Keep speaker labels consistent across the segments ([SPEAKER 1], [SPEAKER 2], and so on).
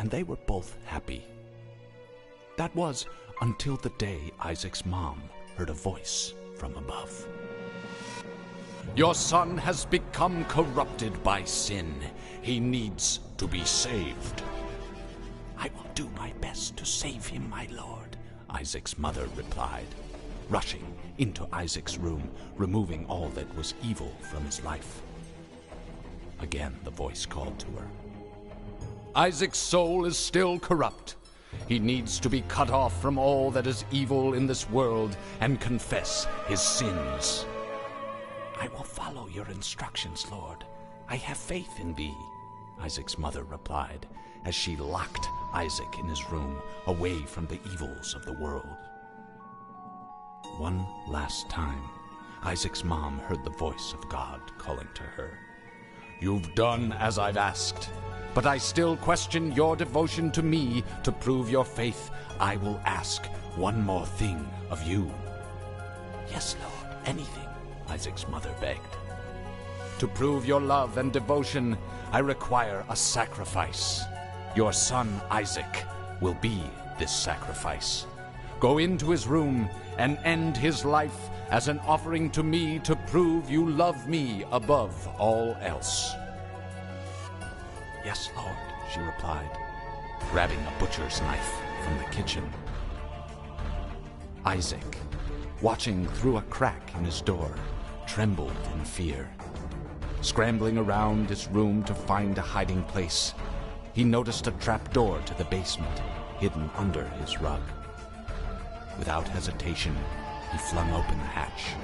[SPEAKER 1] and they were both happy. That was until the day Isaac's mom heard a voice from above. "Your son has become corrupted by sin. He needs to be saved." "I will do my best to save him, my lord," Isaac's mother replied, rushing into Isaac's room, removing all that was evil from his life. Again the voice called to her. "Isaac's soul is still corrupt. He needs to be cut off from all that is evil in this world and confess his sins." "I will follow your instructions, Lord. I have faith in thee," Isaac's mother replied, as she locked Isaac in his room, away from the evils of the world. One last time, Isaac's mom heard the voice of God calling to her. "You've done as I've asked, but I still question your devotion to me. To prove your faith, I will ask one more thing of you." "Yes, Lord, anything," Isaac's mother begged. "To prove your love and devotion, I require a sacrifice. Your son Isaac will be this sacrifice. Go into his room and end his life as an offering to me to prove you love me above all else." "Yes, Lord," she replied, grabbing a butcher's knife from the kitchen. Isaac, watching through a crack in his door, trembled in fear. Scrambling around his room to find a hiding place, he noticed a trapdoor to the basement hidden under his rug. Without hesitation, he flung open the hatch,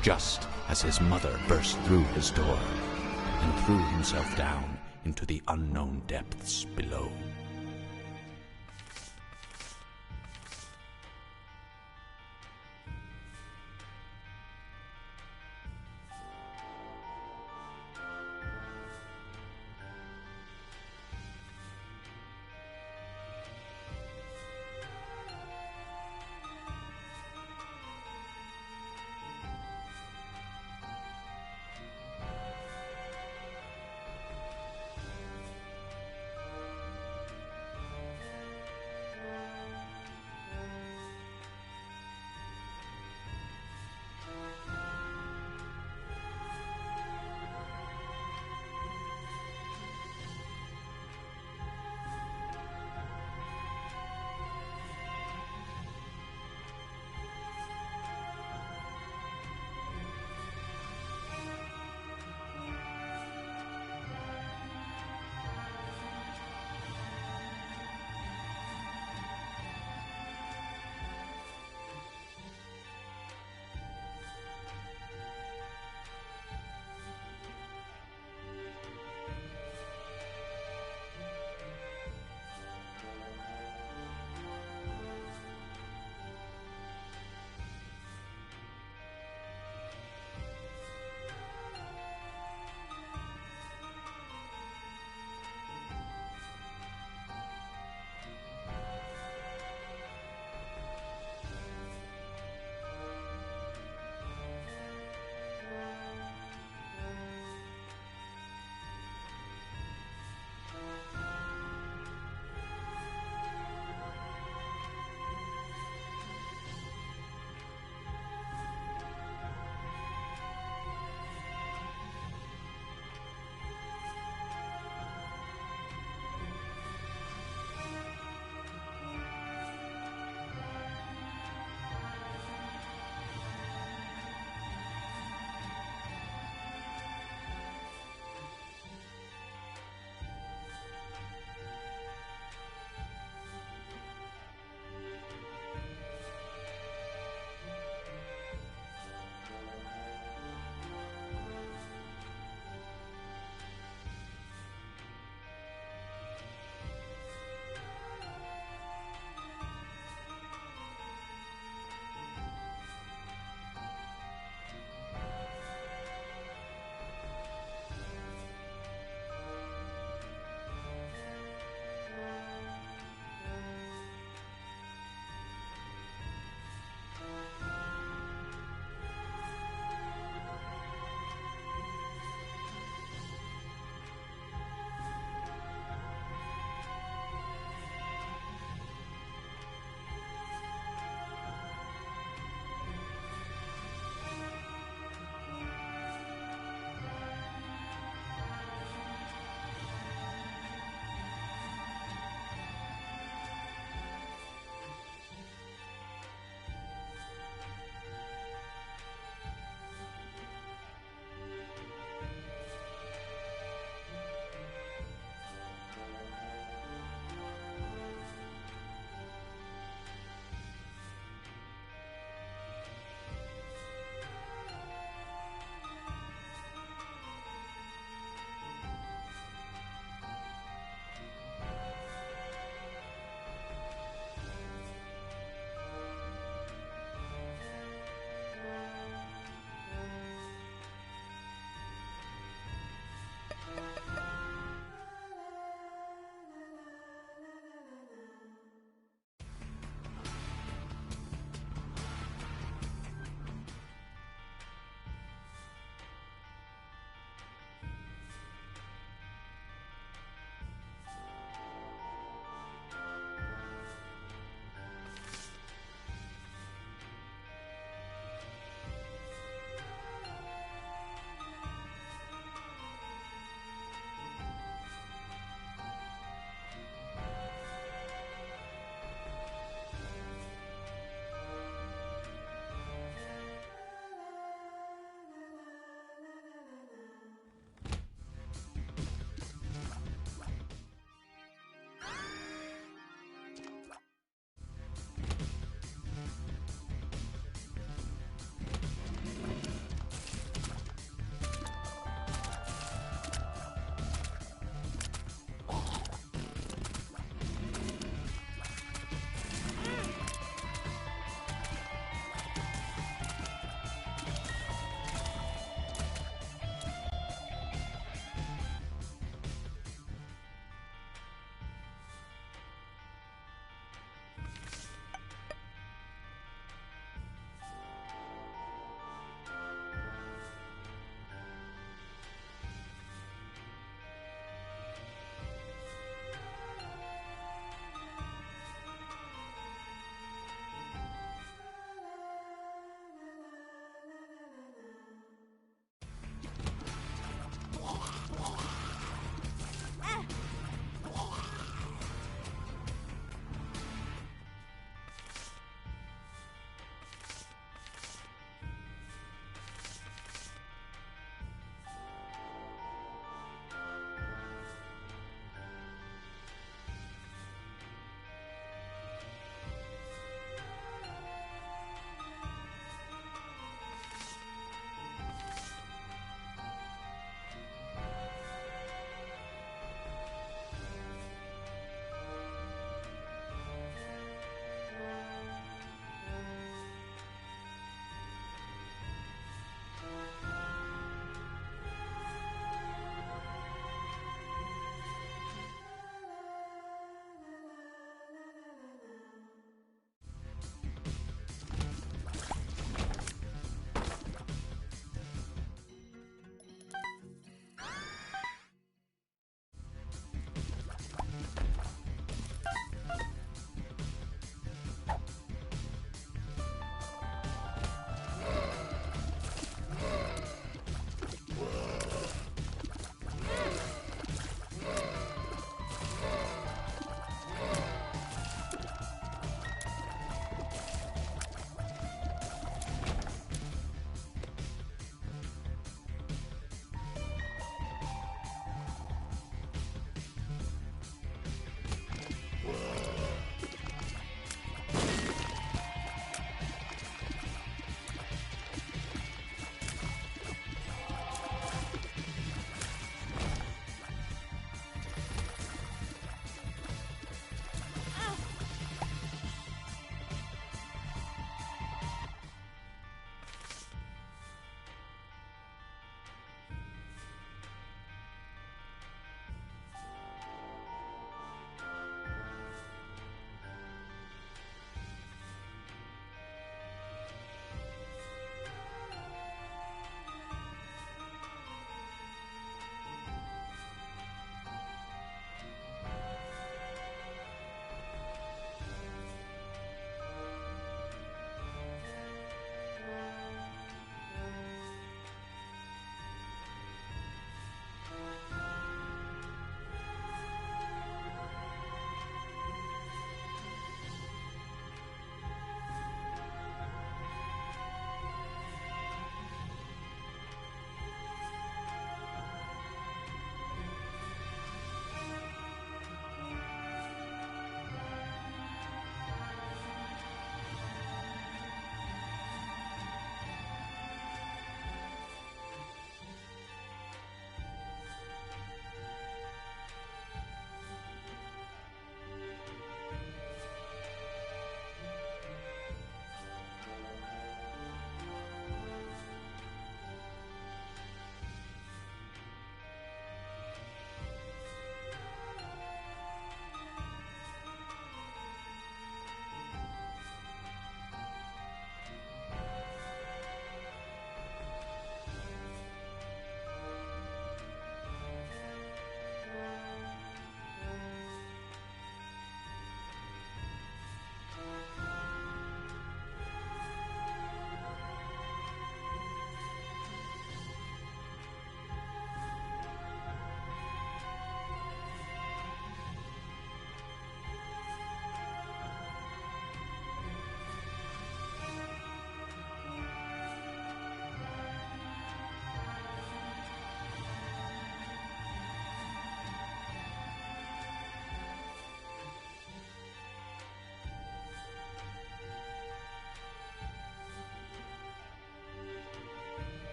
[SPEAKER 1] just as his mother burst through his door and threw himself down into the unknown depths below.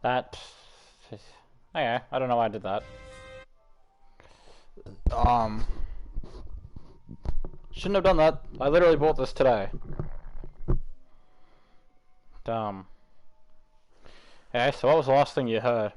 [SPEAKER 2] That... Okay, I don't know why I did that. Shouldn't have done that. I literally bought this today. Dumb. Okay, so what was the last thing you heard?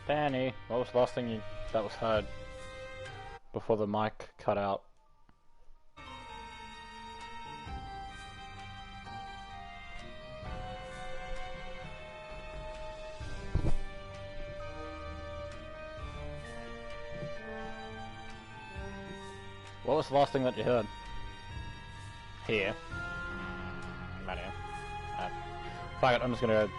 [SPEAKER 2] Danny, what was the last thing that was heard before the mic cut out? What was the last thing that you heard? Here. Right here. Fuck it, I'm just gonna go...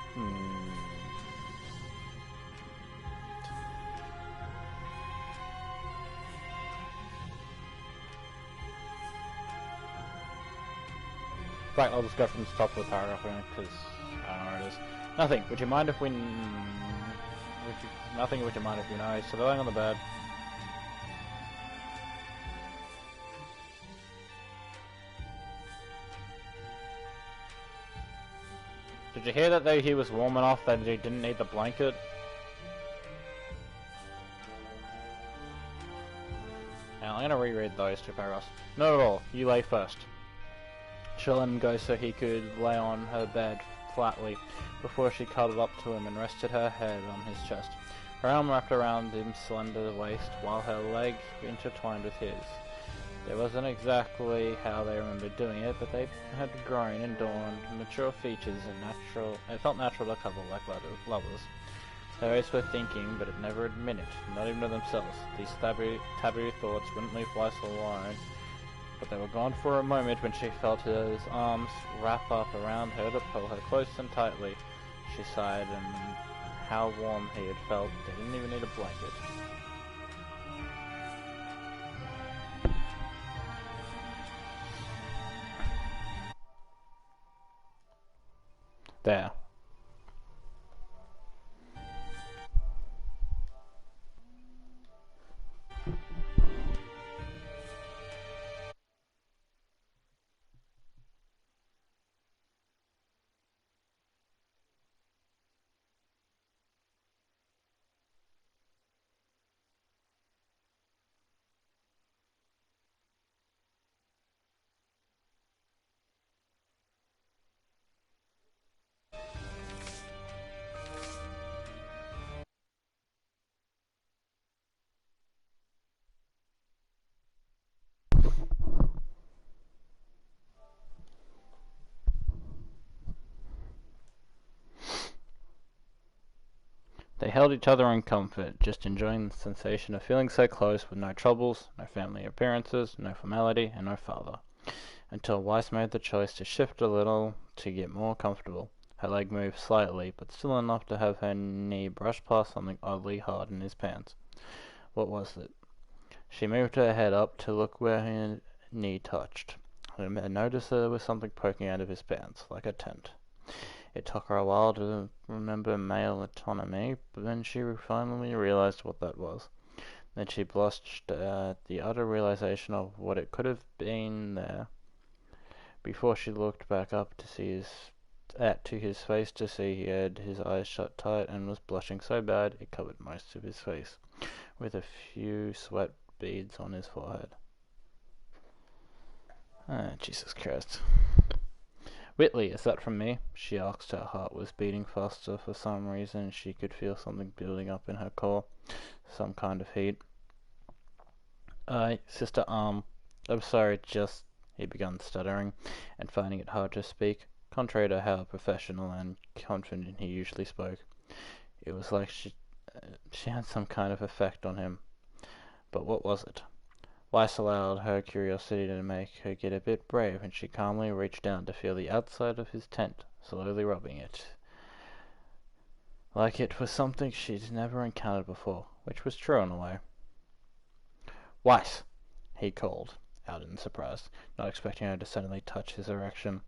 [SPEAKER 2] Right, I'll just go from the top of the paragraph again, because I don't know where it is. Nothing. Would you mind if we... Nothing. Would you mind if we know? So they're laying on the bed. Did you hear that though he was warm enough that he didn't need the blanket? Now I'm gonna reread those two paragraphs. Not at all. You lay first. She let him go so he could lay on her bed flatly before she cuddled up to him and rested her head on his chest. Her arm wrapped around his slender waist while her leg intertwined with his. It wasn't exactly how they remembered doing it, but they had grown and dawned mature features and it felt natural to cuddle like lovers. They always were thinking, but had never admitted, not even to themselves. These taboo thoughts wouldn't leave Weiss alone. But they were gone for a moment when she felt his arms wrap up around her to pull her close and tightly. She sighed, and how warm he had felt. They didn't even need a blanket. There. They held each other in comfort, just enjoying the sensation of feeling so close with no troubles, no family appearances, no formality, and no father. Until Weiss made the choice to shift a little to get more comfortable. Her leg moved slightly, but still enough to have her knee brush past something oddly hard in his pants. What was it? She moved her head up to look where her knee touched, and noticed there was something poking out of his pants, like a tent. It took her a while to remember male autonomy, but then she finally realized what that was. Then she blushed at the utter realization of what it could have been there. Before she looked back up to his face to see he had his eyes shut tight and was blushing so bad it covered most of his face, with a few sweat beads on his forehead. Ah, Jesus Christ. Whitley, is that from me? She asked. Her heart was beating faster for some reason. She could feel something building up in her core, some kind of heat. Sister, I'm sorry, just... He began stuttering, and finding it hard to speak, contrary to how professional and confident he usually spoke. It was like she had some kind of effect on him. But what was it? Weiss allowed her curiosity to make her get a bit brave, and she calmly reached down to feel the outside of his tent, slowly rubbing it. Like it was something she'd never encountered before, which was true in a way. Weiss! He called, out in surprise, not expecting her to suddenly touch his erection.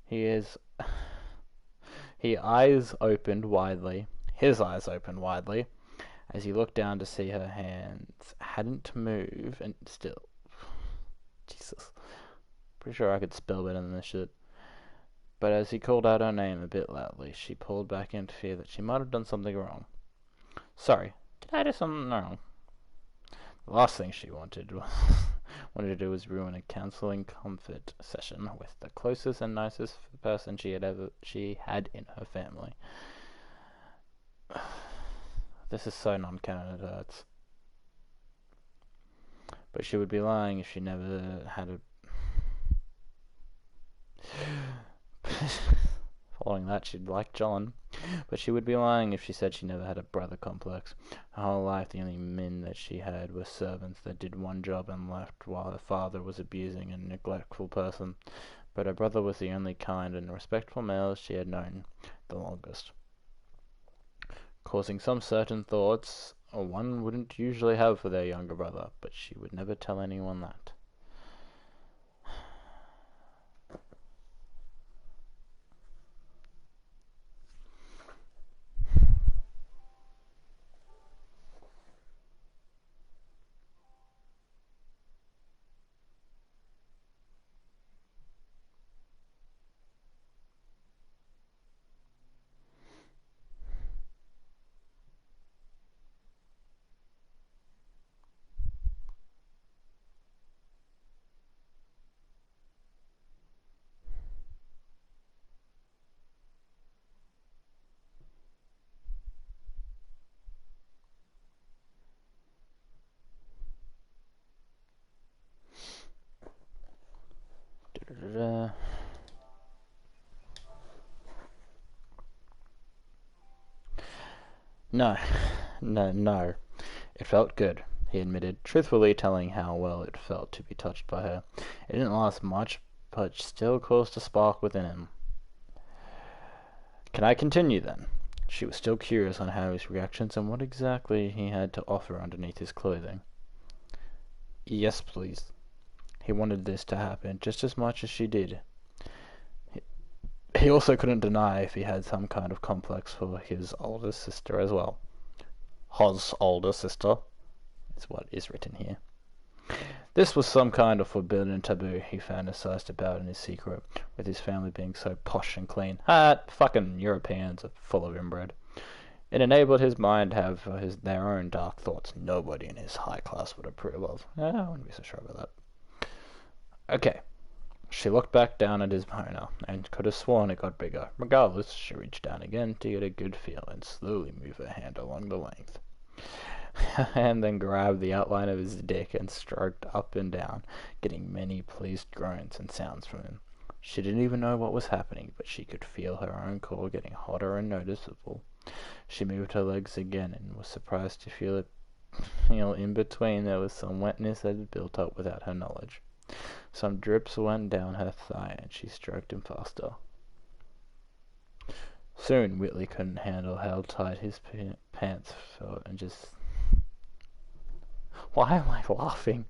[SPEAKER 2] His eyes opened widely, as he looked down to see her hands hadn't moved, and still... Jesus. Pretty sure I could spell better than this shit. But as he called out her name a bit loudly, she pulled back in fear that she might have done something wrong. Sorry, did I do something wrong? The last thing she wanted to do was ruin a counseling comfort session with the closest and nicest person she had in her family. This is so non-canon it hurts. But she would be lying if she never had a... Following that, she'd like John. But she would be lying if she said she never had a brother complex. Her whole life, the only men that she had were servants that did one job and left while her father was abusing and neglectful person. But her brother was the only kind and respectful male she had known the longest. Causing some certain thoughts one wouldn't usually have for their younger brother, but she would never tell anyone that. No. It felt good, he admitted, truthfully telling how well it felt to be touched by her. It didn't last much, but still caused a spark within him. Can I continue, then? She was still curious on Harry's reactions and what exactly he had to offer underneath his clothing. Yes, please. He wanted this to happen just as much as she did. He also couldn't deny if he had some kind of complex for his older sister as well. His older sister is what is written here. This was some kind of forbidden taboo he fantasized about in his secret, with his family being so posh and clean. Fucking Europeans are full of inbred. It enabled his mind to have their own dark thoughts nobody in his high class would approve of. I wouldn't be so sure about that. Okay. She looked back down at his boner, and could have sworn it got bigger. Regardless, she reached down again to get a good feel, and slowly moved her hand along the length. And then grabbed the outline of his dick and stroked up and down, getting many pleased groans and sounds from him. She didn't even know what was happening, but she could feel her own core getting hotter and noticeable. She moved her legs again and was surprised to feel in between there was some wetness that had built up without her knowledge. Some drips went down her thigh and she stroked him faster. Soon Whitley couldn't handle how tight his pants felt and just... Why am I laughing?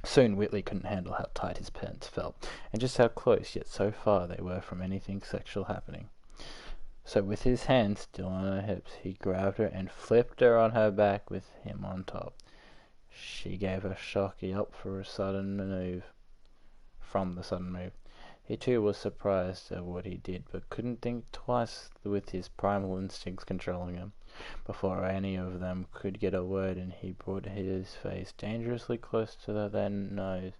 [SPEAKER 2] Soon Whitley couldn't handle how tight his pants felt, and just how close yet so far they were from anything sexual happening. So with his hands still on her hips, he grabbed her and flipped her on her back with him on top. She gave a shocky up for a sudden move. From the sudden move. He too was surprised at what he did, but couldn't think twice with his primal instincts controlling him. Before any of them could get a word in, he brought his face dangerously close to their nose.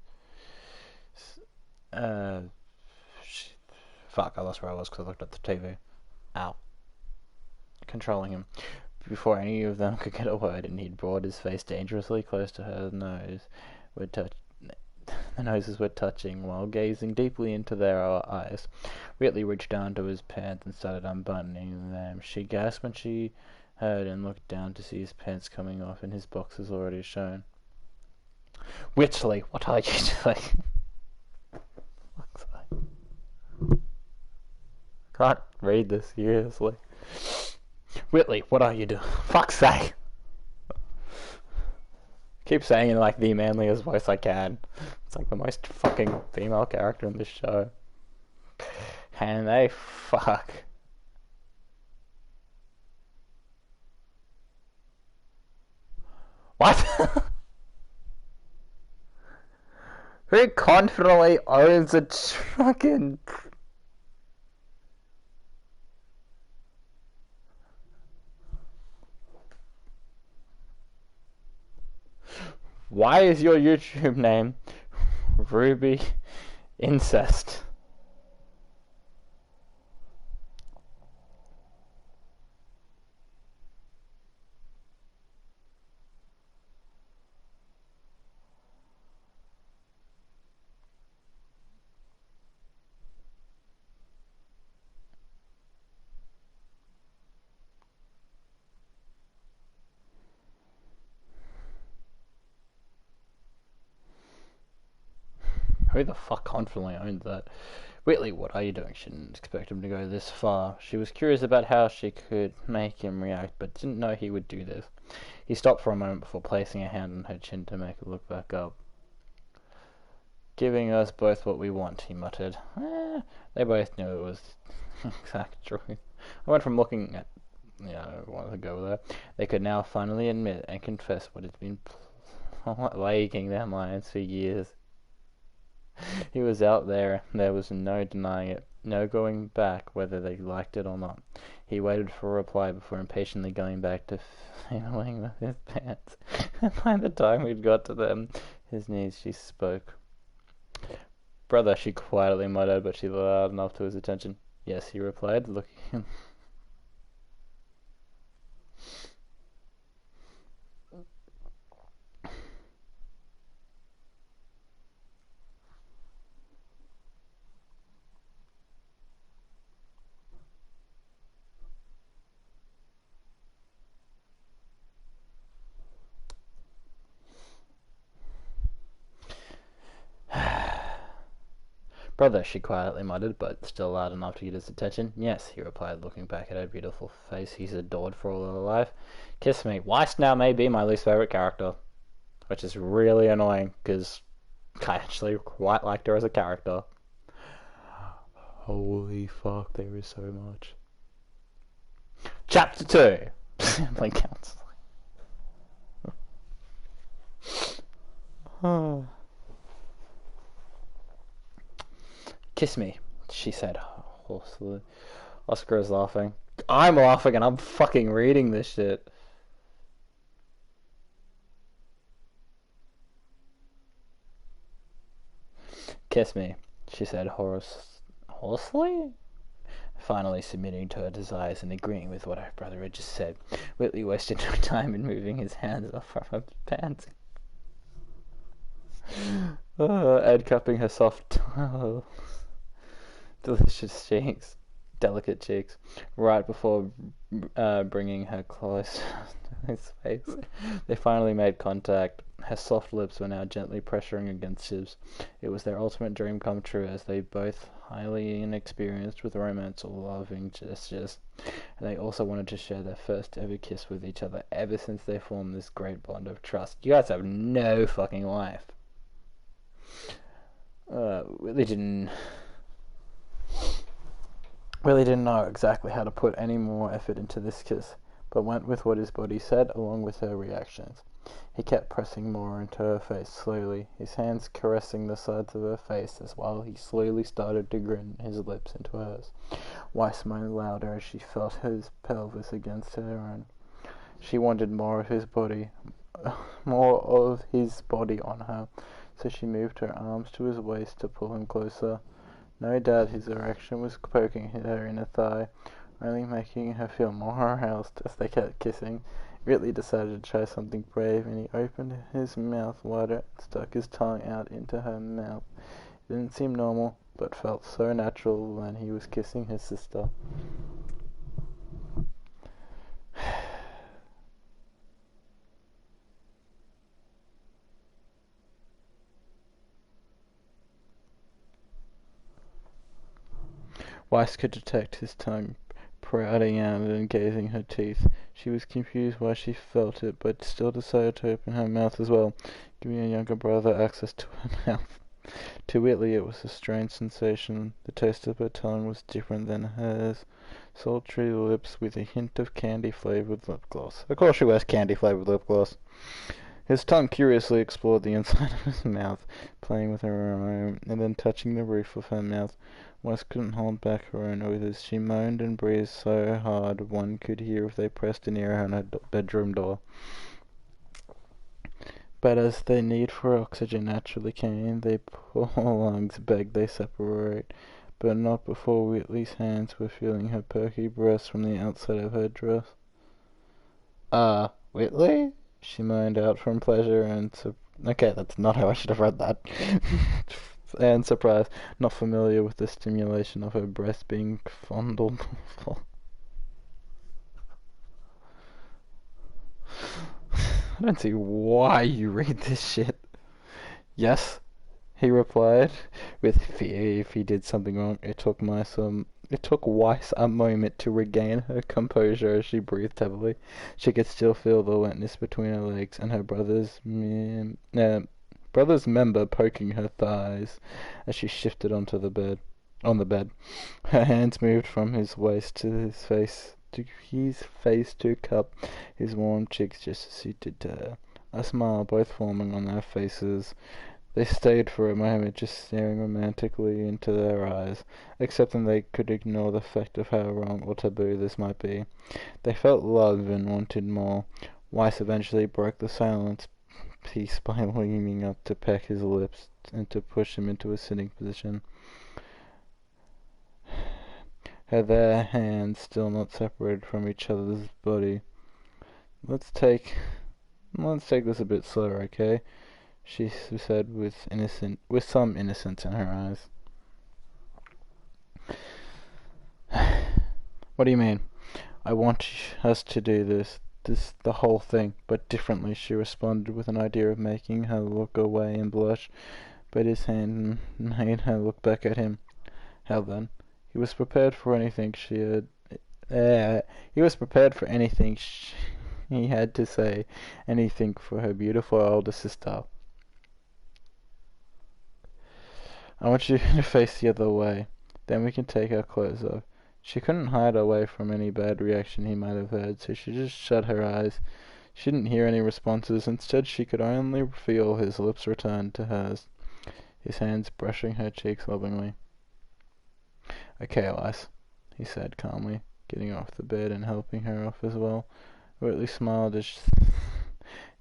[SPEAKER 2] Fuck, I lost where I was because I looked at the TV. Ow. Controlling him. Before any of them could get a word in, he'd brought his face dangerously close to her nose. The noses were touching while gazing deeply into their eyes. Whitley reached down to his pants and started unbuttoning them. She gasped when she heard and looked down to see his pants coming off and his boxers already shown. Whitley, what are you doing? Fuck's sake. Can't read this, seriously. Whitley, what are you doing? Fuck's sake. Keep saying it in like the manliest voice I can. It's like the most fucking female character in this show. And they fuck. What? Who confidently owns a fucking... Why is your YouTube name Ruby Incest? Who the fuck confidently owned that? Whitley, what are you doing? She didn't expect him to go this far. She was curious about how she could make him react, but didn't know he would do this. He stopped for a moment before placing a hand on her chin to make her look back up. Giving us both what we want, he muttered. They both knew it was exact truth. I went from looking at, wanted to go there. They could now finally admit and confess what had been plaguing their minds for years. He was out there, there was no denying it, no going back whether they liked it or not. He waited for a reply before impatiently going back to fiddling with his pants. And by the time we'd got to them, his knees, she spoke. Brother, she quietly muttered, but she loud enough to his attention. Yes, he replied, looking him. Brother, she quietly muttered, but still loud enough to get his attention. Yes, he replied, looking back at her beautiful face he's adored for all her life. Kiss me. Weiss now may be my least favourite character, which is really annoying, because I actually quite liked her as a character. Holy fuck, there is so much. Chapter 2. Sampling counselling. Kiss me, she said hoarsely. Oscar is laughing. I'm laughing and I'm fucking reading this shit. Kiss me, she said hoarsely? Finally submitting to her desires and agreeing with what her brother had just said. Whitley wasted no time in moving his hands off from her pants. Ed cupping her soft delicious cheeks. delicate cheeks, right before bringing her close to his face. They finally made contact. Her soft lips were now gently pressuring against his. It was their ultimate dream come true, as they both highly inexperienced with romance or loving gestures. And they also wanted to share their first ever kiss with each other ever since they formed this great bond of trust. You guys have no fucking life. Really didn't know exactly how to put any more effort into this kiss, but went with what his body said along with her reactions. He kept pressing more into her face slowly, his hands caressing the sides of her face as while he slowly started to grin his lips into hers. Weiss moaned louder as she felt his pelvis against her own. She wanted more of his body on her, so she moved her arms to his waist to pull him closer. No doubt his erection was poking her in the thigh, only making her feel more aroused as they kept kissing. Ridley decided to try something brave, and he opened his mouth wider and stuck his tongue out into her mouth. It didn't seem normal, but felt so natural when he was kissing his sister. Weiss could detect his tongue prouding out and gazing her teeth. She was confused why she felt it, but still decided to open her mouth as well, giving her younger brother access to her mouth. To Whitley it was a strange sensation. The taste of her tongue was different than hers. Sultry lips with a hint of candy-flavoured lip gloss. Of course she wears candy-flavoured lip gloss. His tongue curiously explored the inside of his mouth, playing with her arm, and then touching the roof of her mouth. Weiss couldn't hold back her own oaths. She moaned and breathed so hard one could hear if they pressed near her on her bedroom door. But as the need for oxygen naturally came, their poor lungs begged they separate, but not before Whitley's hands were feeling her perky breasts from the outside of her dress. Whitley? She moaned out from pleasure and okay, that's not how I should have read that. And surprise, not familiar with the stimulation of her breast being fondled. I don't see why you read this shit. Yes, he replied, with fear if he did something wrong. It took Weiss a moment to regain her composure as she breathed heavily. She could still feel the wetness between her legs and her brother's member poking her thighs as she shifted on the bed. Her hands moved from his waist to his face to cup his warm cheeks just as he did to her, a smile both forming on their faces. They stayed for a moment just staring romantically into their eyes, accepting they could ignore the fact of how wrong or taboo this might be. They felt love and wanted more. Weiss eventually broke the silence piece by leaning up to peck his lips and to push him into a sitting position. Their hands still not separated from each other's body. Let's take this a bit slower, okay? She said with some innocence in her eyes. What do you mean? I want us to do the whole thing, but differently, she responded with an idea of making her look away and blush, but his hand made her look back at him. How then? He was prepared for anything he had to say, anything for her beautiful older sister. I want you to face the other way. Then we can take our clothes off. She couldn't hide away from any bad reaction he might have heard, so she just shut her eyes. She didn't hear any responses. Instead, she could only feel his lips return to hers, his hands brushing her cheeks lovingly. Okay, Weiss, he said calmly, getting off the bed and helping her off as well. Whitley smiled as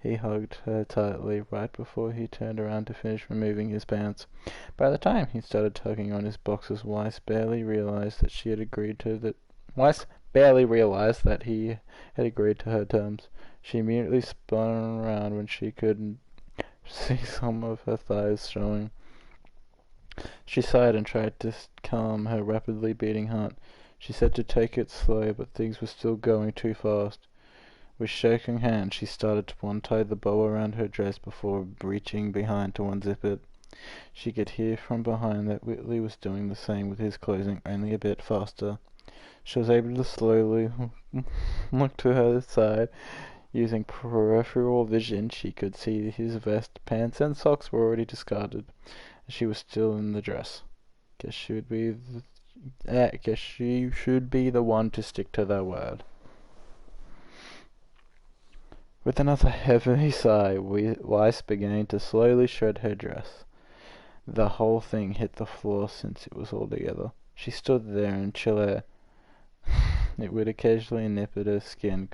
[SPEAKER 2] he hugged her tightly right before he turned around to finish removing his pants. By the time he started tugging on his boxers, Weiss barely realized that he had agreed to her terms. She immediately spun around when she could see some of her thighs showing. She sighed and tried to calm her rapidly beating heart. She said to take it slow, but things were still going too fast. With shaking hands, she started to untie the bow around her dress before reaching behind to unzip it. She could hear from behind that Whitley was doing the same with his closing, only a bit faster. She was able to slowly look to her side. Using peripheral vision, she could see his vest, pants, and socks were already discarded. She was still in the dress. Guess she should be the one to stick to their word. With another heavy sigh, Weiss began to slowly shred her dress. The whole thing hit the floor since it was all together. She stood there in chill air. It would occasionally nip at her skin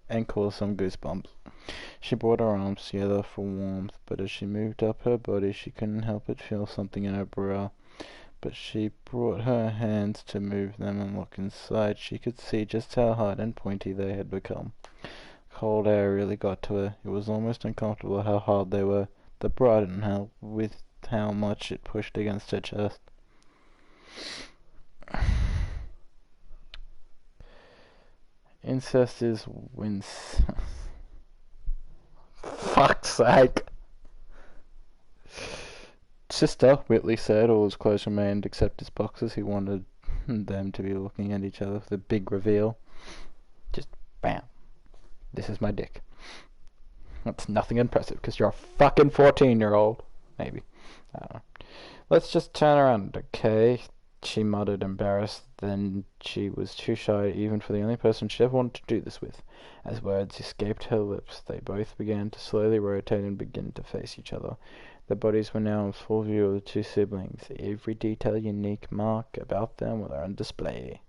[SPEAKER 2] and cause some goosebumps. She brought her arms together for warmth, but as she moved up her body, she couldn't help but feel something in her brow. But she brought her hands to move them and look inside. She could see just how hard and pointy they had become. Cold air really got to her. It was almost uncomfortable how hard they were. The bright and how much it pushed against her chest. Incest is Fuck's sake. Sister, Whitley said, all his clothes remained except his boxers. He wanted them to be looking at each other for the big reveal. Just bam. This is my dick. That's nothing impressive, because you're a fucking 14-year-old. Maybe. I don't know. Let's just turn around, okay? She muttered, embarrassed. Then she was too shy even for the only person she ever wanted to do this with. As words escaped her lips, they both began to slowly rotate and begin to face each other. Their bodies were now in full view of the two siblings. Every detail unique mark about them were on display.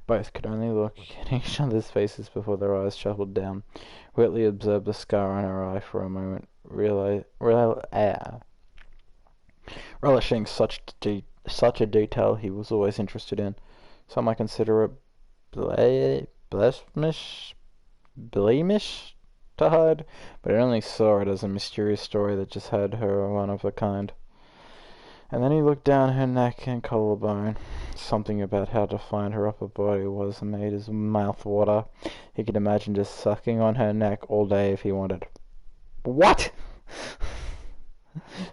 [SPEAKER 2] Both could only look at each other's faces before their eyes shuffled down. Whitley observed the scar on her eye for a moment, relishing such a detail he was always interested in. Some might consider it blemish to hide, but I only saw it as a mysterious story that just had her one of a kind. And then he looked down her neck and collarbone. Something about how defined her upper body was made his mouth water. He could imagine just sucking on her neck all day if he wanted. What?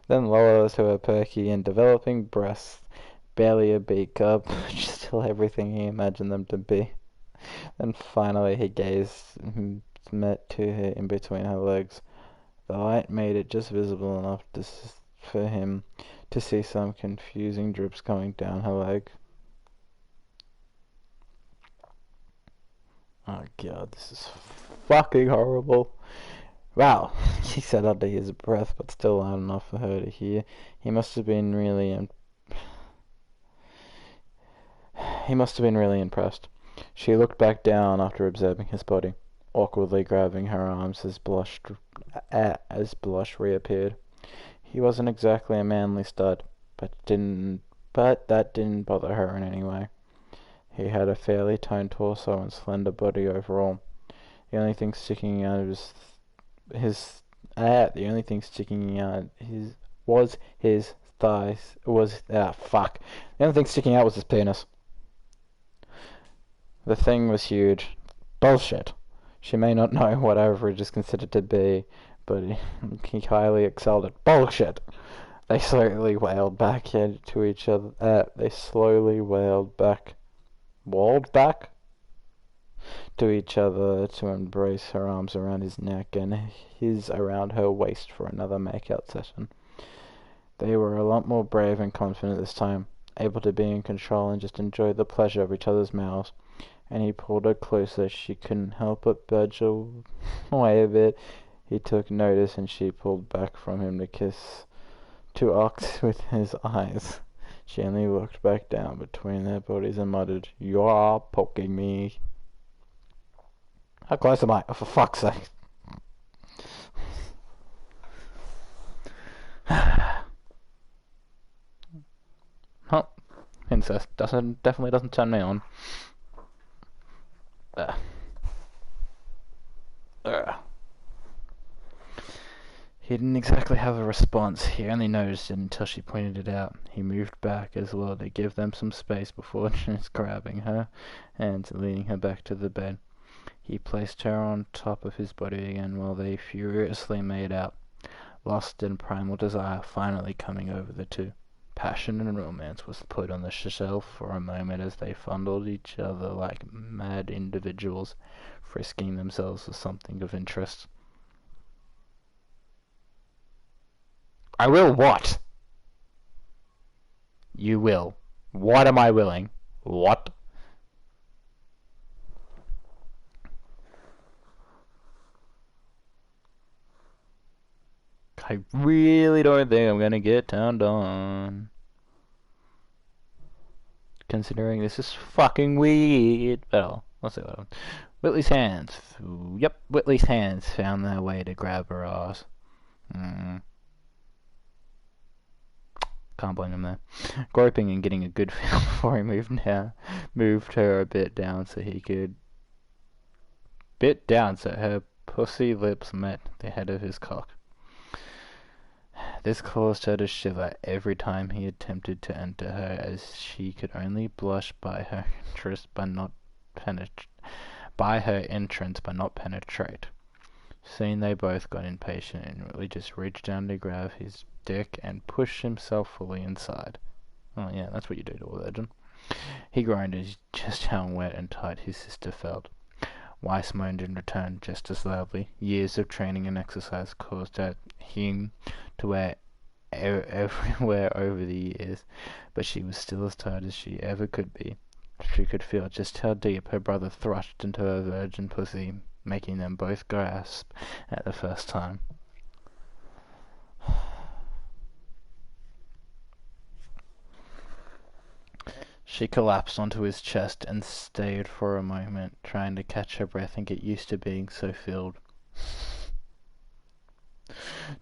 [SPEAKER 2] Then lower to her perky and developing breasts, barely a B cup, but still everything he imagined them to be. Then finally he met to her in between her legs. The light made it just visible enough for him to see some confusing drips coming down her leg. Oh god, this is fucking horrible. Wow, he said under his breath, but still loud enough for her to hear. He must have been really impressed. She looked back down after observing his body, awkwardly grabbing her arms as blush reappeared. He wasn't exactly a manly stud, but that didn't bother her in any way. He had a fairly toned torso and slender body overall. The only thing sticking out was his thighs. The only thing sticking out was his penis. The thing was huge. Bullshit. She may not know what average is considered to be, but he highly excelled at bullshit. They slowly wailed back to each other. Walled back to each other to embrace, her arms around his neck and his around her waist for another make-out session. They were a lot more brave and confident this time, able to be in control and just enjoy the pleasure of each other's mouths. And he pulled her closer. She couldn't help but budge away a bit. He took notice, and she pulled back from him to ox with his eyes. She only looked back down between their bodies and muttered, "You're poking me." How close am I? Oh, for fuck's sake. Oh, incest definitely doesn't turn me on. He didn't exactly have a response. He only noticed it until she pointed it out. He moved back as well to give them some space before just grabbing her hands and leading her back to the bed. He placed her on top of his body again while they furiously made out, lust and primal desire finally coming over the two. Passion and romance was put on the shelf for a moment as they fondled each other like mad individuals, frisking themselves for something of interest. I will what? You will. What am I willing? What? I really don't think I'm gonna get turned on. Considering this is fucking weird. Well, let's see what Whitley's hands. Yep, Whitley's hands found their way to grab her ass. Can't blame him there. Groping and getting a good feel before he moved her a bit down so he could... her pussy lips met the head of his cock. This caused her to shiver every time he attempted to enter her, as she could only blush by her interest but not penetrate. Soon they both got impatient and Whitley just reached down to grab his dick and push himself fully inside. Oh yeah, that's what you do to a virgin. He groaned at just how wet and tight his sister felt. Weiss moaned in return just as loudly. Years of training and exercise caused him to wear everywhere over the years, but she was still as tight as she ever could be. She could feel just how deep her brother thrust into her virgin pussy, making them both gasp at the first time. She collapsed onto his chest and stayed for a moment, trying to catch her breath and get used to being so filled.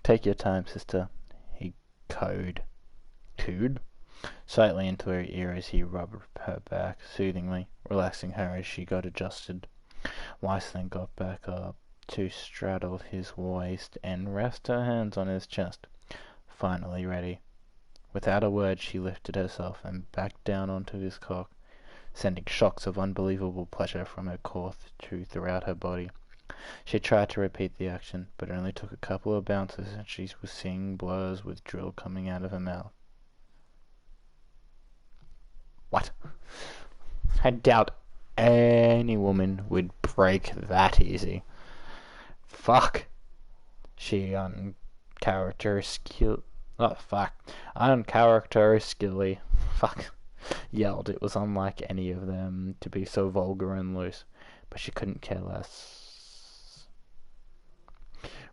[SPEAKER 2] Take your time, sister, he cooed slightly into her ear as he rubbed her back soothingly, relaxing her as she got adjusted. Weiss then got back up to straddle his waist and rest her hands on his chest. Finally ready. Without a word, she lifted herself and backed down onto his cock, sending shocks of unbelievable pleasure from her core throughout her body. She tried to repeat the action, but it only took a couple of bounces and she was seeing blurs with drill coming out of her mouth. What? I doubt any woman would break that easy. Fuck. She uncharacteristically yelled. It was unlike any of them to be so vulgar and loose, but she couldn't care less.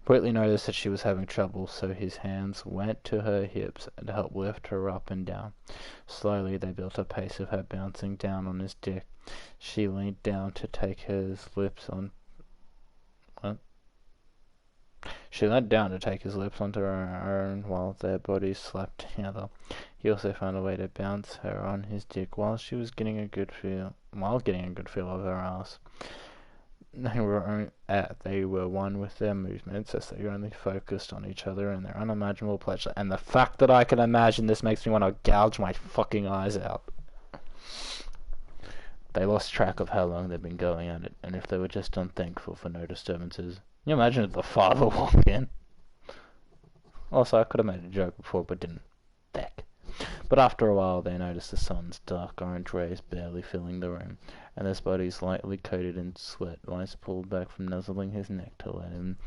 [SPEAKER 2] Whitley noticed that she was having trouble, so his hands went to her hips to help lift her up and down. Slowly they built a pace of her bouncing down on his dick. She leaned down to take his lips on... What? She leaned down to take his lips onto her own while their bodies slapped together. He also found a way to bounce her on his dick while getting a good feel of her ass. They were one with their movements as they only focused on each other and their unimaginable pleasure. And the fact that I can imagine this makes me want to gouge my fucking eyes out. They lost track of how long they'd been going at it, and if they were just unthankful for no disturbances. Can you imagine if the father walked in? Also, I could have made a joke before, but didn't. Heck. But after a while, they noticed the sun's dark orange rays barely filling the room, and his bodies lightly coated in sweat. Weiss pulled back from nuzzling his neck to let him...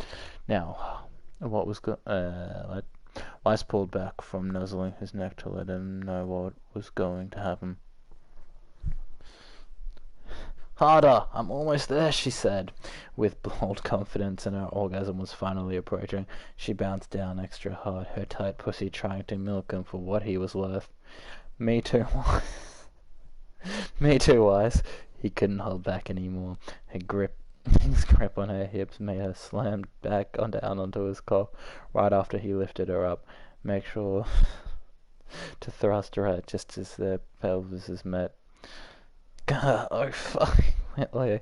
[SPEAKER 2] Weiss pulled back from nuzzling his neck to let him know what was going to happen. "Harder! I'm almost there," she said, with bold confidence, and her orgasm was finally approaching. She bounced down extra hard, her tight pussy trying to milk him for what he was worth. Me too, Weiss. He couldn't hold back anymore. His grip on her hips made her slam back down onto his cock right after he lifted her up. Make sure to thrust her out just as their pelvises met. Oh, fuck, Whitley.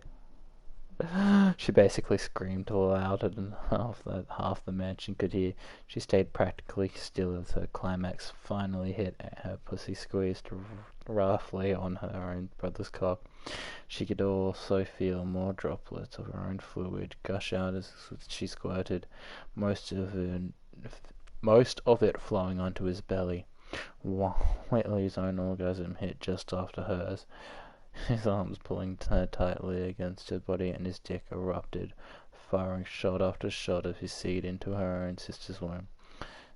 [SPEAKER 2] She basically screamed aloud and half the mansion could hear. She stayed practically still as her climax finally hit. Her pussy squeezed roughly on her own brother's cock. She could also feel more droplets of her own fluid gush out as she squirted, most of it flowing onto his belly. Whitley's own orgasm hit just after hers, his arms pulling her tightly against her body, and his dick erupted, firing shot after shot of his seed into her own sister's womb.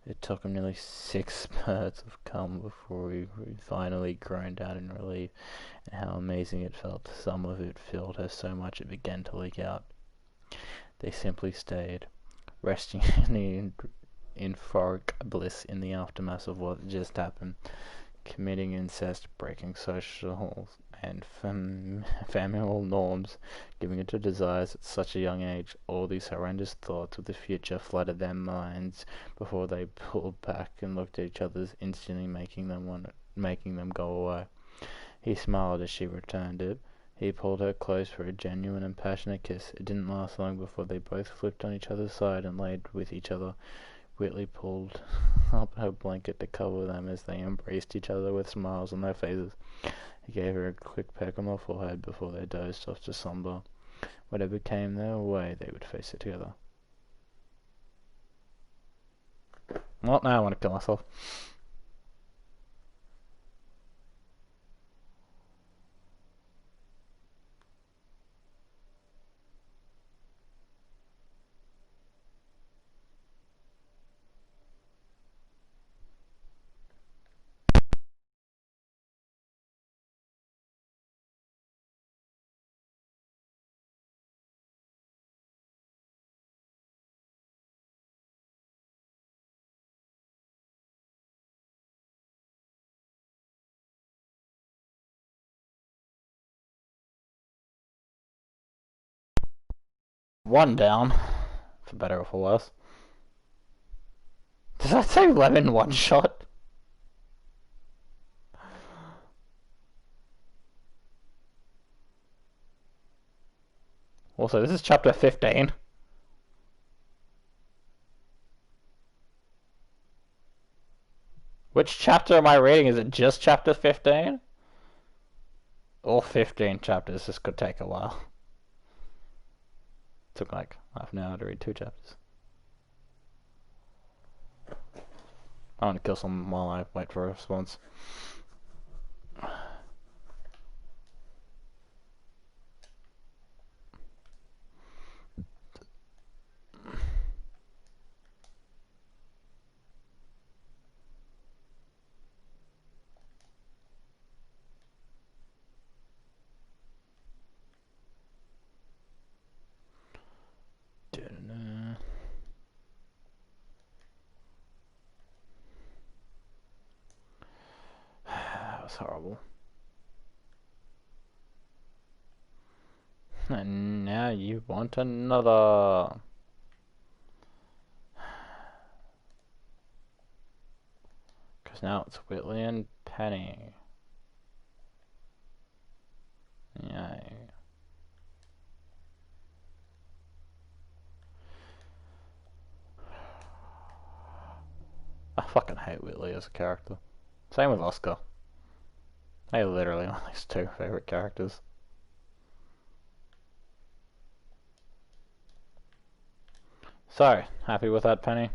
[SPEAKER 2] It took him nearly 6 spurts of cum before he finally groaned out in relief, and how amazing it felt. Some of it filled her so much it began to leak out. They simply stayed, resting in euphoric bliss in the aftermath of what just happened, committing incest, breaking social and familial norms, giving into desires at such a young age. All these horrendous thoughts of the future flooded their minds before they pulled back and looked at each other, instantly making them go away. He smiled as she returned it. He pulled her close for a genuine and passionate kiss. It didn't last long before they both flipped on each other's side and laid with each other. Whitley pulled up her blanket to cover them as they embraced each other with smiles on their faces. He gave her a quick peck on the forehead before they dozed off to slumber. Whatever came their way, they would face it together. Well, now I want to kill myself. One down, for better or for worse. Does that say lemon one shot? Also, this is chapter 15. Which chapter am I reading? Is it just chapter 15? All 15 chapters. This could take a while. Took like half an hour to read 2 chapters. I want to kill someone while I wait for a response. That was horrible. And now you want another. Because now it's Whitley and Penny. Yay. I fucking hate Whitley as a character. Same with Oscar. They literally are my 2 favorite characters. So, happy with that, Penny?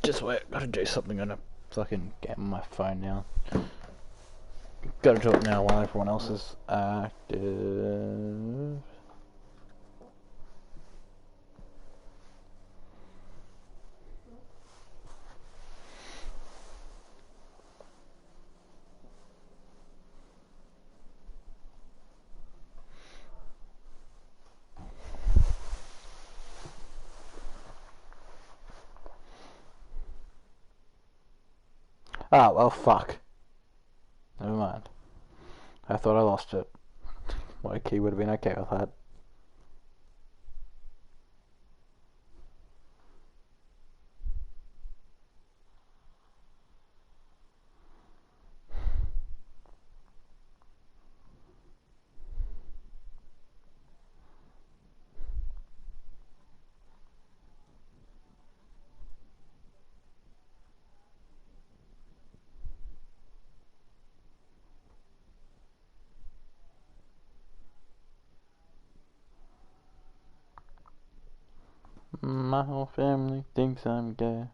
[SPEAKER 2] Just wait, gotta do something on a fucking get on my phone now. Gotta do it now while everyone else is active. Ah, well, fuck. Never mind. I thought I lost it. My key would have been okay with that. My whole family thinks I'm gay.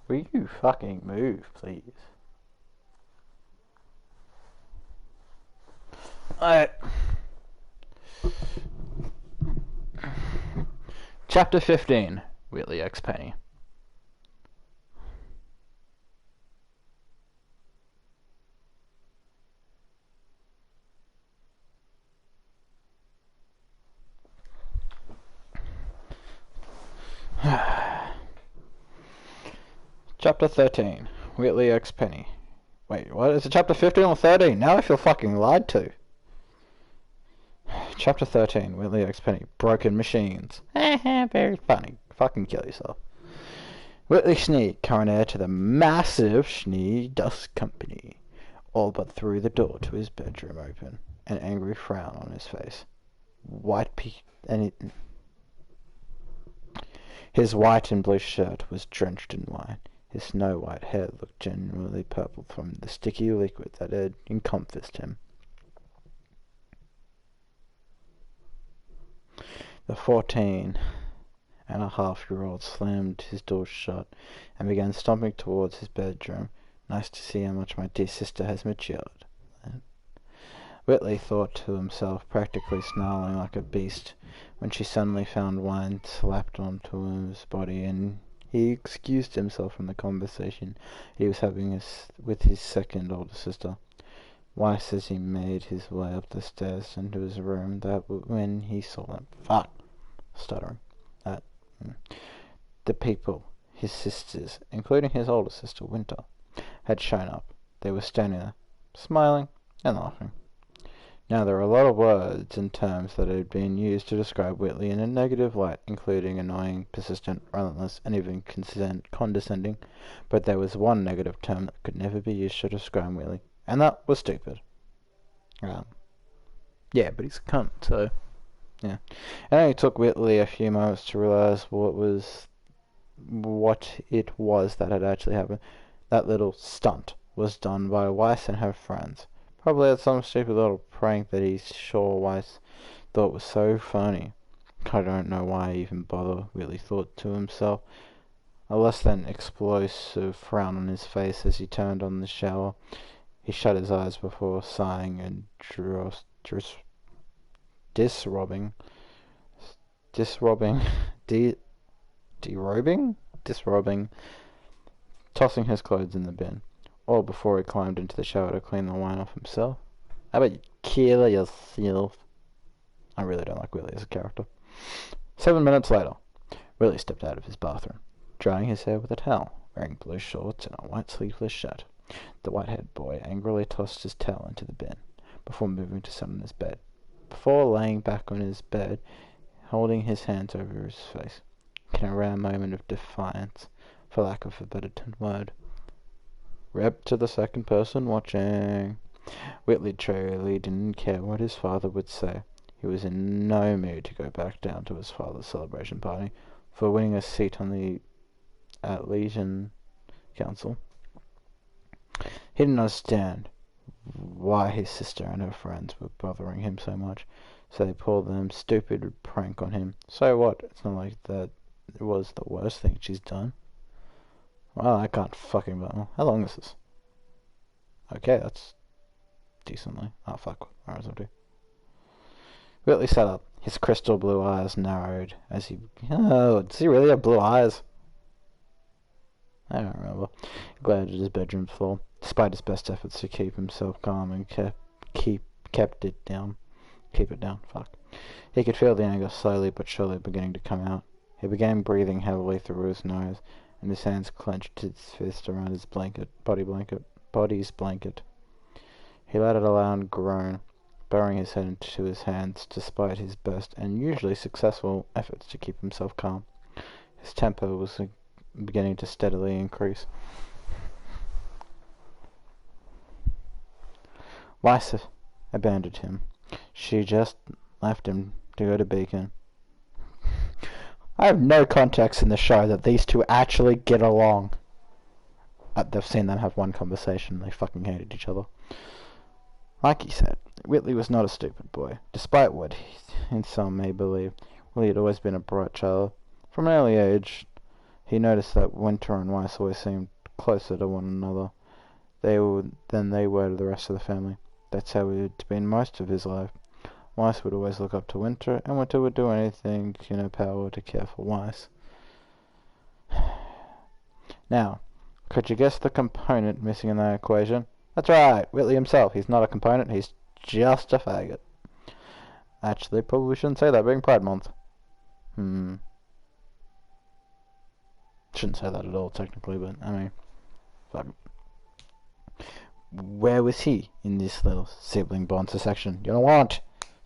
[SPEAKER 2] Will you fucking move, please? Alright. Chapter 15. Whitley X Penny. Chapter 13. Whitley X Penny. Wait, what? Is it chapter 15 or 13? Now I feel fucking lied to. Chapter 13. Whitley X Penny. Broken Machines. Very funny. Fucking kill yourself. Whitley Schnee, current heir to the massive Schnee Dust Company, all but threw the door to his bedroom open, an angry frown on his face. His white and blue shirt was drenched in wine. His snow-white hair looked genuinely purple from the sticky liquid that had encompassed him. The 14-and-a-half-year-old slammed his door shut and began stomping towards his bedroom. Nice to see how much my dear sister has matured. Whitley thought to himself, practically snarling like a beast, when she suddenly found wine slapped onto his body, and he excused himself from the conversation he was having with his second older sister. Weiss, as he made his way up the stairs into his room, that when he saw them, stuttering, the people, his sisters, including his older sister, Winter, had shown up. They were standing there, smiling and laughing. Now, there are a lot of words and terms that had been used to describe Whitley in a negative light, including annoying, persistent, relentless, and even condescending, but there was one negative term that could never be used to describe Whitley, and that was stupid. Yeah, but he's a cunt, so, yeah. It only took Whitley a few moments to realize what it was that had actually happened. That little stunt was done by Weiss and her friends. Probably had some stupid little prank that he's sure Weiss thought was so funny. I don't know why I even bother, Whitley thought to himself. A less than explosive frown on his face as he turned on the shower. He shut his eyes before sighing and disrobing, tossing his clothes in the bin, all before he climbed into the shower to clean the wine off himself. How about you kill yourself? I really don't like Whitley as a character. 7 minutes later, Whitley stepped out of his bathroom, drying his hair with a towel, wearing blue shorts and a white sleeveless shirt. The white-haired boy angrily tossed his towel into the bin, before moving to sit on his bed. Before laying back on his bed, holding his hands over his face, in a rare moment of defiance, for lack of a better word. Rep to the second person watching. Whitley truly didn't care what his father would say. He was in no mood to go back down to his father's celebration party for winning a seat on the Atletian Council. He didn't understand
[SPEAKER 3] why his sister and her friends were bothering him so much, so they pulled them stupid prank on him. So what? It's not like that it was the worst thing she's done. Well, I can't fucking bother. How long is this? Okay, that's decently. Oh fuck, I was do. Whitley sat up. His crystal blue eyes narrowed as he... Oh, does he really have blue eyes? I don't remember. He glared at his bedroom floor. Despite his best efforts to keep himself calm and kept it down. Keep it down, fuck. He could feel the anger slowly but surely beginning to come out. He began breathing heavily through his nose, and his hands clenched his fist around his body's blanket. He let out a loud groan, burying his head into his hands despite his best and usually successful efforts to keep himself calm. His temper was beginning to steadily increase. Lysa abandoned him. She just left him to go to Beacon. I have no context in the show that these two actually get along. They've seen them have one conversation. They fucking hated each other. Like he said, Whitley was not a stupid boy. Despite what some may believe, Whitley had always been a bright child. From an early age, he noticed that Winter and Weiss always seemed closer to one another than they were to the rest of the family. That's how it had been most of his life. Weiss would always look up to Winter, and Winter would do anything in her power to care for Weiss. Now, could you guess the component missing in that equation? That's right, Whitley himself. He's not a component, he's just a faggot. Actually, probably shouldn't say that, being Pride Month. Shouldn't say that at all, technically, but, I mean, fuck it. Where was he in this little sibling bond section? You know what?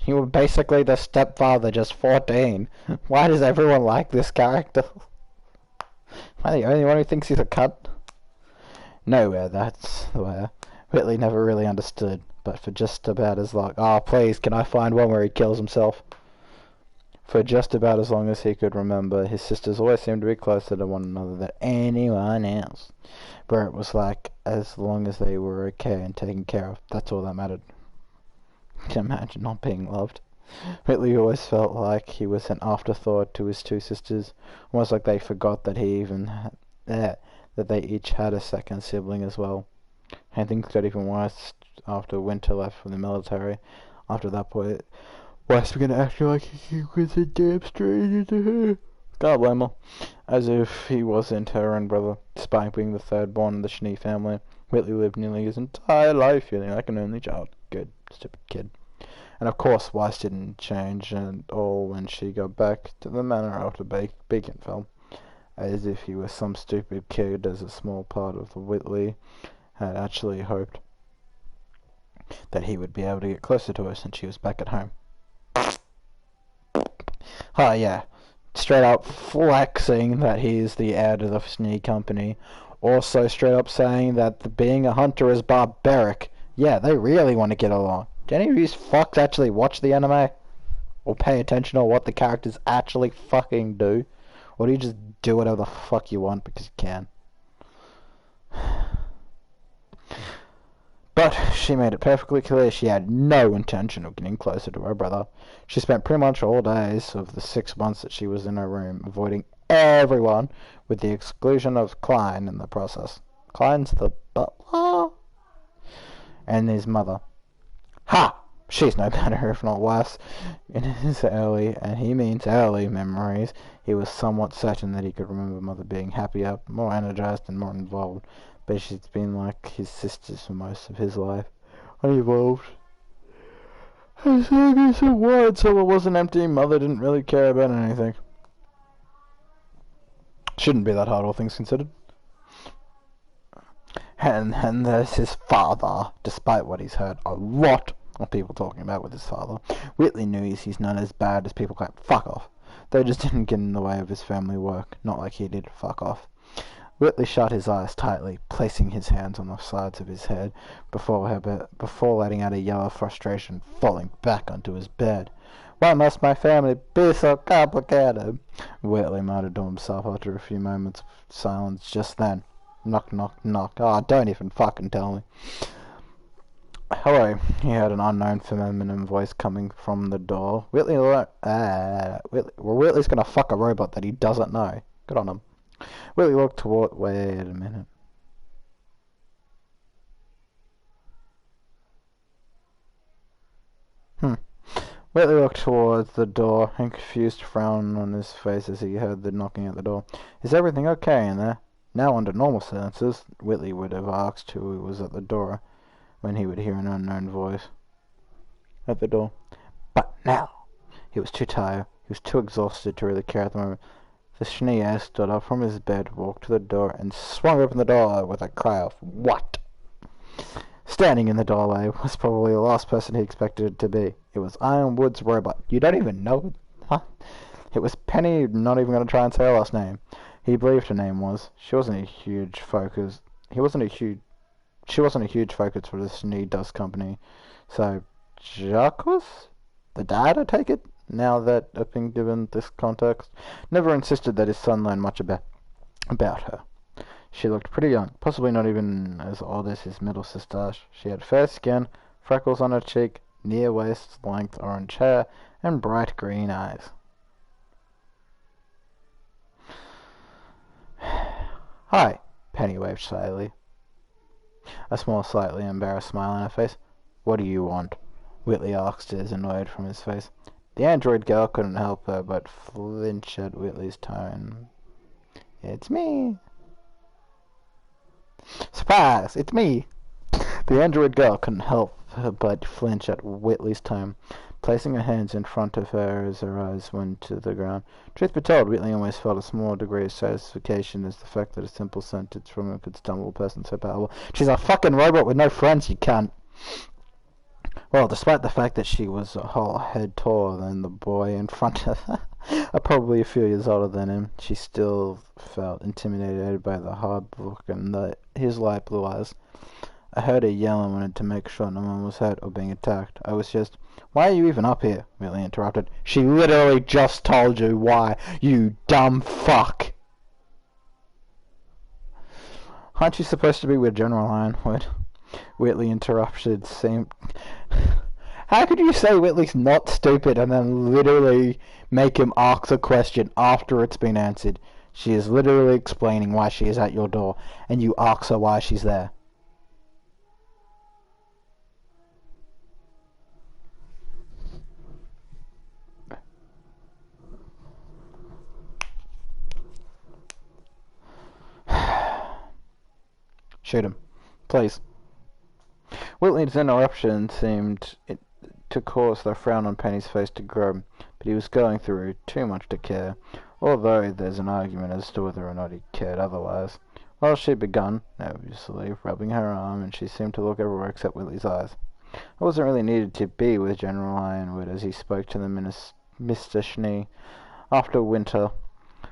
[SPEAKER 3] You were basically the stepfather, just 14. Why does everyone like this character? Am I the only one who thinks he's a cunt? Nowhere, that's where. Whitley never really understood, but for just about as long... Oh, please, can I find one where he kills himself? For just about as long as he could remember, his sisters always seemed to be closer to one another than anyone else. But it was like, as long as they were okay and taken care of, that's all that mattered. Can you imagine not being loved? Whitley always felt like he was an afterthought to his two sisters, almost like they forgot that he even that they each had a second sibling as well. And things got even worse after Winter left for the military. After that point, Weiss began to act like he was a damn stranger to her. Can't blame her. As if he wasn't her own brother. Despite being the third born in the Schnee family, Whitley lived nearly his entire life feeling like an only child. Good, stupid kid. And of course, Weiss didn't change at all when she got back to the manor after Beacon fell. As if he was some stupid kid, as a small part of the Whitley had actually hoped that he would be able to get closer to her since she was back at home. Oh yeah, straight up flexing that he is the heir to the Schnee company. Also straight up saying that being a hunter is barbaric. Yeah, they really want to get along. Do any of you fucks actually watch the anime? Or pay attention to what the characters actually fucking do? Or do you just do whatever the fuck you want because you can? But she made it perfectly clear she had no intention of getting closer to her brother. She spent pretty much all days of the 6 months that she was in her room avoiding everyone, with the exclusion of Klein in the process. Klein's the butler? And his mother. Ha! She's no better, if not worse. In his early, and he means early, memories, he was somewhat certain that he could remember Mother being happier, more energized, and more involved. But she's been like his sisters for most of his life. Unevolved. As long as the ward cellar wasn't empty, Mother didn't really care about anything. Shouldn't be that hard, all things considered. And there's his father, despite what he's heard a lot of people talking about with his father. Whitley knew he's not as bad as people claim. Fuck off. They just didn't get in the way of his family work, not like he did. Fuck off. Whitley shut his eyes tightly, placing his hands on the sides of his head before letting out a yell of frustration, falling back onto his bed. Why must my family be so complicated? Whitley muttered to himself after a few moments of silence. Just then, knock, knock, knock. Oh, don't even fucking tell me. Hello, he heard an unknown feminine voice coming from the door. Whitley's gonna fuck a robot that he doesn't know. Good on him. Whitley looked toward... Wait a minute. Whitley looked towards the door, a confused frown on his face as he heard the knocking at the door. Is everything okay in there? Now, under normal circumstances, Whitley would have asked who was at the door when he would hear an unknown voice at the door. But now, he was too tired, he was too exhausted to really care at the moment. The Schnee stood up from his bed, walked to the door, and swung open the door with a cry of, "What?" Standing in the doorway was probably the last person he expected it to be. It was Ironwood's robot. You don't even know, huh? It was Penny, not even going to try and say her last name. He believed her name was. She wasn't a huge focus. She wasn't a huge focus for the Schnee Dust Company. So, Jacques was the dad, I take it? Now that being given this context, never insisted that his son learn much about her. She looked pretty young, possibly not even as old as his middle sister. She had fair skin, freckles on her cheek, near waist-length orange hair, and bright green eyes. Hi, Penny waved shyly, a small, slightly embarrassed smile on her face. What do you want? Whitley asked, as annoyed from his face. The android girl couldn't help her but flinch at Whitley's tone. It's me. Surprise! It's me! The android girl couldn't help but flinch at Whitley's tone, placing her hands in front of her as her eyes went to the ground. Truth be told, Whitley almost felt a small degree of satisfaction as the fact that a simple sentence from her could stumble a person so powerful. She's a fucking robot with no friends, you cunt! Well, despite the fact that she was a whole head taller than the boy in front of her, probably a few years older than him, she still felt intimidated by the hard look and his light blue eyes. I heard her yell and wanted to make sure no one was hurt or being attacked. I was just, "Why are you even up here?" Whitley interrupted. "She literally just told you why, you dumb fuck!" Aren't you supposed to be with General Ironwood? Whitley interrupted. How could you say Whitley's not stupid and then literally make him ask a question after it's been answered? She is literally explaining why she is at your door, and you ask her why she's there. Shoot him, please. Whitley's interruption seemed to cause the frown on Penny's face to grow, but he was going through too much to care, although there's an argument as to whether or not he cared otherwise. Well, she'd begun, obviously, rubbing her arm, and she seemed to look everywhere except Whitley's eyes. I wasn't really needed to be with General Ironwood as he spoke to the Mr. Schnee. After winter,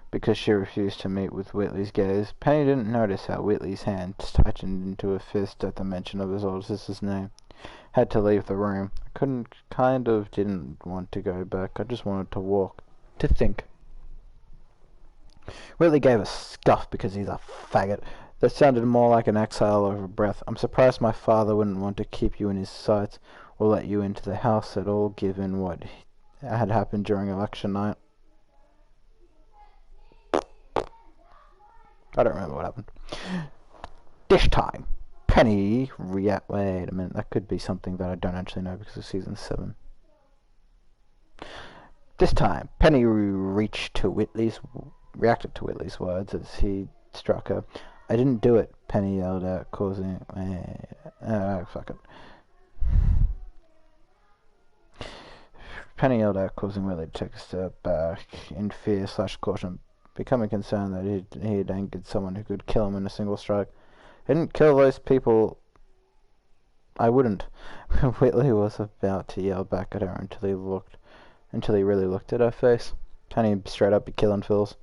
[SPEAKER 3] because she refused to meet with Whitley's gaze, Penny didn't notice how Whitley's hand tightened into a fist at the mention of his older sister's name. Had to leave the room. Didn't want to go back. I just wanted to walk. To think. Whitley gave a scuff because he's a faggot. That sounded more like an exhale of a breath. I'm surprised my father wouldn't want to keep you in his sights or let you into the house at all, given what had happened during election night. I don't remember what happened. Dish time. Penny wait a minute, that could be something that I don't actually know because of season 7. This time, Penny reacted to Whitley's words as he struck her. I didn't do it, Penny yelled out, causing... fuck it. Penny yelled out, causing Whitley to take a step back in fear/caution, becoming concerned that he had angered someone who could kill him in a single strike. I didn't kill those people. I wouldn't. Whitley was about to yell back at her until he really looked at her face. Penny straight up be killing fools.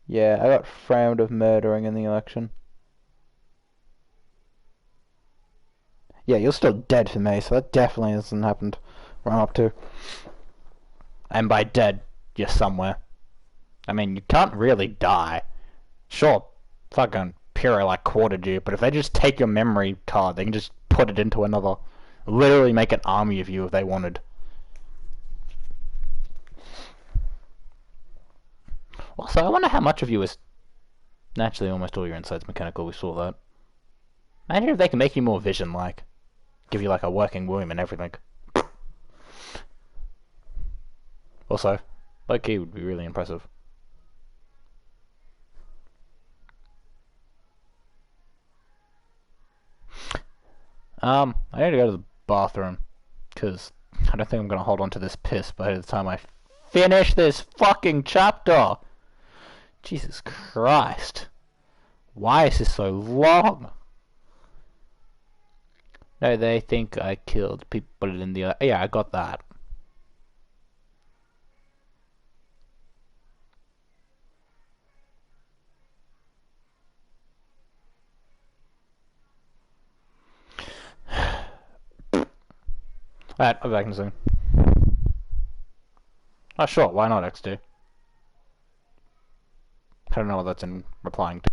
[SPEAKER 3] Yeah, I got framed of murdering in the election. Yeah, you're still dead for me, so that definitely hasn't happened where I'm up to. And by dead, you're somewhere. I mean, you can't really die. Sure, fucking Pyrrha like quartered you, but if they just take your memory card, they can just put it into another. Literally make an army of you if they wanted. Also, I wonder how much of you is... Naturally, almost all your inside's mechanical, we saw that. Imagine if they can make you more vision-like. Give you like a working womb and everything. Also, low-key would be really impressive. I need to go to the bathroom, because I don't think I'm going to hold on to this piss by the time I finish this fucking chapter. Jesus Christ. Why is this so long? No, they think I killed people in the... Yeah, I got that. Alright, I'll be back in a second. Oh, sure, why not XD? I don't know what that's in replying to.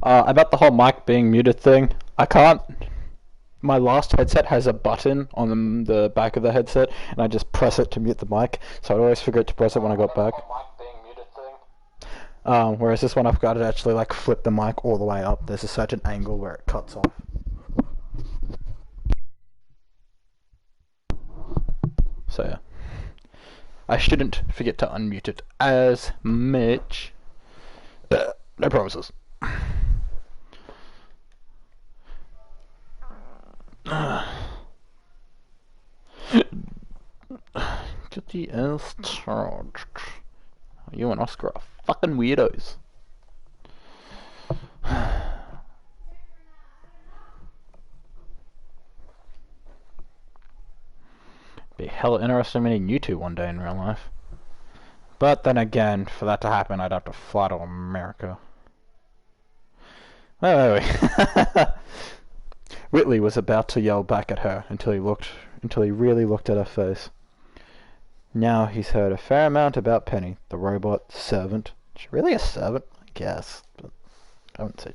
[SPEAKER 3] About the whole mic being muted thing, I can't. My last headset has a button on the back of the headset, and I just press it to mute the mic, so I always forget to press it when I got back. Whereas this one I've got to actually like flip the mic all the way up. There's a certain angle where it cuts off. So yeah. I shouldn't forget to unmute it as much. No promises. Get the else charged. You and Oscar are fucking weirdos. Be hella interesting meeting you two one day in real life. But then again, for that to happen, I'd have to fly to America. Wait. Whitley was about to yell back at her until he really looked at her face. Now he's heard a fair amount about Penny, the robot servant. Is she really a servant? I guess, but I wouldn't say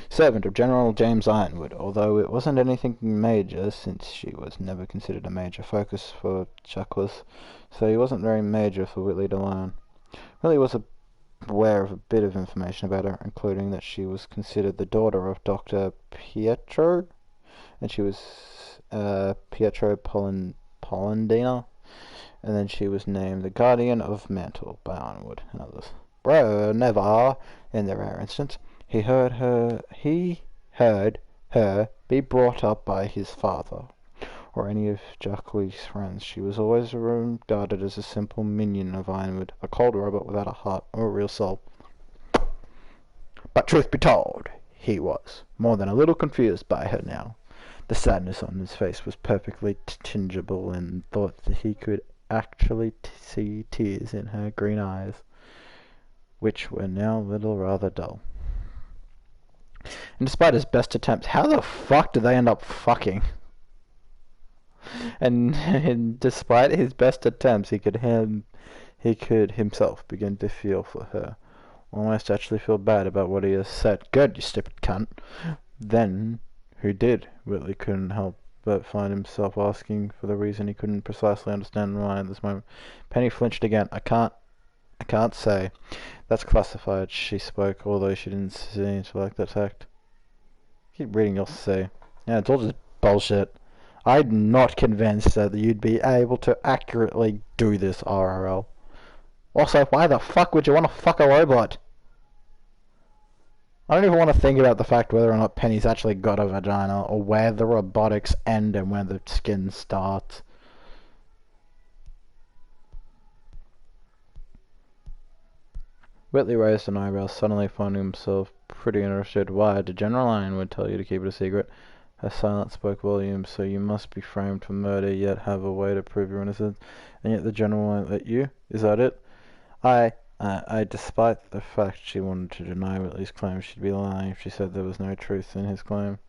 [SPEAKER 3] servant of General James Ironwood, although it wasn't anything major, since she was never considered a major focus for Chuckles, so he wasn't very major for Whitley to learn. Whitley was aware of a bit of information about her, including that she was considered the daughter of Dr. Pietro, and she was Pietro Polendina, and then she was named the Guardian of Mantle by Ironwood and others. Bro, never. In the rare instance, he heard her be brought up by his father, or any of Jacqueline's friends. She was always regarded as a simple minion of Ironwood, a cold robot without a heart or a real soul. But truth be told, he was more than a little confused by her now. The sadness on his face was perfectly tingeable, and thought that he could actually see tears in her green eyes, which were now a little rather dull. And despite his best attempts, how the fuck did they end up fucking? And despite his best attempts, he could himself begin to feel for her. Almost actually feel bad about what he has said. Good, you stupid cunt. Then, who did? Whitley couldn't help but find himself asking for the reason he couldn't precisely understand why at this moment. Penny flinched again. I can't say. That's classified, she spoke, although she didn't seem to like that tact. Keep reading, you'll see. Yeah, it's all just bullshit. I'm not convinced that you'd be able to accurately do this, RRL. Also, why the fuck would you want to fuck a robot? I don't even want to think about the fact whether or not Penny's actually got a vagina, or where the robotics end and where the skin starts. Whitley raised an eyebrow, suddenly finding himself pretty interested. Why? Did General Ironwood tell you to keep it a secret? Her silence spoke volumes. So you must be framed for murder, yet have a way to prove your innocence, and yet the General won't let you? Is that it? Despite the fact she wanted to deny Whitley's claim, she'd be lying if she said there was no truth in his claim.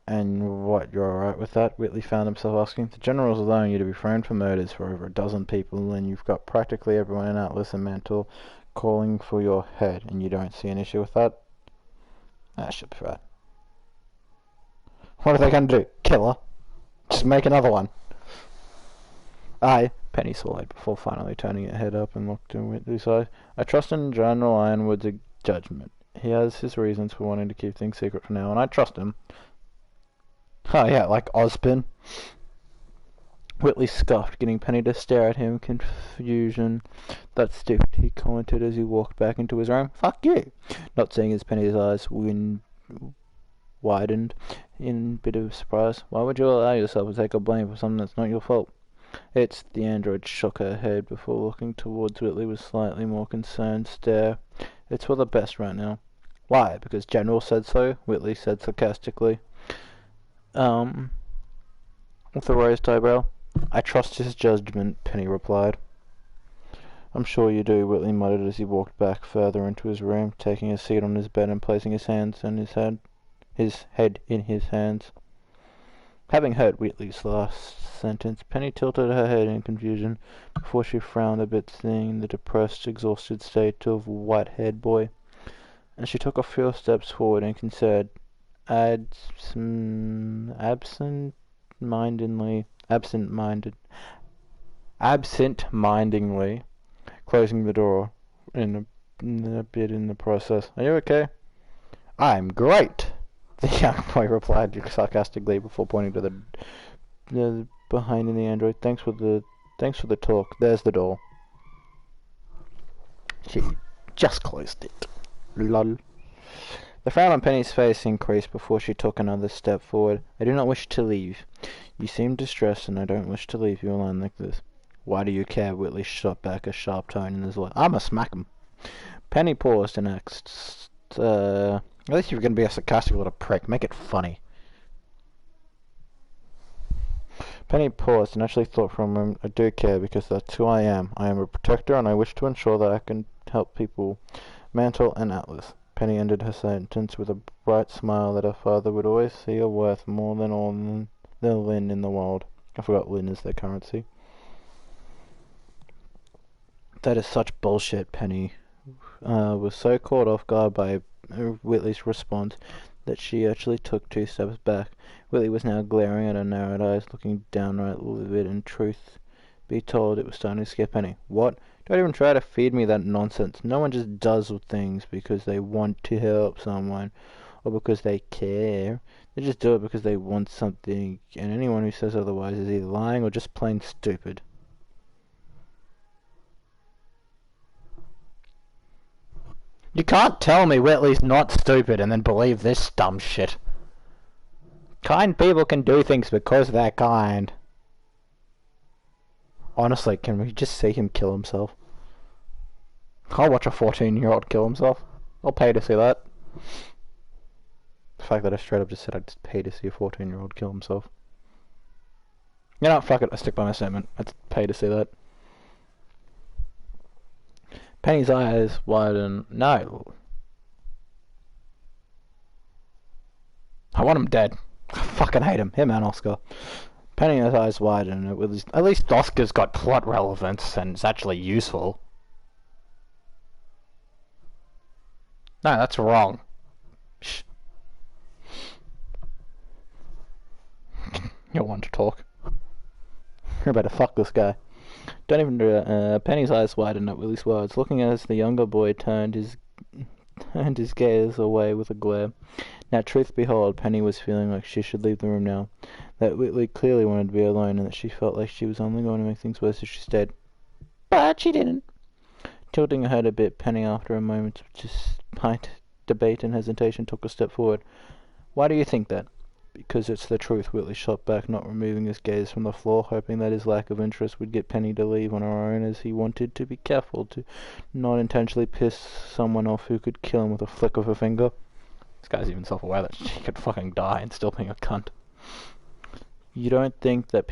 [SPEAKER 3] And what, you're alright with that? Whitley found himself asking. The General's allowing you to be framed for murders for over a dozen people, and you've got practically everyone in Atlas and Mantle calling for your head, and you don't see an issue with that? That should be right. What are they going to do? Kill her? Just make another one. Penny swallowed before finally turning her head up and looked in Whitley's eyes. I trust in General Ironwood's judgment. He has his reasons for wanting to keep things secret for now, and I trust him. Oh yeah, like Ozpin. Whitley scoffed, getting Penny to stare at him in confusion. That's stupid, he commented as he walked back into his room. Fuck you! Not seeing as Penny's eyes widened in a bit of surprise. Why would you allow yourself to take a blame for something that's not your fault? It's... The android shook her head before looking towards Whitley with slightly more concerned stare. It's for the best right now. Why? Because General said so? Whitley said sarcastically. With a raised eyebrow. I trust his judgment, Penny replied. I'm sure you do, Whitley muttered as he walked back further into his room, taking a seat on his bed and placing his head in his hands. Having heard Whitley's last sentence, Penny tilted her head in confusion before she frowned a bit, seeing the depressed, exhausted state of Whitehead boy, and she took a few steps forward and considered absent-mindedly closing the door in the process. Are you okay? I'm great, the young boy replied sarcastically before pointing to the behind in the android. Thanks for the talk. There's the door. She just closed it. Lol. The frown on Penny's face increased before she took another step forward. I do not wish to leave. You seem distressed, and I don't wish to leave you alone like this. Why do you care? Whitley shot back, a sharp tone in his voice. I'ma smack him. Penny paused and asked, at least you're going to be a sarcastic little prick. Make it funny. Penny paused and actually thought for a moment, I do care because that's who I am. I am a protector and I wish to ensure that I can help people. Mantle and Atlas. Penny ended her sentence with a bright smile that her father would always see her worth more than all the Lin in the world. I forgot Lin is their currency. That is such bullshit, Penny was so caught off guard by Whitley's response that she actually took 2 steps back. Whitley was now glaring at her narrowed eyes, looking downright livid, and truth be told, it was starting to scare Penny. What? Don't even try to feed me that nonsense. No one just does things because they want to help someone or because they care. They just do it because they want something, and anyone who says otherwise is either lying or just plain stupid. You can't tell me Whitley's not stupid and then believe this dumb shit. Kind people can do things because they're kind. Honestly, can we just see him kill himself? I'll watch a 14-year-old kill himself. I'll pay to see that. The fact that I straight up just said I'd just pay to see a 14-year-old kill himself. You know, fuck it, I stick by my statement. I'd pay to see that. Penny's eyes widen. No. I want him dead. I fucking hate him. Him and Oscar. Penny's eyes widen. At least Oscar's got plot relevance and it's actually useful. No, that's wrong. Shh. You want to talk. You're about to fuck this guy. Don't even do it. Penny's eyes widened at Willie's words, looking as the younger boy turned his gaze away with a glare. Now, truth behold, Penny was feeling like she should leave the room now. That Whitley clearly wanted to be alone, and that she felt like she was only going to make things worse if she stayed. But she didn't. Tilting her head a bit, Penny, after a moment of despite debate and hesitation, took a step forward. Why do you think that? Because it's the truth, Whitley shot back, not removing his gaze from the floor, hoping that his lack of interest would get Penny to leave on her own, as he wanted to be careful to not intentionally piss someone off who could kill him with a flick of a finger. This guy's even self-aware that she could fucking die and still being a cunt. You don't think that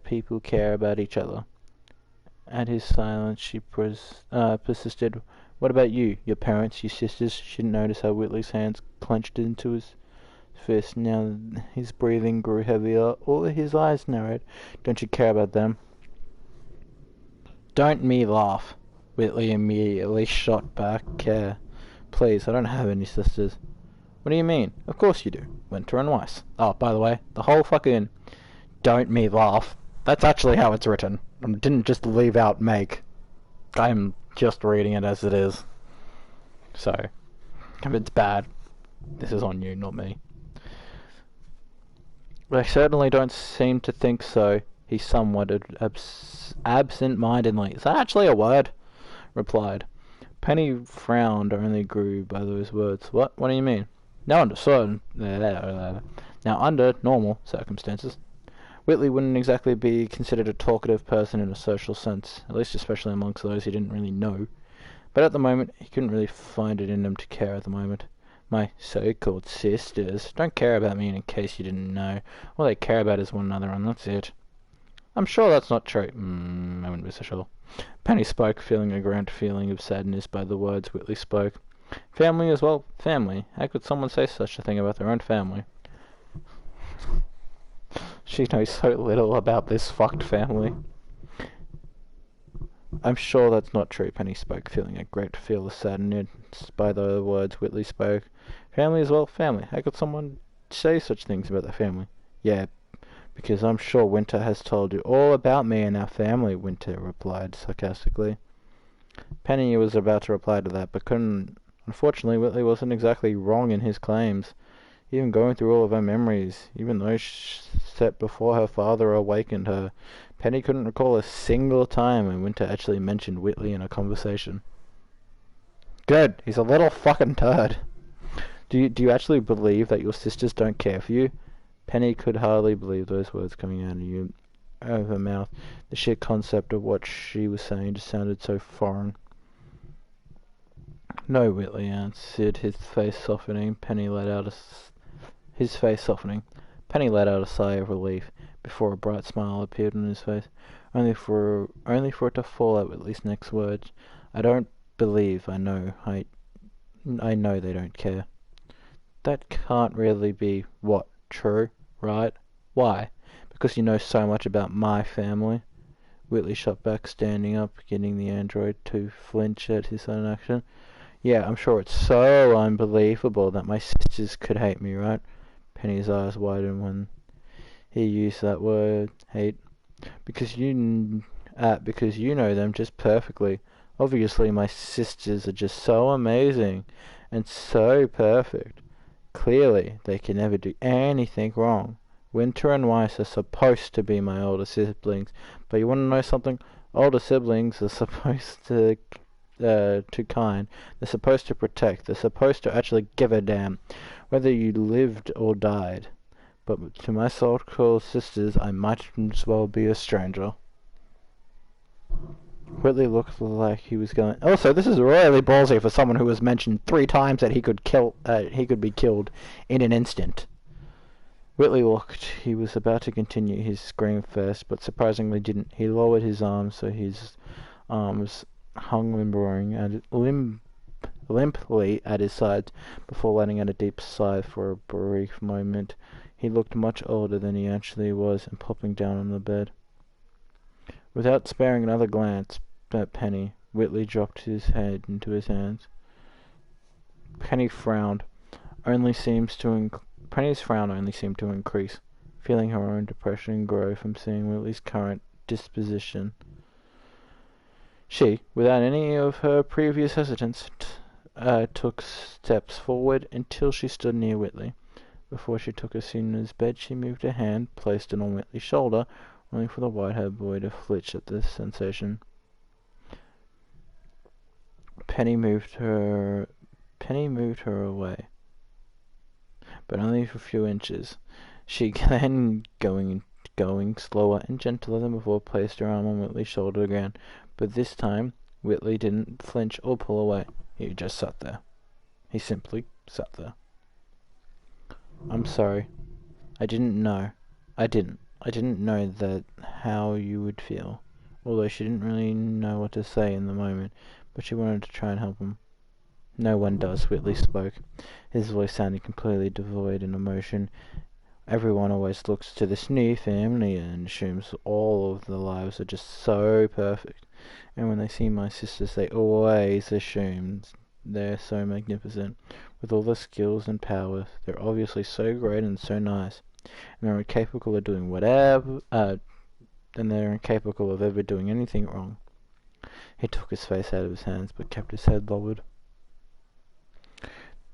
[SPEAKER 3] people care about each other? At his silence, she persisted. What about you? Your parents, your sisters? She didn't notice how Whitley's hands clenched into his fist. Now his breathing grew heavier. All his eyes narrowed. Don't you care about them? Don't me laugh. Whitley immediately shot back. Care. Please, I don't have any sisters. What do you mean? Of course you do. Winter and Weiss. Oh, by the way, the whole fucking don't me laugh. That's actually how it's written. I didn't just leave out make. I'm just reading it as it is. So, if it's bad, this is on you, not me. I certainly don't seem to think so, he somewhat absent-mindedly. Is that actually a word? Replied. Penny frowned, only grew by those words. What? What do you mean? Now under normal circumstances, Whitley wouldn't exactly be considered a talkative person in a social sense, at least especially amongst those he didn't really know. But at the moment, he couldn't really find it in him to care at the moment. My so-called sisters don't care about me, in case you didn't know. All they care about is one another, and that's it. I'm sure that's not true. I wouldn't be so sure. Penny spoke, feeling a grand feeling of sadness by the words Whitley spoke. Family as well. Family. How could someone say such a thing about their own family? She knows so little about this fucked family. I'm sure that's not true, Penny spoke, feeling a great feel of sadness by the words Whitley spoke. Family as well. Family. How could someone say such things about their family? Yeah, because I'm sure Winter has told you all about me and our family, Winter replied sarcastically. Penny was about to reply to that, but couldn't. Unfortunately, Whitley wasn't exactly wrong in his claims. Even going through all of her memories, even those set before her father awakened her, Penny couldn't recall a single time when Winter actually mentioned Whitley in a conversation. Good, he's a little fucking turd. Do you actually believe that your sisters don't care for you? Penny could hardly believe those words coming out of her mouth. The sheer concept of what she was saying just sounded so foreign. No, Whitley answered, his face softening. Penny let out a sigh of relief before a bright smile appeared on his face, only for it to fall at Whitley's next words. I don't believe I know they don't care. That can't really be what? True, right? Why? Because you know so much about my family? Whitley shot back, standing up, getting the android to flinch at his own action. Yeah, I'm sure it's so unbelievable that my sisters could hate me, right? Penny's eyes widened when he used that word, hate. Because you know them just perfectly. Obviously, my sisters are just so amazing and so perfect. Clearly, they can never do anything wrong. Winter and Weiss are supposed to be my older siblings, but you want to know something? Older siblings are supposed to too kind. They're supposed to protect. They're supposed to actually give a damn whether you lived or died. But to my so-called sisters, I might as well be a stranger. Whitley looked like he was going. Also, this is really ballsy for someone who was mentioned 3 times that he could be killed in an instant. Whitley looked. He was about to continue his scream first, but surprisingly didn't. He lowered his arms so his arms hung limply at his sides before letting out a deep sigh for a brief moment. He looked much older than he actually was and plopping down on the bed. Without sparing another glance at Penny, Whitley dropped his head into his hands. Penny's frown only seemed to increase, feeling her own depression grow from seeing Whitley's current disposition. She, without any of her previous hesitance, took steps forward until she stood near Whitley. Before she took her seat in his bed, she moved her hand, placed it on Whitley's shoulder, only for the white-haired boy to flinch at this sensation. Penny moved her away, but only for a few inches. She then, going slower and gentler than before, placed her arm on Whitley's shoulder again, but this time Whitley didn't flinch or pull away. He just sat there. He simply sat there. I'm sorry. I didn't know that how you would feel. Although she didn't really know what to say in the moment, but she wanted to try and help him. No one does, Whitley spoke. His voice sounded completely devoid in emotion. Everyone always looks to this new family and assumes all of their lives are just so perfect. And when they see my sisters, they always assume they're so magnificent. With all the skills and powers, they're obviously so great and so nice. And they're incapable of doing they're incapable of ever doing anything wrong. He took his face out of his hands, but kept his head lowered.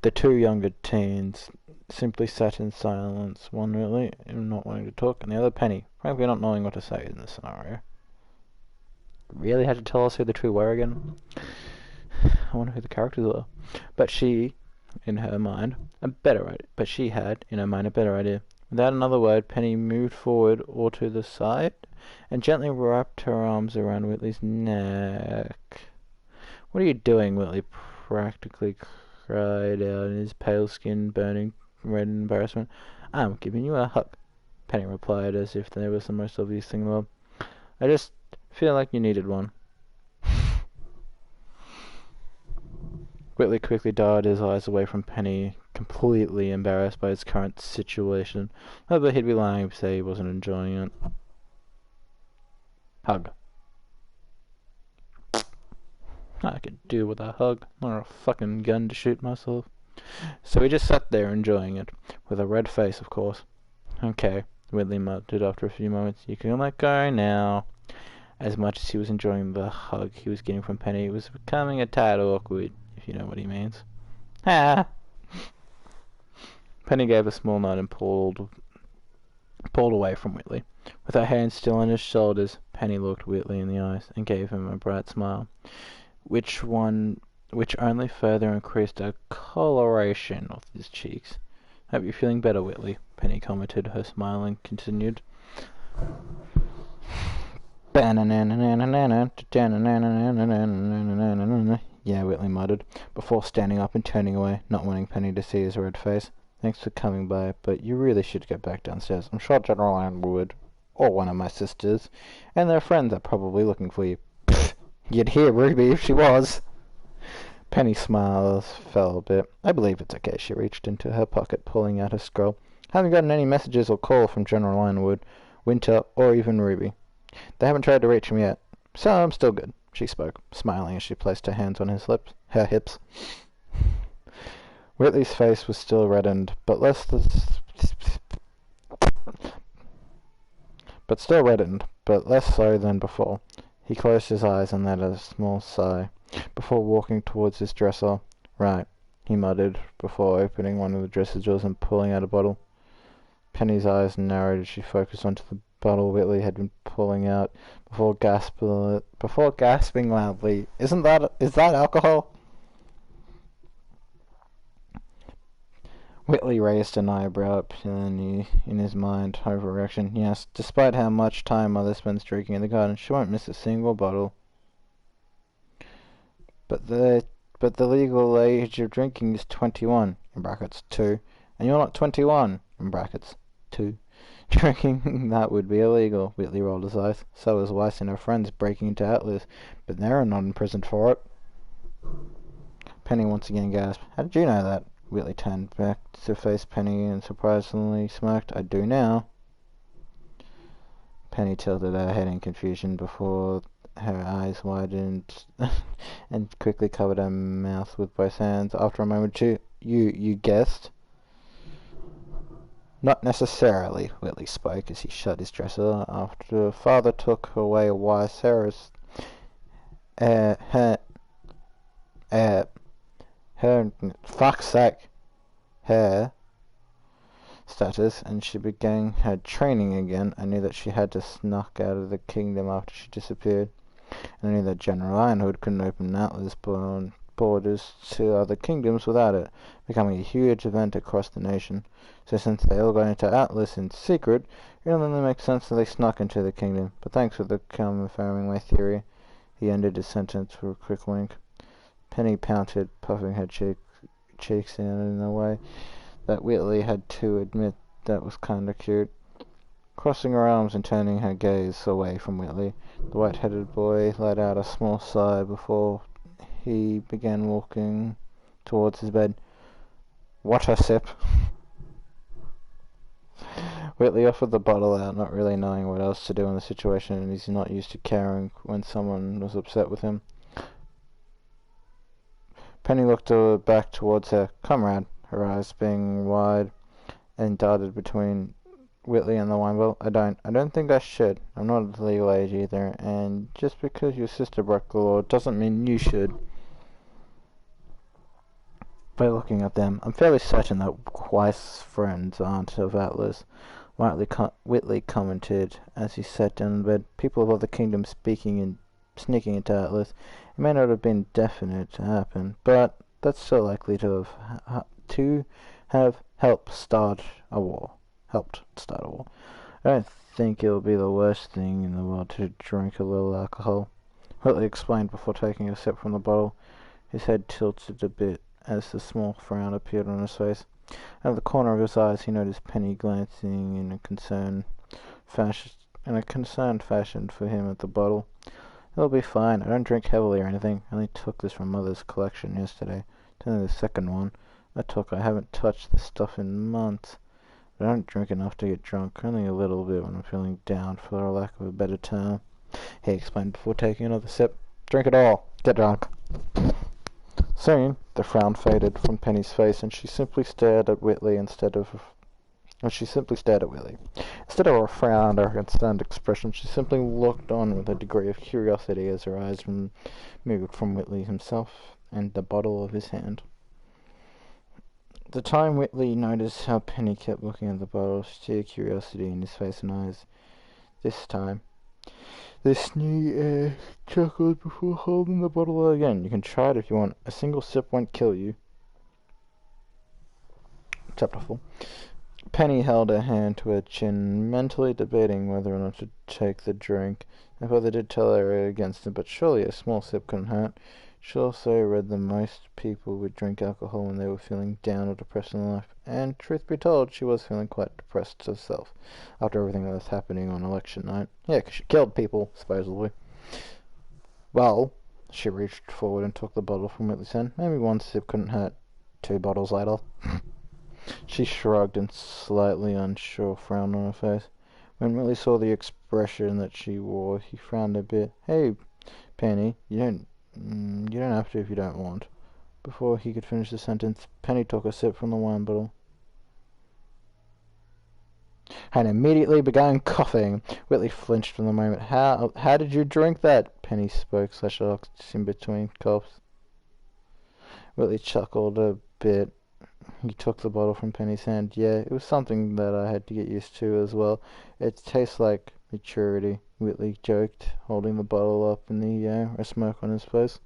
[SPEAKER 3] The 2 younger teens simply sat in silence, one really not wanting to talk, and the other Penny, frankly not knowing what to say in this scenario. Really had to tell us who the 2 were again? I wonder who the characters are. But she, in her mind, a better idea. Without another word, Penny moved forward or to the side, and gently wrapped her arms around Whitley's neck. What are you doing, Whitley practically cried out, his pale skin burning red in embarrassment. I'm giving you a hug, Penny replied, as if that was the most obvious thing in the world. I just feel like you needed one. Whitley quickly darted his eyes away from Penny, completely embarrassed by his current situation. However, he'd be lying if he said he wasn't enjoying it. Hug. I could do with a hug, or a fucking gun to shoot myself. So he just sat there enjoying it, with a red face, of course. Okay, Whitley muttered after a few moments. You can let go now. As much as he was enjoying the hug he was getting from Penny, it was becoming a tad awkward, if you know what he means. Ha! Penny gave a small nod and pulled away from Whitley. With her hands still on his shoulders, Penny looked Whitley in the eyes and gave him a bright smile, which only further increased the coloration of his cheeks. Hope you're feeling better, Whitley, Penny commented. Her smile and continued. Yeah, Whitley muttered, before standing up and turning away, not wanting Penny to see his red face. Thanks for coming by, but you really should get back downstairs. I'm sure General Anne would, or one of my sisters, and their friends are probably looking for you. Pfft, you'd hear Ruby if she was. Penny's smiles fell a bit. I believe it's okay. She reached into her pocket, pulling out her scroll. Haven't gotten any messages or call from General Ironwood, Winter, or even Ruby. They haven't tried to reach him yet, so I'm still good, she spoke, smiling as she placed her hands on her hips. Whitley's face was still reddened, but less so than before. He closed his eyes and let a small sigh, before walking towards his dresser. Right, he muttered, before opening one of the dresser drawers and pulling out a bottle. Penny's eyes narrowed as she focused onto the bottle Whitley had been pulling out before gasping loudly. Is that alcohol? Whitley raised an eyebrow at Penny in his mind. Overreaction. Yes, despite how much time Mother spends drinking in the garden, she won't miss a single bottle. But the legal age of drinking is 21, in brackets 2, and you're not 21, in brackets 2. Drinking that would be illegal. Whitley rolled his eyes. So was Weiss and her friends breaking into Atlas, but they're not imprisoned for it. Penny once again gasped. How did you know that? Whitley turned back to face Penny and surprisingly smirked. I do now. Penny tilted her head in confusion before her eyes widened and quickly covered her mouth with both hands. After a moment, you guessed? Not necessarily, Whitley spoke as he shut his dresser. After Father took away Weiss, Sarah's fuck's sake, her status, and she began her training again. I knew that she had to snuck out of the kingdom after she disappeared, and I knew that General Ironhood couldn't open Atlas borders to other kingdoms without it becoming a huge event across the nation. So since they all got into Atlas in secret, it only makes sense that they snuck into the kingdom. But thanks for confirming my theory. He ended his sentence with a quick wink. Penny pouted, puffing her cheeks in a way that Whitley had to admit that was kinda cute. Crossing her arms and turning her gaze away from Whitley, the white-headed boy let out a small sigh before he began walking towards his bed. What a sip! Whitley offered the bottle out, not really knowing what else to do in the situation, and he's not used to caring when someone was upset with him. Penny looked back towards her comrade, her eyes being wide, and darted between Whitley and the wine bottle. I don't think I should. I'm not of the legal age either, and just because your sister broke the law doesn't mean you should. By looking at them, I'm fairly certain that Weiss' friends aren't of Atlas. Whitley commented as he sat down in bed. People of other kingdoms sneaking into Atlas. It may not have been definite to happen, but that's still likely to have helped start a war. I don't think it'll be the worst thing in the world to drink a little alcohol, Whitley explained before taking a sip from the bottle. His head tilted a bit as the small frown appeared on his face. Out of the corner of his eyes, he noticed Penny glancing in a concerned fashion for him at the bottle. It'll be fine. I don't drink heavily or anything. I only took this from Mother's collection yesterday. It's only the second one I haven't touched this stuff in months. But I don't drink enough to get drunk. Only a little bit when I'm feeling down, for lack of a better term, he explained before taking another sip. Drink it all. Get drunk. Soon, the frown faded from Penny's face, and she simply stared at Whitley instead of a frown or a concerned expression. She simply looked on with a degree of curiosity as her eyes moved from Whitley himself and the bottle of his hand. At the time, Whitley noticed how Penny kept looking at the bottle, sheer curiosity in his face and eyes. This time, the snee chuckled before holding the bottle out again. You can try it if you want. A single sip won't kill you. Chapter 4. Penny held her hand to her chin, mentally debating whether or not to take the drink. Her father did tell her against it, but surely a small sip couldn't hurt. She also read that most people would drink alcohol when they were feeling down or depressed in life, and truth be told, she was feeling quite depressed herself after everything that was happening on election night. Yeah, 'cause she killed people, supposedly. Well, she reached forward and took the bottle from Whitley's hand. Maybe one sip couldn't hurt. 2 bottles later. She shrugged and slightly unsure frown on her face. When Whitley saw the expression that she wore, he frowned a bit. Hey, Penny, you don't have to if you don't want. Before he could finish the sentence, Penny took a sip from the wine bottle and immediately began coughing. Whitley flinched for the moment. How did you drink that? Penny spoke /asked in between coughs. Whitley chuckled a bit He took the bottle from Penny's hand. Yeah, it was something that I had to get used to as well. It tastes like maturity, Whitley joked, holding the bottle up in the air, a smoke on his face.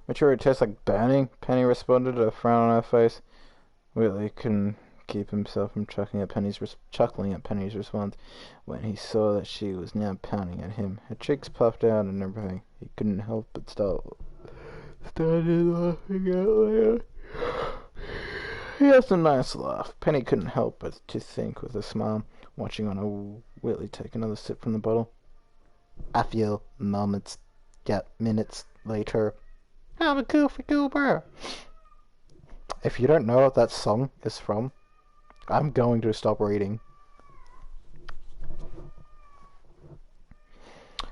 [SPEAKER 3] Maturity tastes like burning, Penny responded, a frown on her face. Whitley couldn't keep himself from chuckling at Penny's response when he saw that she was now pounding at him. Her cheeks puffed out and everything. He couldn't help but started laughing out loud. He has a nice laugh. Penny couldn't help but to think with a smile, watching on Whitley take another sip from the bottle. A few minutes later. I'm a goofy goober. If you don't know what that song is from, I'm going to stop reading.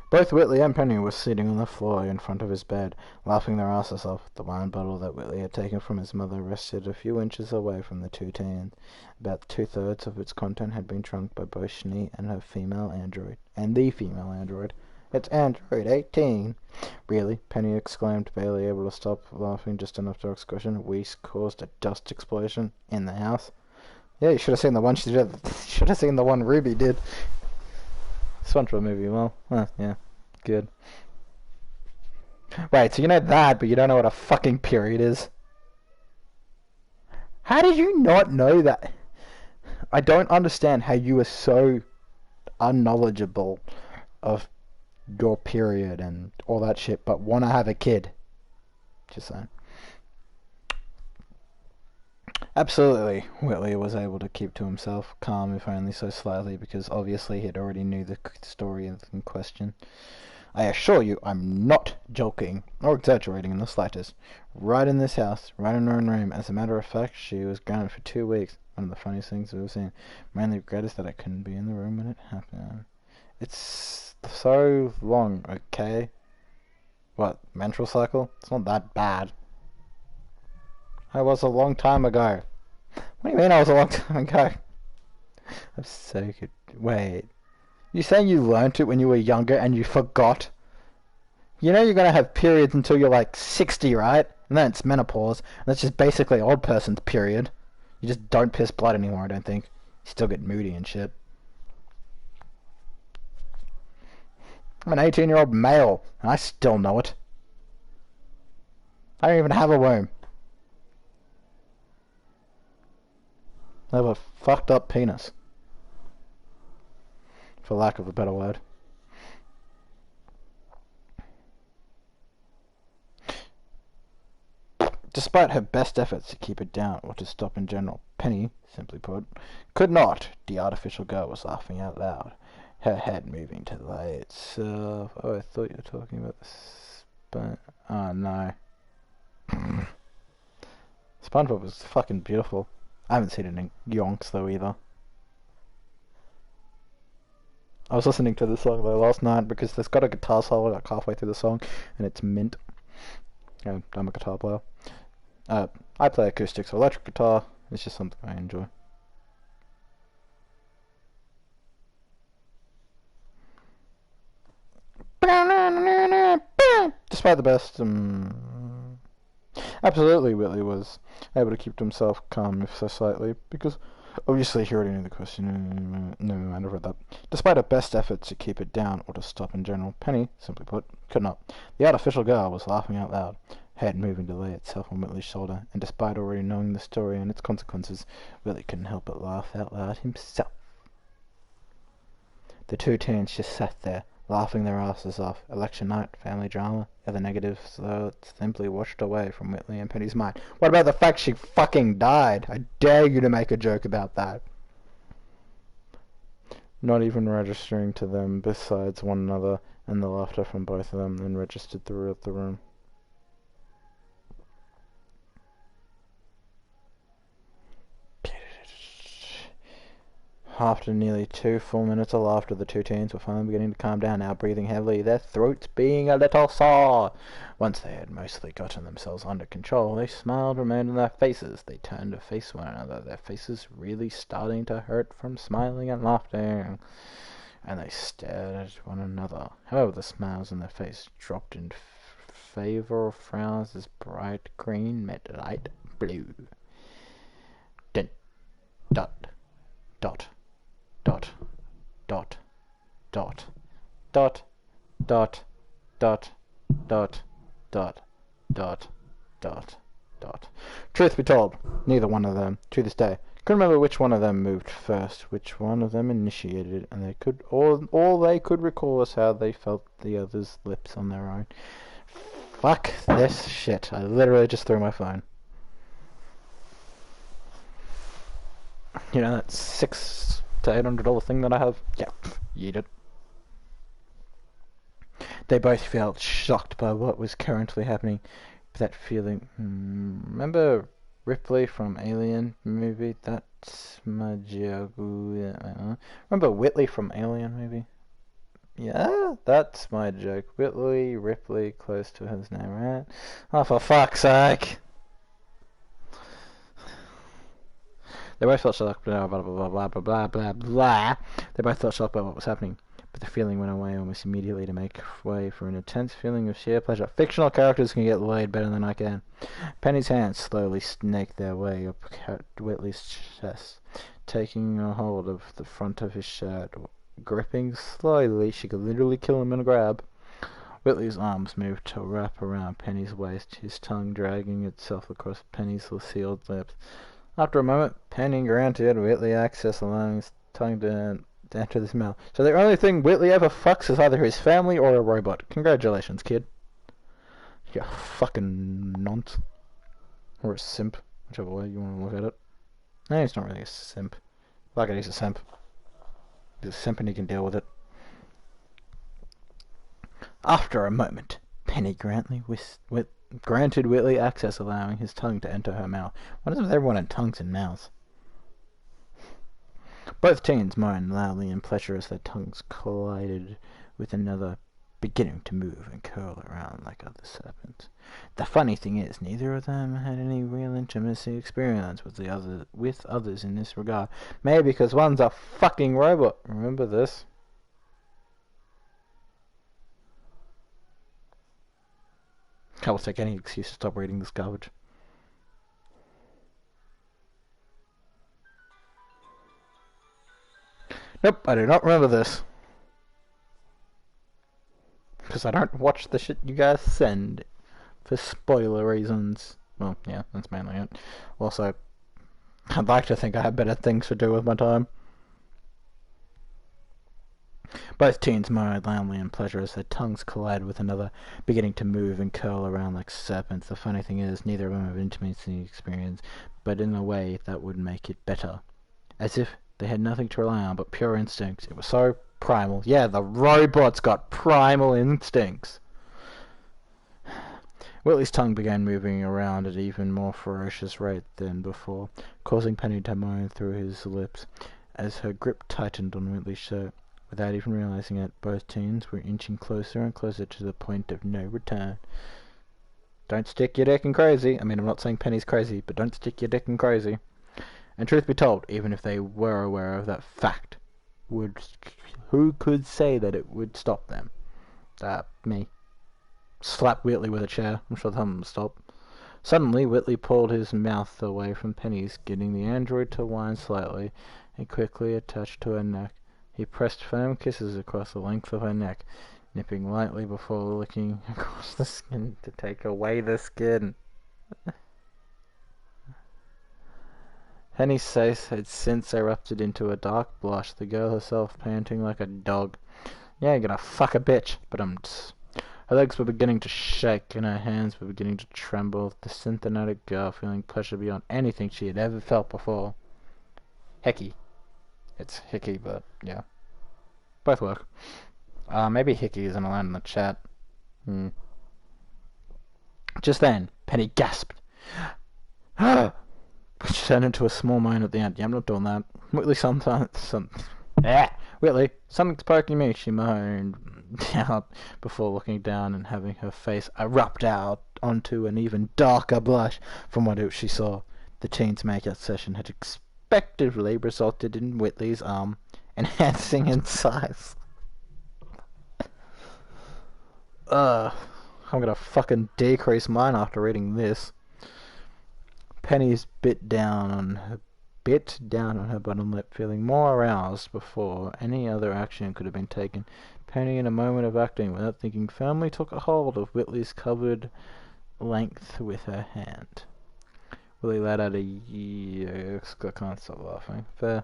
[SPEAKER 3] Both Whitley and Penny were sitting on the floor in front of his bed, laughing their asses off. The wine bottle that Whitley had taken from his mother rested a few inches away from the two teens. About 2/3 of its content had been drunk by both Schnee and the female android. It's Android 18. Really? Penny exclaimed, barely able to stop laughing just enough to ask a question. We caused a dust explosion in the house. Yeah, you should have seen the one she did. Should have seen the one Ruby did. SpongeBob movie, well, yeah, good. Wait, so you know that, but you don't know what a fucking period is? How did you not know that? I don't understand how you are so unknowledgeable of your period and all that shit, but want to have a kid. Just saying. Absolutely, Whitley was able to keep to himself, calm if only so slightly, because obviously he already knew the story in question. I assure you, I'm not joking, or exaggerating in the slightest. Right in this house, right in her own room. As a matter of fact, she was grounded for 2 weeks. One of the funniest things we've seen. My only regret is that I couldn't be in the room when it happened. It's so long, okay? What, menstrual cycle? It's not that bad. I was a long time ago. What do you mean I was a long time ago? I'm so good. Wait. You saying you learnt it when you were younger and you forgot? You know you're gonna have periods until you're like 60, right? And then it's menopause. And that's just basically old person's period. You just don't piss blood anymore, I don't think. You still get moody and shit. I'm an 18-year-old male, and I still know it. I don't even have a womb. I have a fucked up penis. For lack of a better word. Despite her best efforts to keep it down or to stop in general, Penny, simply put, could not. The artificial girl was laughing out loud, her head moving to lay itself. Oh, I thought you were talking about the oh, no. SpongeBob was fucking beautiful. I haven't seen it in yonks, though, either. I was listening to this song, though, last night, because there's got a guitar solo, like, halfway through the song, and it's mint. I'm a guitar player. I play acoustic, so electric guitar is just something I enjoy. Despite the best, absolutely, Whitley was able to keep to himself calm, if so slightly, because obviously he already knew the question. No man read that. Despite her best efforts to keep it down or to stop in general, Penny, simply put, could not. The artificial girl was laughing out loud, head moving to lay itself on Whitley's shoulder, and despite already knowing the story and its consequences, Whitley couldn't help but laugh out loud himself. The two teens just sat there, laughing their asses off. Election night, family drama, other negatives, though it simply washed away from Whitley and Penny's mind. What about the fact she fucking died? I dare you to make a joke about that. Not even registering to them besides one another, and the laughter from both of them then registered throughout the room. After nearly 2 full minutes of laughter, the two teens were finally beginning to calm down, now breathing heavily, their throats being a little sore. Once they had mostly gotten themselves under control, they smiled remained on their faces. They turned to face one another, their faces really starting to hurt from smiling and laughing. And they stared at one another. However, the smiles on their face dropped in favor of frowns as bright green met light blue. Dot, dot, dot, dot, dot, dot, dot, dot, dot, dot, dot, dot, dot, dot. Truth be told, neither one of them, to this day, couldn't remember which one of them moved first, which one of them initiated, and they could all they could recall was how they felt the other's lips on their own. Fuck this shit. I literally just threw my phone. You know that $600 to $800 thing that I have? Yeah, eat it. They both felt shocked by what was currently happening. That feeling... remember Ripley from Alien movie? That's my joke. Remember Whitley from Alien movie? Yeah, that's my joke. Whitley, Ripley, close to his name, right? Oh, for fuck's sake! They both felt shocked, blah blah blah blah blah blah blah blah. They both felt shocked by what was happening, but the feeling went away almost immediately to make way for an intense feeling of sheer pleasure. Fictional characters can get laid better than I can. Penny's hands slowly snaked their way up Whitley's chest, taking a hold of the front of his shirt. Gripping slowly, she could literally kill him in a grab. Whitley's arms moved to wrap around Penny's waist, his tongue dragging itself across Penny's sealed lips. After a moment, Penny granted Whitley access, allowing his tongue to enter his mouth. So the only thing Whitley ever fucks is either his family or a robot. Congratulations, kid. You fucking nonce. Or a simp, whichever way you want to look at it. No, he's not really a simp. Fuck it, he's a simp. He's a simp and he can deal with it. After a moment, Penny granted Whitley access, allowing his tongue to enter her mouth. What is it with everyone in tongues and mouths? Both teens moaned loudly in pleasure as their tongues collided with another, beginning to move and curl around like other serpents. The funny thing is, neither of them had any real intimacy experience with others in this regard. Maybe because one's a fucking robot. Remember this? I will take any excuse to stop reading this garbage. Nope, I do not remember this. Because I don't watch the shit you guys send for spoiler reasons. Well, yeah, that's mainly it. Also, I'd like to think I have better things to do with my time. Both teens moaned loudly in pleasure as their tongues collided with another, beginning to move and curl around like serpents. The funny thing is, neither of them have intimacy experience, but in a way that would make it better. As if they had nothing to rely on but pure instincts. It was so primal. Yeah, the robots got primal instincts. Whitley's tongue began moving around at an even more ferocious rate than before, causing Penny to moan through his lips as her grip tightened on Whitley's shirt. Without even realizing it, both teens were inching closer and closer to the point of no return. Don't stick your dick in crazy. I mean, I'm not saying Penny's crazy, but don't stick your dick in crazy. And truth be told, even if they were aware of that fact, who could say that it would stop them? Me. Slap Whitley with a chair. I'm sure they'll them stop. Suddenly, Whitley pulled his mouth away from Penny's, getting the android to whine slightly and quickly attached to her neck. He pressed firm kisses across the length of her neck, nipping lightly before licking across the skin to take away the skin. Penny's face had since erupted into a dark blush, the girl herself panting like a dog. Yeah, you're gonna fuck a bitch, but her legs were beginning to shake and her hands were beginning to tremble, the synthetic girl feeling pleasure beyond anything she had ever felt before. Hickey. It's hickey, but yeah. Both work. Maybe hickey isn't allowed in the chat. Just then, Penny gasped. Which turned into a small moan at the end. Yeah, I'm not doing that. Whitley, Whitley, something's poking me, she moaned out before looking down and having her face erupt out onto an even darker blush from what she saw. The teen's makeout session had expectedly resulted in Whitley's arm enhancing in size. I'm gonna fucking decrease mine after reading this. Penny's bit down on her bottom lip, feeling more aroused before any other action could have been taken. Penny, in a moment of acting without thinking, firmly took a hold of Whitley's covered length with her hand. Whitley let out I can't stop laughing. Fair.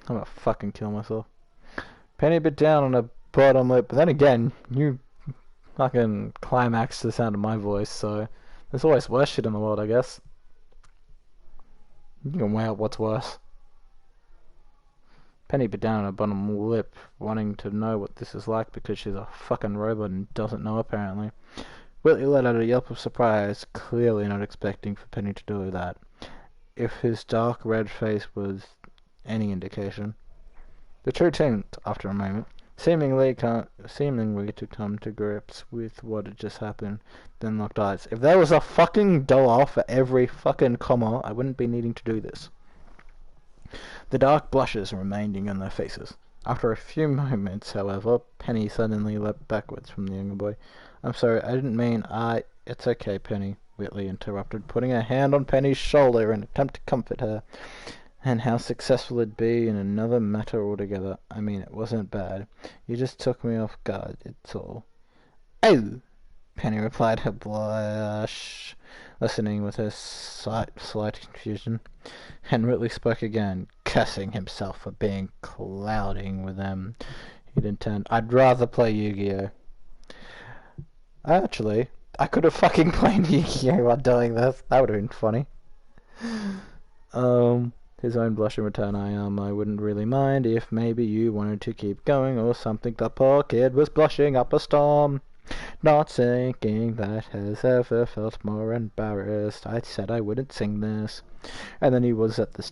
[SPEAKER 3] I'm gonna fucking kill myself. Penny bit down on her bottom lip, but then again, you fucking climaxed the sound of my voice, so there's always worse shit in the world, I guess. You can weigh out what's worse. Penny bit down on her bottom lip, wanting to know what this is like because she's a fucking robot and doesn't know apparently. Whitley let out a yelp of surprise, clearly not expecting for Penny to do that, if his dark red face was any indication. The two teamed, after a moment, seemingly to come to grips with what had just happened, then locked eyes. If there was a fucking dollar for every fucking comma, I wouldn't be needing to do this. The dark blushes remaining on their faces. After a few moments, however, Penny suddenly leapt backwards from the younger boy. I'm sorry, I didn't mean It's okay, Penny, Whitley interrupted, putting a hand on Penny's shoulder in an attempt to comfort her. And how successful it'd be in another matter altogether. I mean, it wasn't bad. You just took me off guard, it's all. Oh! Penny replied, her blush listening with her slight confusion. And Whitley spoke again, cursing himself for being clouding with them. He'd intend, I'd rather play Yu-Gi-Oh! Actually, I could have fucking played Yu-Gi-Oh! While doing this. That would have been funny. His own blush in return, I wouldn't really mind if maybe you wanted to keep going or something. The poor kid was blushing up a storm, not thinking that has ever felt more embarrassed. I said I wouldn't sing this. And then he was at this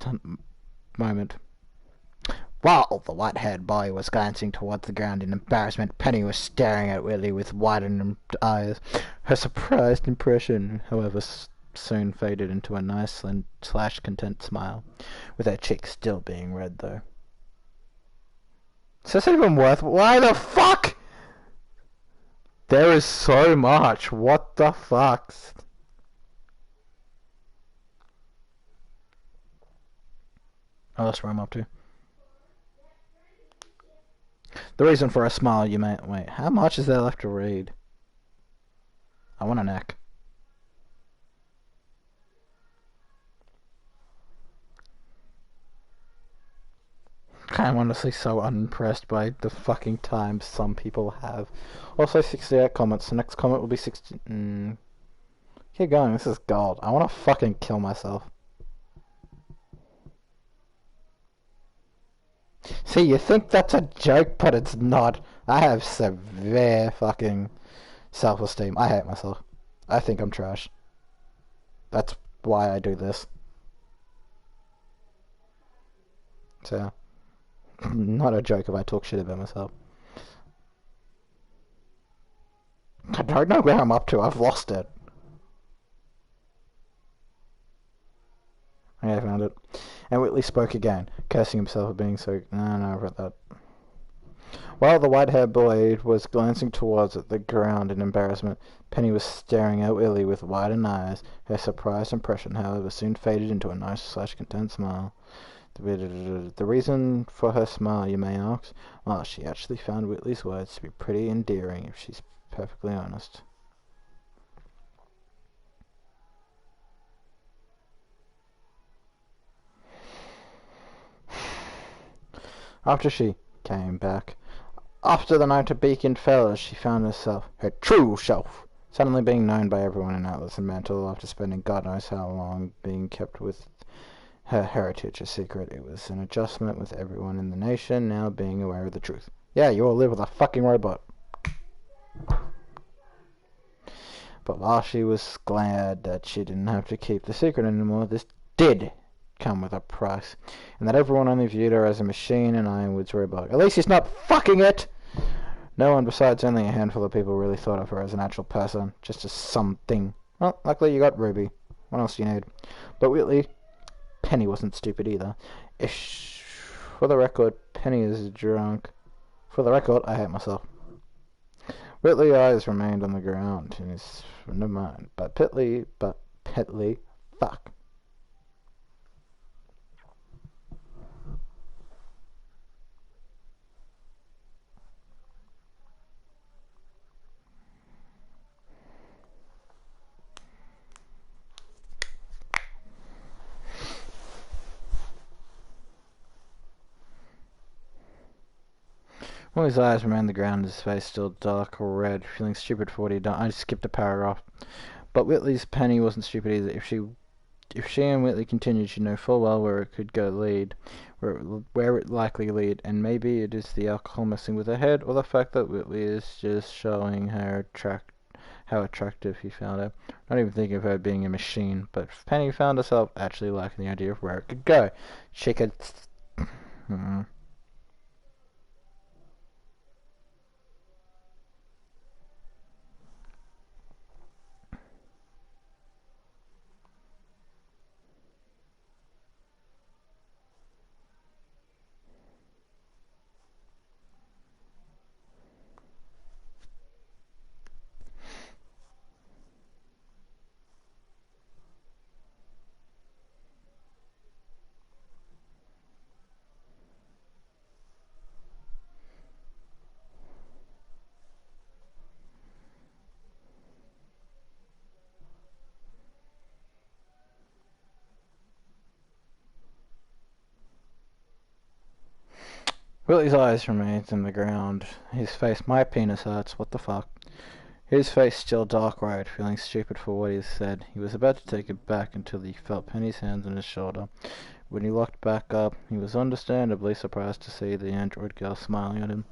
[SPEAKER 3] moment. While the white-haired boy was glancing towards the ground in embarrassment, Penny was staring at Whitley with widened eyes. Her surprised impression, however, soon faded into a nice / content smile, with her cheeks still being red though. Is this even worth? Why the fuck? There is so much. What the fuck? Oh, that's where I'm up to. The reason for a smile, you may... Wait, how much is there left to read? I want a neck. I'm honestly so unimpressed by the fucking time some people have. Also 68 comments. The next comment will be 60... Keep going, this is gold. I want to fucking kill myself. See, you think that's a joke, but it's not. I have severe fucking self-esteem. I hate myself. I think I'm trash. That's why I do this. So... not a joke if I talk shit about myself. I don't know where I'm up to. I've lost it. Okay, I found it. And Whitley spoke again, cursing himself for being so... No, I read that. While the white-haired boy was glancing towards the ground in embarrassment, Penny was staring at Whitley with widened eyes. Her surprised impression, however, soon faded into a nice / content smile. The reason for her smile, you may ask? Well, she actually found Whitley's words to be pretty endearing, if she's perfectly honest. After she came back, after the night at Beacon fell, she found herself, her true self, suddenly being known by everyone in Atlas and Mantle after spending God knows how long being kept with her heritage a secret. It was an adjustment with everyone in the nation now being aware of the truth. Yeah, you all live with a fucking robot. But while she was glad that she didn't have to keep the secret anymore, this did come with a price, and that everyone only viewed her as a machine in Ironwood's robot. At least he's not fucking it! No one besides only a handful of people really thought of her as an actual person, just as something. Well, luckily you got Ruby. What else do you need? But Whitley, Penny wasn't stupid either. For the record, Penny is drunk. For the record, I hate myself. Whitley's eyes remained on the ground in his... Never mind. But Petley, fuck. Willie's eyes remained on the ground, his face still dark or red, feeling stupid for what he'd done. I skipped a paragraph. But Whitley's Penny wasn't stupid either. If she and Whitley continued, she'd know full well where it could go lead, where it likely lead, and maybe it is the alcohol messing with her head, or the fact that Whitley is just showing her how attractive he found her. Not even thinking of her being a machine, but Penny found herself actually liking the idea of where it could go. She could... Willie's eyes remained in the ground. His face, my penis hurts, what the fuck? His face still dark red, feeling stupid for what he said. He was about to take it back until he felt Penny's hands on his shoulder. When he looked back up, he was understandably surprised to see the android girl smiling at him.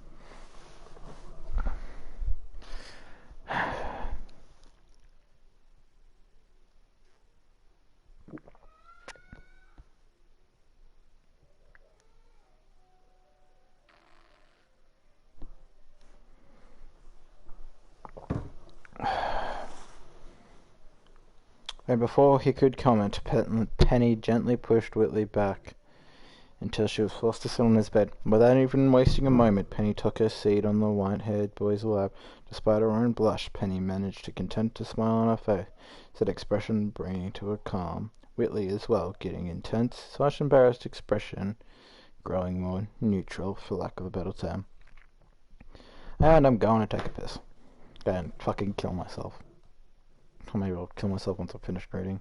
[SPEAKER 3] And before he could comment, Penny gently pushed Whitley back until she was forced to sit on his bed. Without even wasting a moment, Penny took her seat on the white-haired boy's lap. Despite her own blush, Penny managed to content to smile on her face, that expression bringing to a calm. Whitley as well, getting intense, much embarrassed expression, growing more neutral, for lack of a better term. And I'm going to take a piss. And fucking kill myself. Or maybe I'll kill myself once I've finished reading.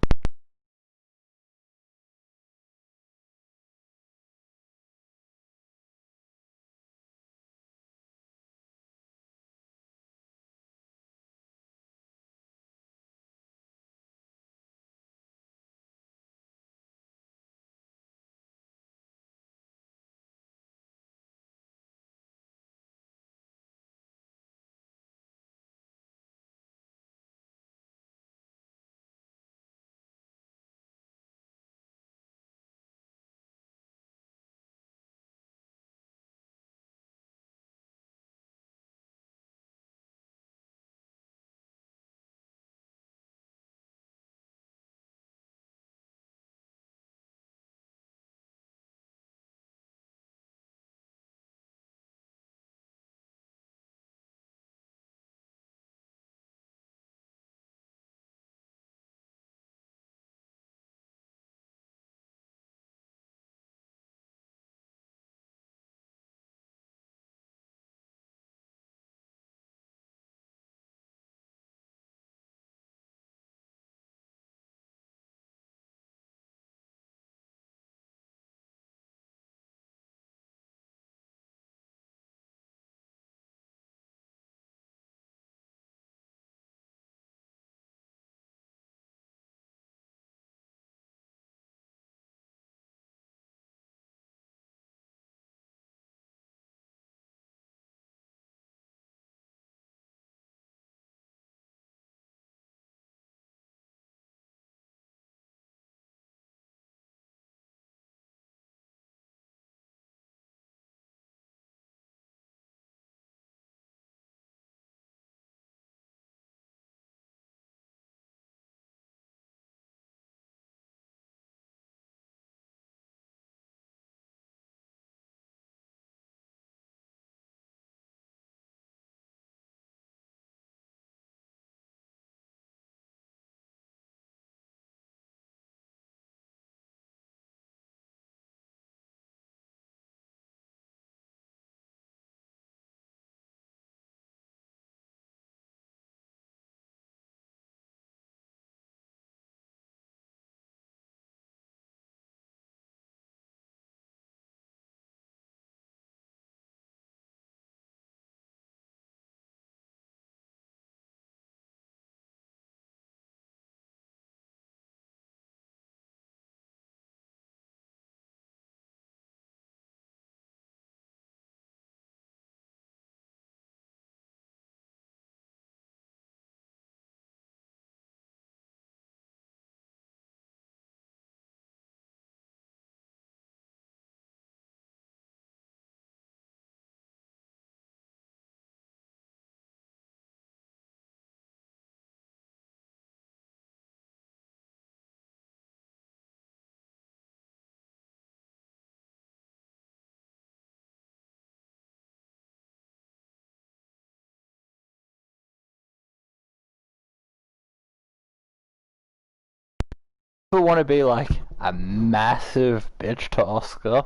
[SPEAKER 3] want to be like a massive bitch to Oscar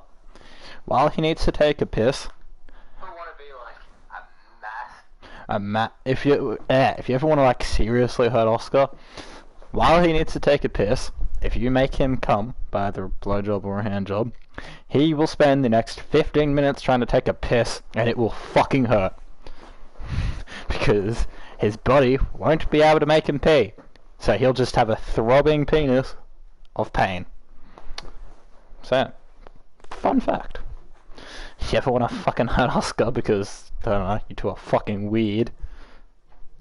[SPEAKER 3] while he needs to take a piss. If you ever want to like seriously hurt Oscar while he needs to take a piss, if you make him come by either a blowjob or a handjob, he will spend the next 15 minutes trying to take a piss, and it will fucking hurt because his body won't be able to make him pee, so he'll just have a throbbing penis of pain. So, fun fact. If you ever want to fucking hurt Oscar because, I don't know, you two are fucking weird,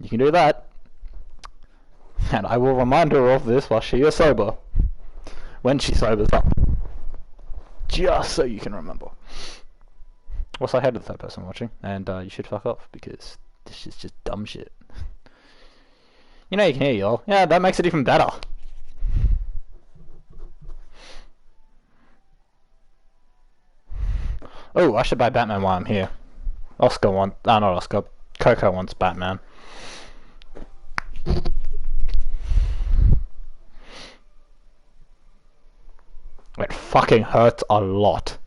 [SPEAKER 3] you can do that. And I will remind her of this while she is sober. When she sobers up. Just so you can remember. Also, I hated the third person watching, and you should fuck off, because this is just dumb shit. You know you can hear y'all. Yeah, that makes it even better. Oh, I should buy Batman while I'm here. Not Oscar. Coco wants Batman. It fucking hurts a lot.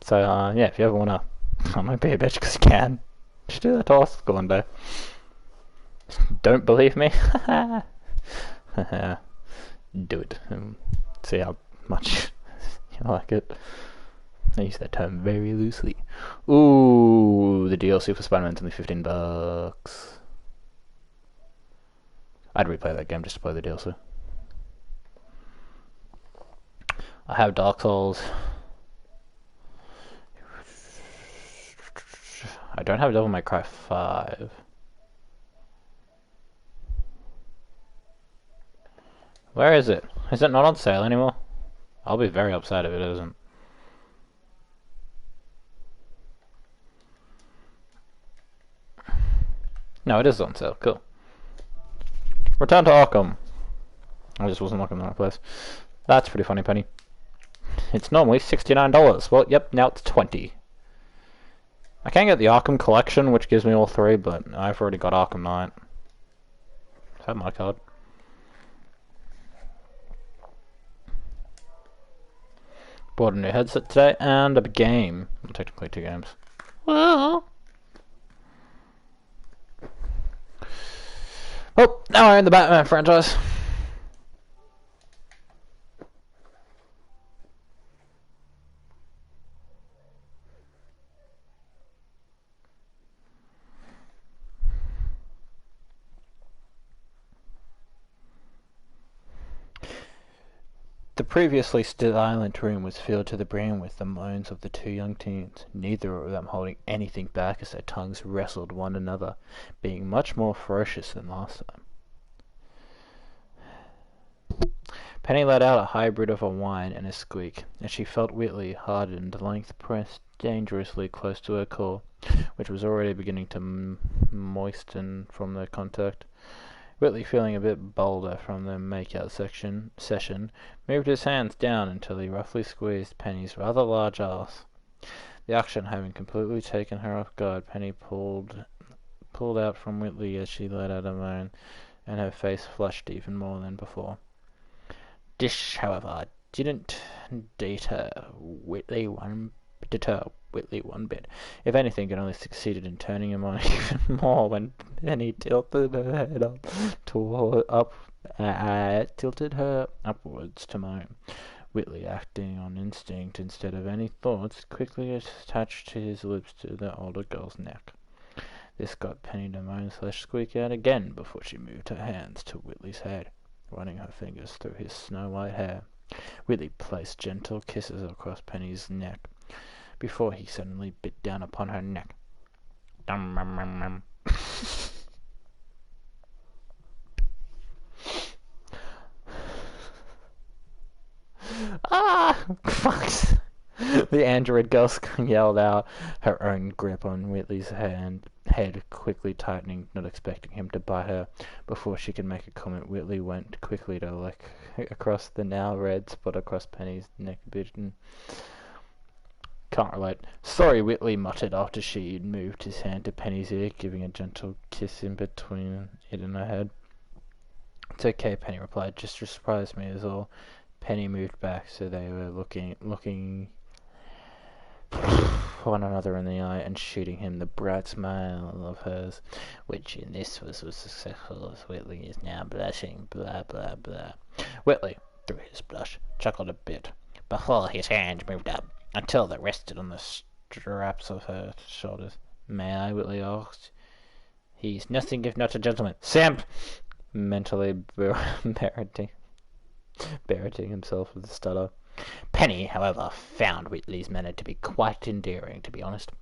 [SPEAKER 3] So, yeah, if you ever wanna... I might be a bitch because you can. You should do that to Oscar one day. Don't believe me? Do it. And see how much you like it. I use that term very loosely. Ooh, the DLC for Spider-Man's only $15. I'd replay that game just to play the DLC. I have Dark Souls. I don't have Devil May Cry 5. Where is it? Is it not on sale anymore? I'll be very upset if it isn't. No, it is on sale. Cool. Return to Arkham. I just wasn't looking in the right place. That's pretty funny, Penny. It's normally $69. Well, yep, now it's $20. I can get the Arkham Collection, which gives me all three, but I've already got Arkham Knight. I have my card. Bought a new headset today, and a game. Well, technically 2 games. Well... Oh, now we're in the Batman franchise. The previously silent room was filled to the brim with the moans of the 2 young teens, neither of them holding anything back as their tongues wrestled one another, being much more ferocious than last time. Penny let out a hybrid of a whine and a squeak, and she felt Whitley, hardened length pressed dangerously close to her core, which was already beginning to moisten from their contact. Whitley, feeling a bit bolder from the make-out session, moved his hands down until he roughly squeezed Penny's rather large ass. The action having completely taken her off guard, Penny pulled out from Whitley as she let out a moan, and her face flushed even more than before. This, however, didn't deter Whitley one bit. If anything, it only succeeded in turning him on even more when Penny tilted her head tilted her upwards to moan. Whitley, acting on instinct instead of any thoughts, quickly attached his lips to the older girl's neck. This got Penny to moan/squeak out again before she moved her hands to Whitley's head, running her fingers through his snow-white hair. Whitley placed gentle kisses across Penny's neck before he suddenly bit down upon her neck. Ah! Fuck! The android girl yelled out, her own grip on Whitley's head quickly tightening, not expecting him to bite her. Before she could make a comment, Whitley went quickly to lick across the now red spot across Penny's neck. Can't relate. Sorry, Whitley muttered after she moved his hand to Penny's ear, giving a gentle kiss in between it and her head.
[SPEAKER 2] It's okay, Penny replied. Just surprised me is all. Penny moved back so they were looking one another in the eye and shooting him the bright smile of hers, which in this was as successful as Whitley is now blushing, blah blah blah. Whitley, through his blush, chuckled a bit, before his hands moved up, until they rested on the straps of her shoulders. May I? Whitley asked. He's nothing if not a gentleman. Simp! Mentally barrating himself with a stutter. Penny, however, found Whitley's manner to be quite endearing, to be honest.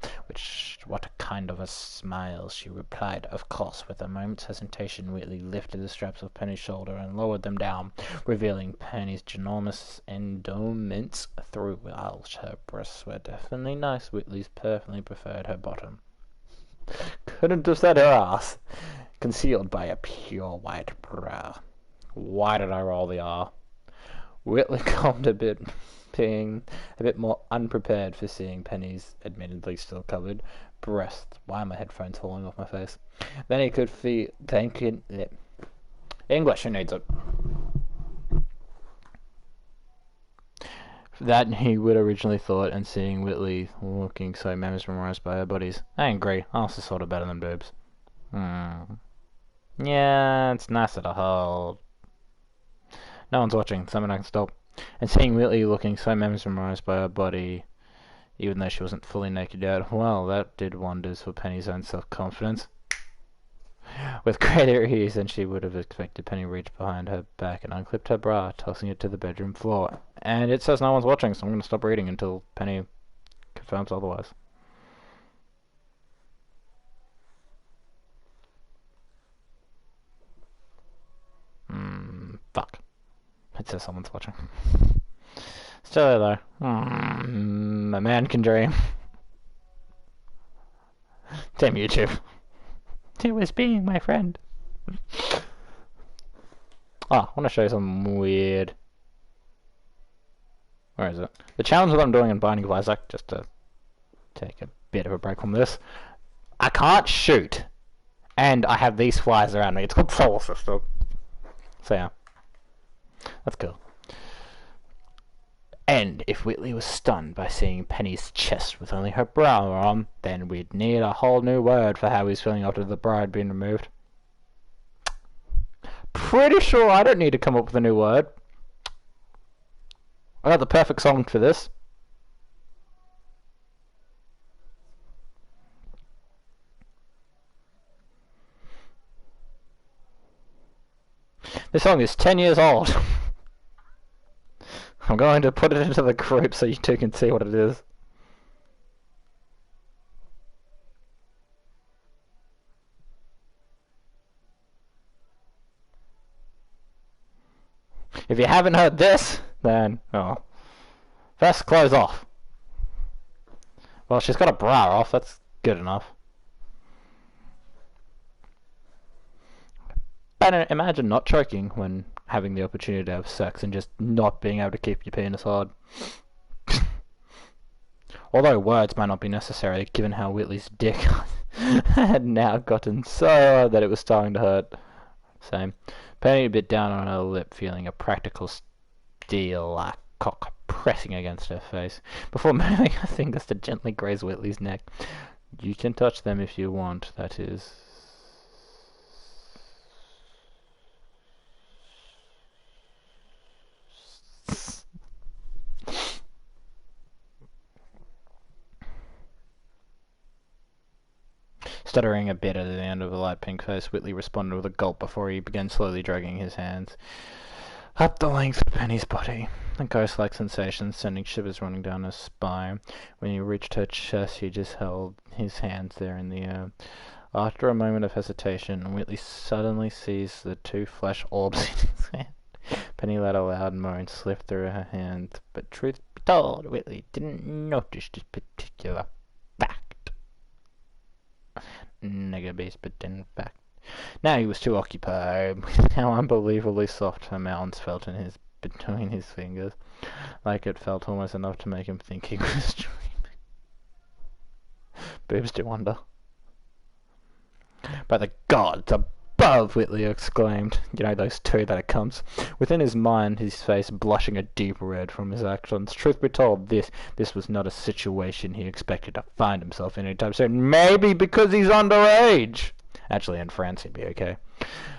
[SPEAKER 2] What a kind of a smile, she replied. Of course, with a moment's hesitation, Whitley lifted the straps of Penny's shoulder and lowered them down, revealing Penny's ginormous endowments throughout. Her breasts were definitely nice. Whitley's perfectly preferred her bottom. Couldn't have said her ass, concealed by a pure white brow. Why did I roll the R? Whitley calmed a bit, being a bit more unprepared for seeing Penny's admittedly still covered breasts. Why are my headphones falling off my face? Then he could feel... English, who needs it? That he would originally thought, and seeing Whitley looking so mesmerised by her bodies. I agree, ass is sort of better than boobs. Yeah, it's nicer to hold. No one's watching, someone I can stop. And seeing Whitley looking so mesmerised by her body, even though she wasn't fully naked yet, well, that did wonders for Penny's own self-confidence. With greater ease than she would have expected, Penny reached behind her back and unclipped her bra, tossing it to the bedroom floor. And it says no one's watching, so I'm going to stop reading until Penny confirms otherwise. Fuck. It says someone's watching. Still there though. A man can dream. Damn YouTube. It was being my friend. I want to show you something weird. Where is it? The challenge that I'm doing in Binding of Isaac, just to take a bit of a break from this. I can't shoot. And I have these flies around me. It's called Solar System. So yeah. That's cool. And if Whitley was stunned by seeing Penny's chest with only her bra on, then we'd need a whole new word for how he's feeling after the bra had been removed. Pretty sure I don't need to come up with a new word. I got the perfect song for this. This song is 10 years old. I'm going to put it into the group so you two can see what it is. If you haven't heard this, then, oh. First, clothes off. Well, she's got a bra off, that's good enough. But imagine not choking when having the opportunity to have sex and just not being able to keep your penis hard. Although words might not be necessary, given how Whitley's dick had now gotten so hard that it was starting to hurt. Same. Penny bit down on her lip, feeling a practical steel-like cock pressing against her face, before moving her fingers to gently graze Whitley's neck. You can touch them if you want, that is. Stuttering a bit at the end of the light pink face, Whitley responded with a gulp before he began slowly dragging his hands up the length of Penny's body, a ghost-like sensation sending shivers running down her spine. When he reached her chest, he just held his hands there in the air. After a moment of hesitation, Whitley suddenly seized the two flesh orbs in his hand. Penny let a loud moan slip through her hands, but truth be told, Whitley didn't notice this particular fact. Beast, but in fact. Now he was too occupied with how unbelievably soft her mountains felt between his fingers, like it felt almost enough to make him think he was dreaming. Boobs do wonder. By the gods above, above!" Whitley exclaimed. You know, those two that it comes. Within his mind, his face blushing a deep red from his actions. Truth be told, this was not a situation he expected to find himself in anytime soon. Maybe because he's underage! Actually, in France, he'd be okay.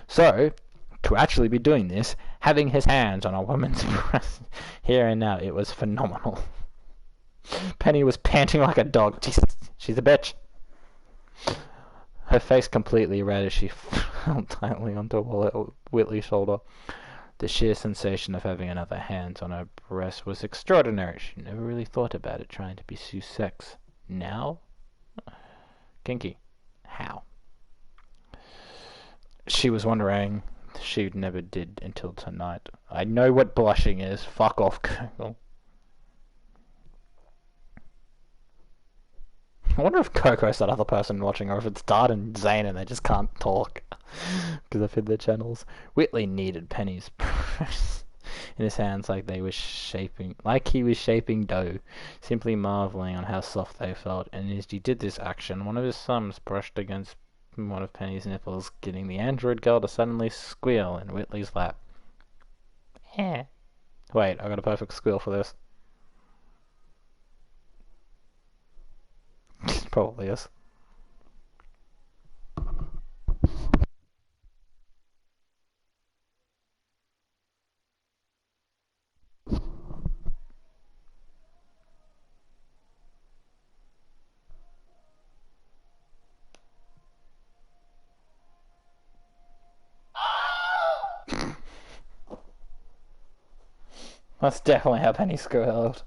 [SPEAKER 2] So, to actually be doing this, having his hands on a woman's breast, here and now, it was phenomenal. Penny was panting like a dog. She's a bitch. Her face completely red as she held tightly onto Whitley's shoulder. The sheer sensation of having another hand on her breast was extraordinary. She never really thought about it, trying to pursue sex. Now? Kinky. How? She was wondering. She never did until tonight. I know what blushing is. Fuck off, Google. I wonder if Coco's that other person watching, or if it's Dart and Zane and they just can't talk because they've hid their channels. Whitley kneaded Penny's breasts in his hands like he was shaping dough, simply marveling on how soft they felt. And as he did this action, one of his thumbs brushed against one of Penny's nipples, getting the android girl to suddenly squeal in Whitley's lap. Yeah. Wait, I got a perfect squeal for this. Probably is. That's definitely how Penny squealed.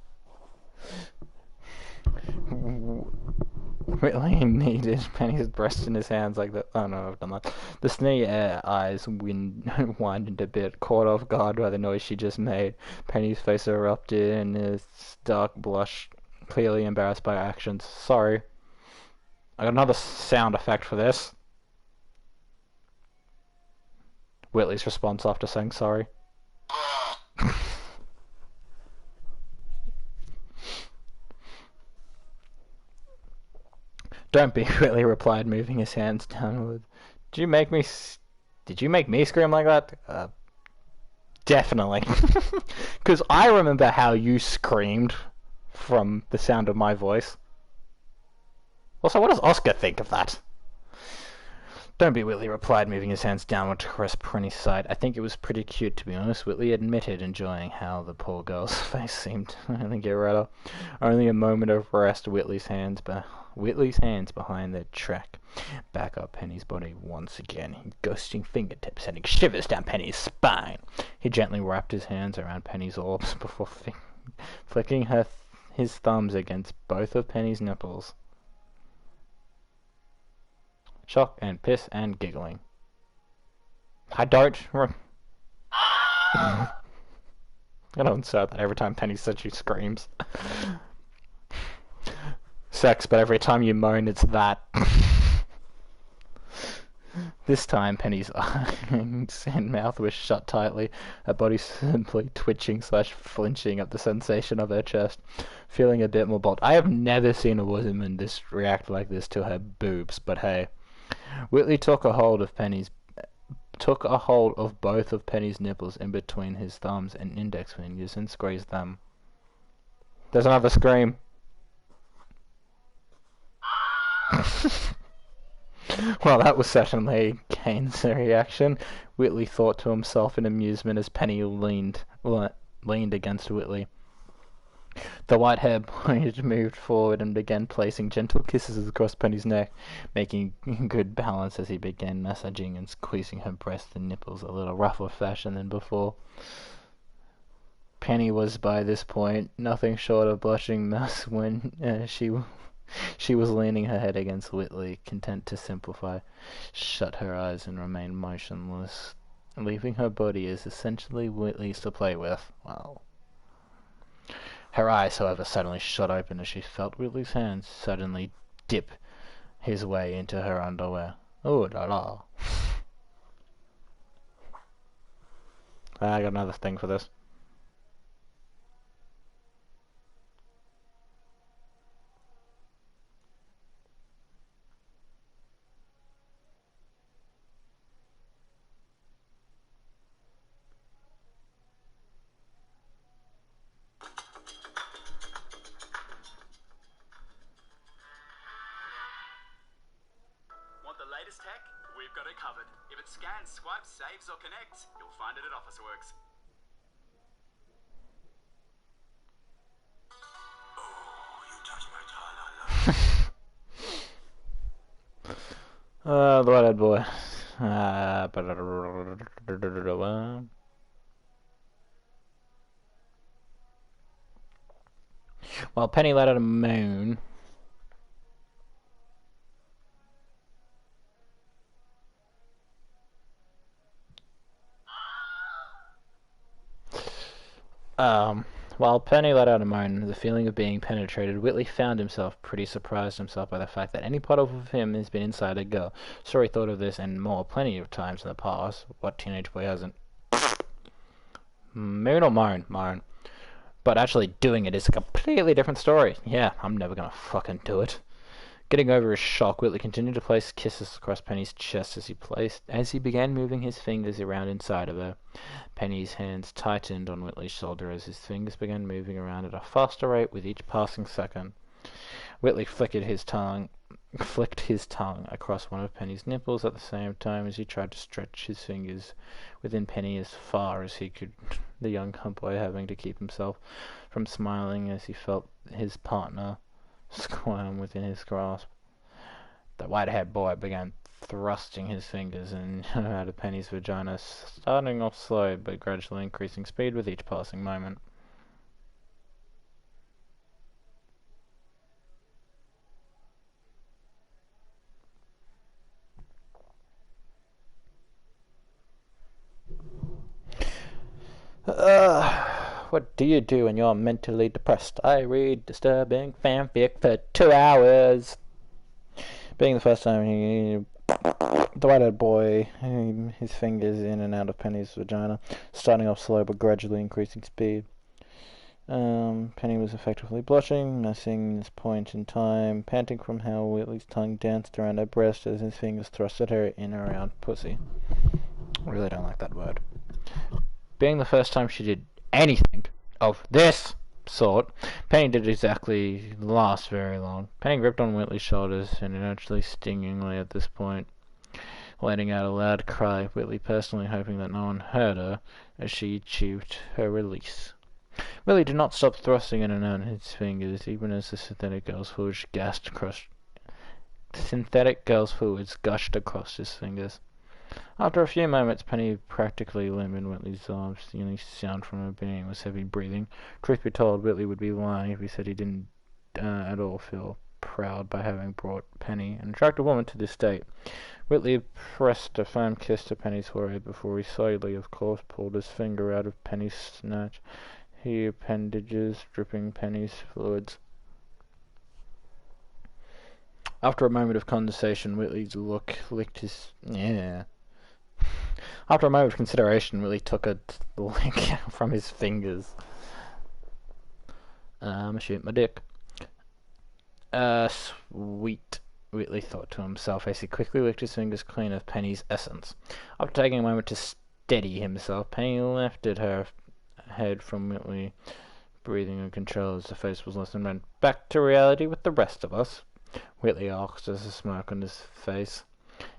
[SPEAKER 2] Whitley kneaded Penny's breast in his hands like that. Oh no, I've done that. The sneaky eyes widened a bit, caught off guard by the noise she just made. Penny's face erupted in a dark blush, clearly embarrassed by her actions. Sorry. I got another sound effect for this. Whitley's response after saying sorry. Don't be, Whitley replied, moving his hands downward. Did you make me scream like that? Definitely. Because I remember how you screamed from the sound of my voice. Also, what does Oscar think of that? Don't be, Whitley replied, moving his hands downward to caress Penny's side. I think it was pretty cute, to be honest, Whitley admitted, enjoying how the poor girl's face seemed to only get redder. Only a moment of rest, Whitley's hands behind the track. Back up Penny's body once again, ghosting fingertips sending shivers down Penny's spine. He gently wrapped his hands around Penny's orbs before flicking his thumbs against both of Penny's nipples. Shock and piss and giggling. I don't I don't insert that every time Penny said she screams. Sex, but every time you moan, it's that. This time, Penny's eyes and mouth were shut tightly, her body simply twitching / flinching at the sensation of her chest, feeling a bit more bold. I have never seen a woman react like this to her boobs, but hey. Whitley took a hold of both of Penny's nipples in between his thumbs and index fingers and squeezed them. There's another scream. Well, that was certainly Kane's reaction, Whitley thought to himself in amusement as Penny leaned against Whitley. The white-haired boy moved forward and began placing gentle kisses across Penny's neck, making good balance as he began massaging and squeezing her breasts and nipples a little rougher fashion than before. Penny was by this point nothing short of blushing mess when she was leaning her head against Whitley, content to shut her eyes and remain motionless, leaving her body as essentially Whitley's to play with. Wow. Her eyes, however, suddenly shot open as she felt Whitley's hands suddenly dip his way into her underwear. Oh la la. I got another thing for this.
[SPEAKER 4] scan, swipe, saves, or connect, you'll find it at Officeworks. Oh, you touch my tra-la-la.
[SPEAKER 2] The White-Eyed Boy. While Penny let out a moan, the feeling of being penetrated, Whitley found himself pretty surprised himself by the fact that any part of him has been inside a girl. Sure, he thought of this and more plenty of times in the past. What teenage boy hasn't? Maybe not mine. But actually doing it is a completely different story. Yeah, I'm never gonna fucking do it. Getting over his shock, Whitley continued to place kisses across Penny's chest as he began moving his fingers around inside of her. Penny's hands tightened on Whitley's shoulder as his fingers began moving around at a faster rate with each passing second. Whitley flicked his tongue across one of Penny's nipples at the same time as he tried to stretch his fingers within Penny as far as he could, the young boy having to keep himself from smiling as he felt his partner squirm within his grasp. The white-haired boy began thrusting his fingers in and out of Penny's vagina, starting off slow but gradually increasing speed with each passing moment. What do you do when you're mentally depressed? I read disturbing fanfic for 2 hours. Being the first time the white-haired boy, his fingers in and out of Penny's vagina, starting off slow but gradually increasing speed. Penny was effectively blushing, missing this point in time, panting from how Whitley's tongue danced around her breast as his fingers thrusted her in around pussy. I really don't like that word. Being the first time she did anything of this sort, Penny did exactly last very long. Penny gripped on Whitley's shoulders, and actually stingingly at this point, letting out a loud cry, Whitley personally hoping that no one heard her as she achieved her release. Whitley did not stop thrusting in and out his fingers, even as the synthetic girl's fluids gushed across his fingers. After a few moments, Penny practically limp in Whitley's arms. The only sound from her being was heavy breathing. Truth be told, Whitley would be lying if he said he didn't at all feel proud by having brought Penny, an attractive woman, to this state. Whitley pressed a firm kiss to Penny's forehead before he slowly, of course, pulled his finger out of Penny's snatch, her appendages dripping Penny's fluids. After a moment of condensation, After a moment of consideration, Whitley took a lick from his fingers. Shoot my dick. Sweet, Whitley thought to himself as he quickly licked his fingers clean of Penny's essence. After taking a moment to steady himself, Penny lifted her head from Whitley, breathing in control as the face was less and went back to reality with the rest of us. Whitley asked as a smirk on his face.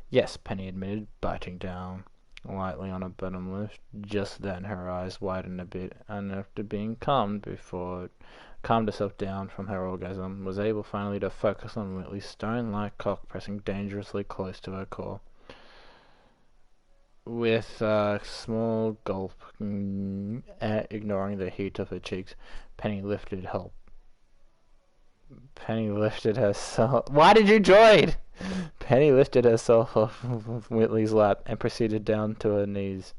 [SPEAKER 2] Yes, Penny admitted, biting down lightly on her bottom lip. Just then her eyes widened a bit, and after being calmed herself down from her orgasm, was able finally to focus on Whitley's stone-like cock pressing dangerously close to her core. With a small gulp, ignoring the heat of her cheeks, Penny lifted herself. Why did you join? Penny lifted herself off of Whitley's lap and proceeded down to her knees.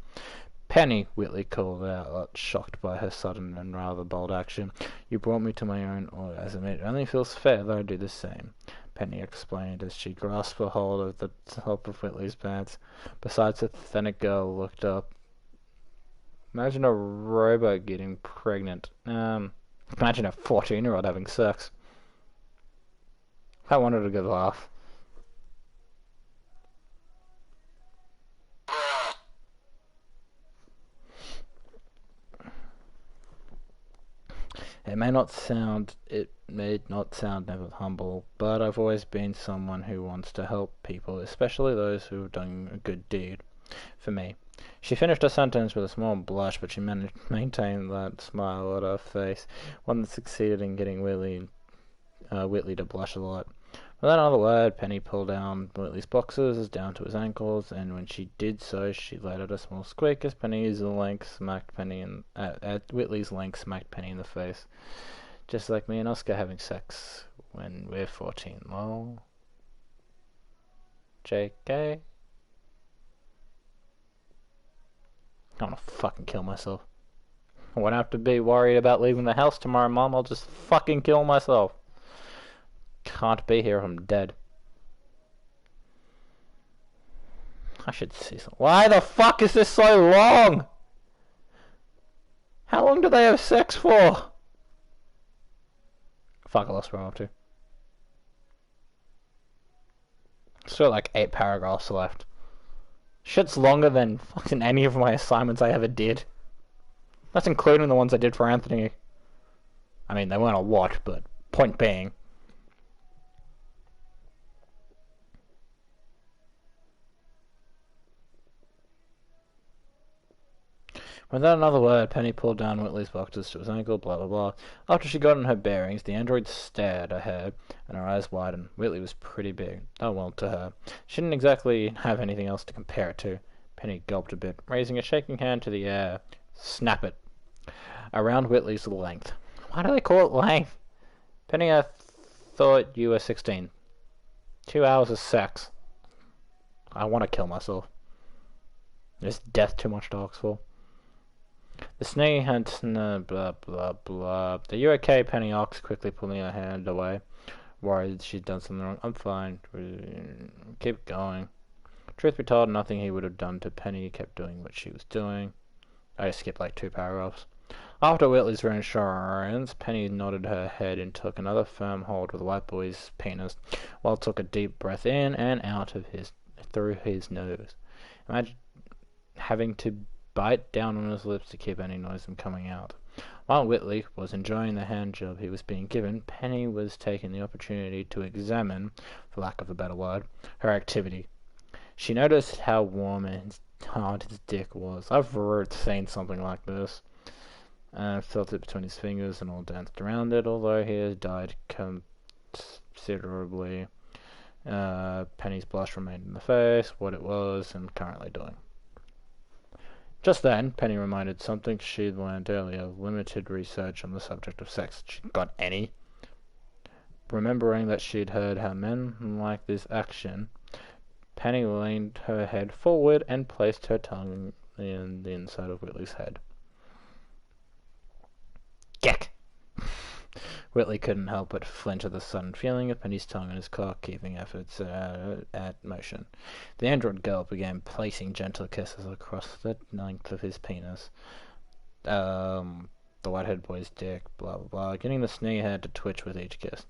[SPEAKER 2] Penny, Whitley called out, shocked by her sudden and rather bold action. You brought me to my own orgasm. It only feels fair that I do the same, Penny explained as she grasped a hold of the top of Whitley's pants. Besides, the pathetic girl looked up. Imagine a robot getting pregnant. Imagine a 14-year-old having sex. I wanted a good laugh. It may not sound never humble, but I've always been someone who wants to help people, especially those who have done a good deed. For me. She finished her sentence with a small blush, but she maintained that smile at her face, one that succeeded in getting Whitley to blush a lot. Without another word, Penny pulled down Whitley's boxers down to his ankles, and when she did so, she let out a small squeak as Whitley's length smacked Penny in the face. Just like me and Oscar having sex when we're 14, lol. JK? I wanna fucking kill myself. I won't have to be worried about leaving the house tomorrow, Mom. I'll just fucking kill myself. Can't be here if I'm dead. I should see some. Why the fuck is this so long? How long do they have sex for? Fuck, I lost where I'm up to. Still like 8 paragraphs left. Shit's longer than fucking any of my assignments I ever did. That's including the ones I did for Anthony. I mean, they weren't a lot, but point being. Without another word, Penny pulled down Whitley's boxers to his ankle, blah blah blah. After she got in her bearings, the android stared at her, and her eyes widened. Whitley was pretty big. Oh well, to her. She didn't exactly have anything else to compare it to. Penny gulped a bit, raising a shaking hand to the air. Snap it. Around Whitley's length. Why do they call it length? Penny, I thought you were 16. 2 hours of sex. I want to kill myself. Is death too much to ask for? The snake had blah blah blah. Are you okay? Penny asked, quickly pulling her hand away, worried she'd done something wrong. I'm fine. Keep going. Truth be told, nothing he would have done to Penny kept doing what she was doing. I just skipped like 2 paragraphs. After Whitley's reassurance, Penny nodded her head and took another firm hold of the white boy's penis, while took a deep breath in and out of through his nose. Imagine having to bite down on his lips to keep any noise from coming out. While Whitley was enjoying the hand job he was being given, Penny was taking the opportunity to examine, for lack of a better word, her activity. She noticed how warm and hard his dick was. I've seen something like this. Felt it between his fingers and all danced around it, although he has died considerably. Penny's blush remained in the face, what it was, and currently doing. Just then, Penny reminded something she'd learned earlier, limited research on the subject of sex. She'd got any. Remembering that she'd heard how men like this action, Penny leaned her head forward and placed her tongue in the inside of Whitley's head. Geck! Whitley couldn't help but flinch at the sudden feeling of Penny's tongue in his cock, keeping efforts at motion. The android girl began placing gentle kisses across the length of his penis. The white-haired boy's dick, blah blah blah, getting the sneakerhead to twitch with each kiss.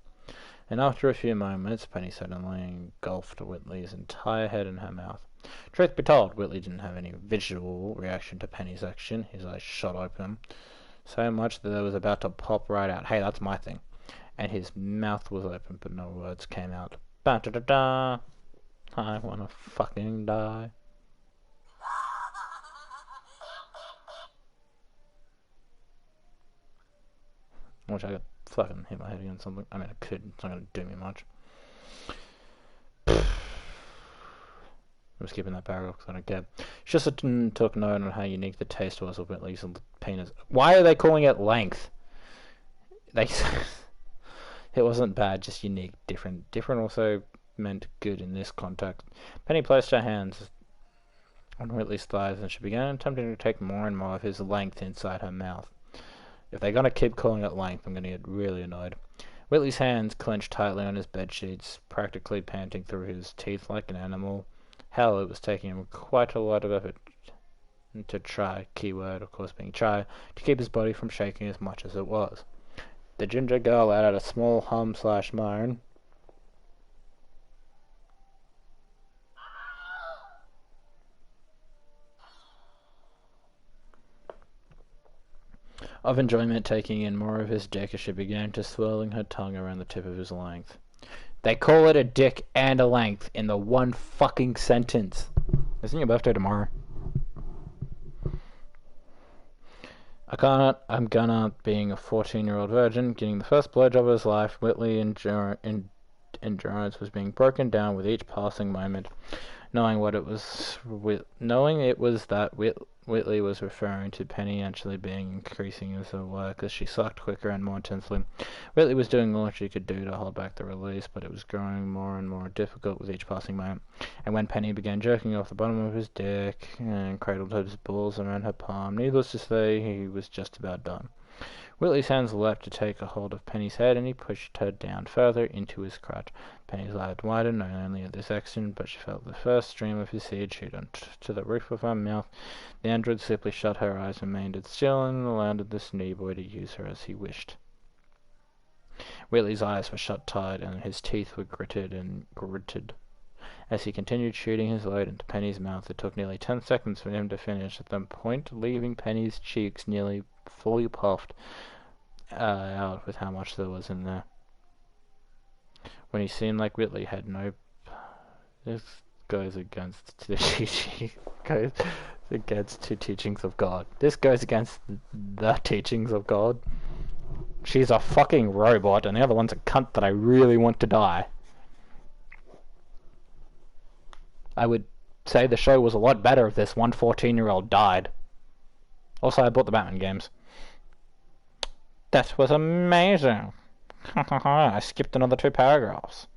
[SPEAKER 2] And after a few moments, Penny suddenly engulfed Whitley's entire head in her mouth. Truth be told, Whitley didn't have any visual reaction to Penny's action. His eyes shot open, so much that it was about to pop right out. Hey, that's my thing. And his mouth was open, but no words came out. Ba-da-da-da. I wanna fucking die. I wish I could fucking hit my head against something. I mean, I could. It's not gonna do me much. I'm skipping that paragraph because I don't care. She just took note on how unique the taste was of Whitley's penis. Why are they calling it length? It wasn't bad, just unique, different. Different also meant good in this context. Penny placed her hands on Whitley's thighs and she began attempting to take more and more of his length inside her mouth. If they're gonna keep calling it length, I'm gonna get really annoyed. Whitley's hands clenched tightly on his bedsheets, practically panting through his teeth like an animal. Hell, it was taking him quite a lot of effort to try, keyword of course being try, to keep his body from shaking as much as it was. The ginger girl let out a small hum/moan. Of enjoyment, taking in more of his dick as she began to swirling her tongue around the tip of his length. They call it a dick and a length in the one fucking sentence. Isn't your birthday tomorrow? I'm gonna, being a 14-year-old virgin, getting the first blowjob of his life. Whitley endurance was being broken down with each passing moment. Knowing it was that Whitley was referring to Penny actually being increasing as her work as she sucked quicker and more intensely. Whitley was doing all she could do to hold back the release, but it was growing more and more difficult with each passing moment. And when Penny began jerking off the bottom of his dick and cradled his balls around her palm, needless to say, he was just about done. Whitley's hands leapt to take a hold of Penny's head, and he pushed her down further into his crotch. Penny's eyes widened, not only at this action, but she felt the first stream of his seed shoot onto the roof of her mouth. The android simply shut her eyes, remained still, and allowed the snooty boy to use her as he wished. Whitley's eyes were shut tight, and his teeth were gritted. As he continued shooting his load into Penny's mouth, it took nearly 10 seconds for him to finish, at the point leaving Penny's cheeks nearly fully puffed out with how much there was in there. When he seemed like Whitley had no... This goes against the teachings of God. This goes against the teachings of God. She's a fucking robot, and the other one's a cunt that I really want to die. I would say the show was a lot better if this 14-year-old died. Also, I bought the Batman games. That was amazing. I skipped another 2 paragraphs.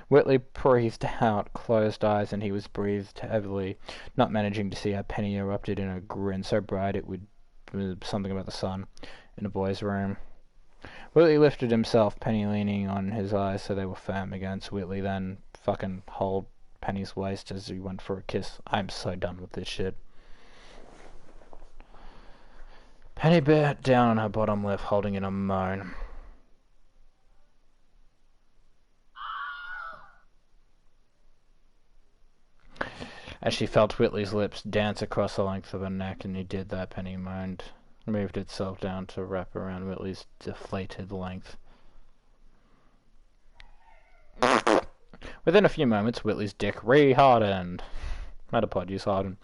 [SPEAKER 2] Whitley breathed out, closed eyes, and he was breathed heavily, not managing to see how Penny erupted in a grin so bright it would be something about the sun in a boy's room. Whitley lifted himself, Penny leaning on his eyes so they were firm against Whitley, then fucking hold Penny's waist as he went for a kiss. I'm so done with this shit. Penny bit down on her bottom lip, holding in a moan. As she felt Whitley's lips dance across the length of her neck, and he did that, Penny moaned, moved itself down to wrap around Whitley's deflated length. Within a few moments, Whitley's dick re-hardened. Metapod use hardened.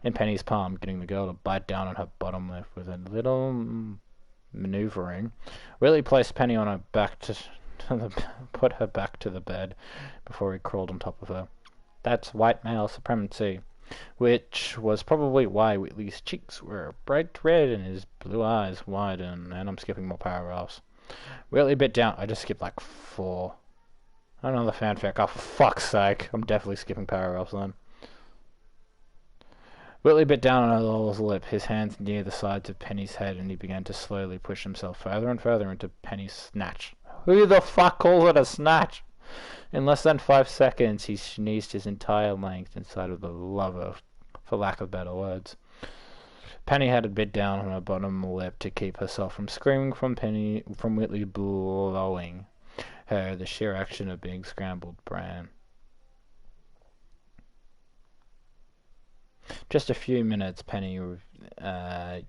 [SPEAKER 2] In Penny's palm, getting the girl to bite down on her bottom lip with a little maneuvering. Whitley placed Penny on her back put her back to the bed before he crawled on top of her. That's white male supremacy, which was probably why Whitley's cheeks were bright red and his blue eyes widened, and I'm skipping more paragraphs. Whitley bit down. I just skipped like 4. Another fanfic. Oh, for fuck's sake. I'm definitely skipping paragraphs then. Whitley bit down on her lower lip, his hands near the sides of Penny's head, and he began to slowly push himself further and further into Penny's snatch. Who the fuck calls it a snatch? In less than 5 seconds, he sneezed his entire length inside of the lover, for lack of better words. Penny had a bit down on her bottom lip to keep herself from screaming from Whitley blowing her the sheer action of being scrambled brain. Just a few minutes, Penny... you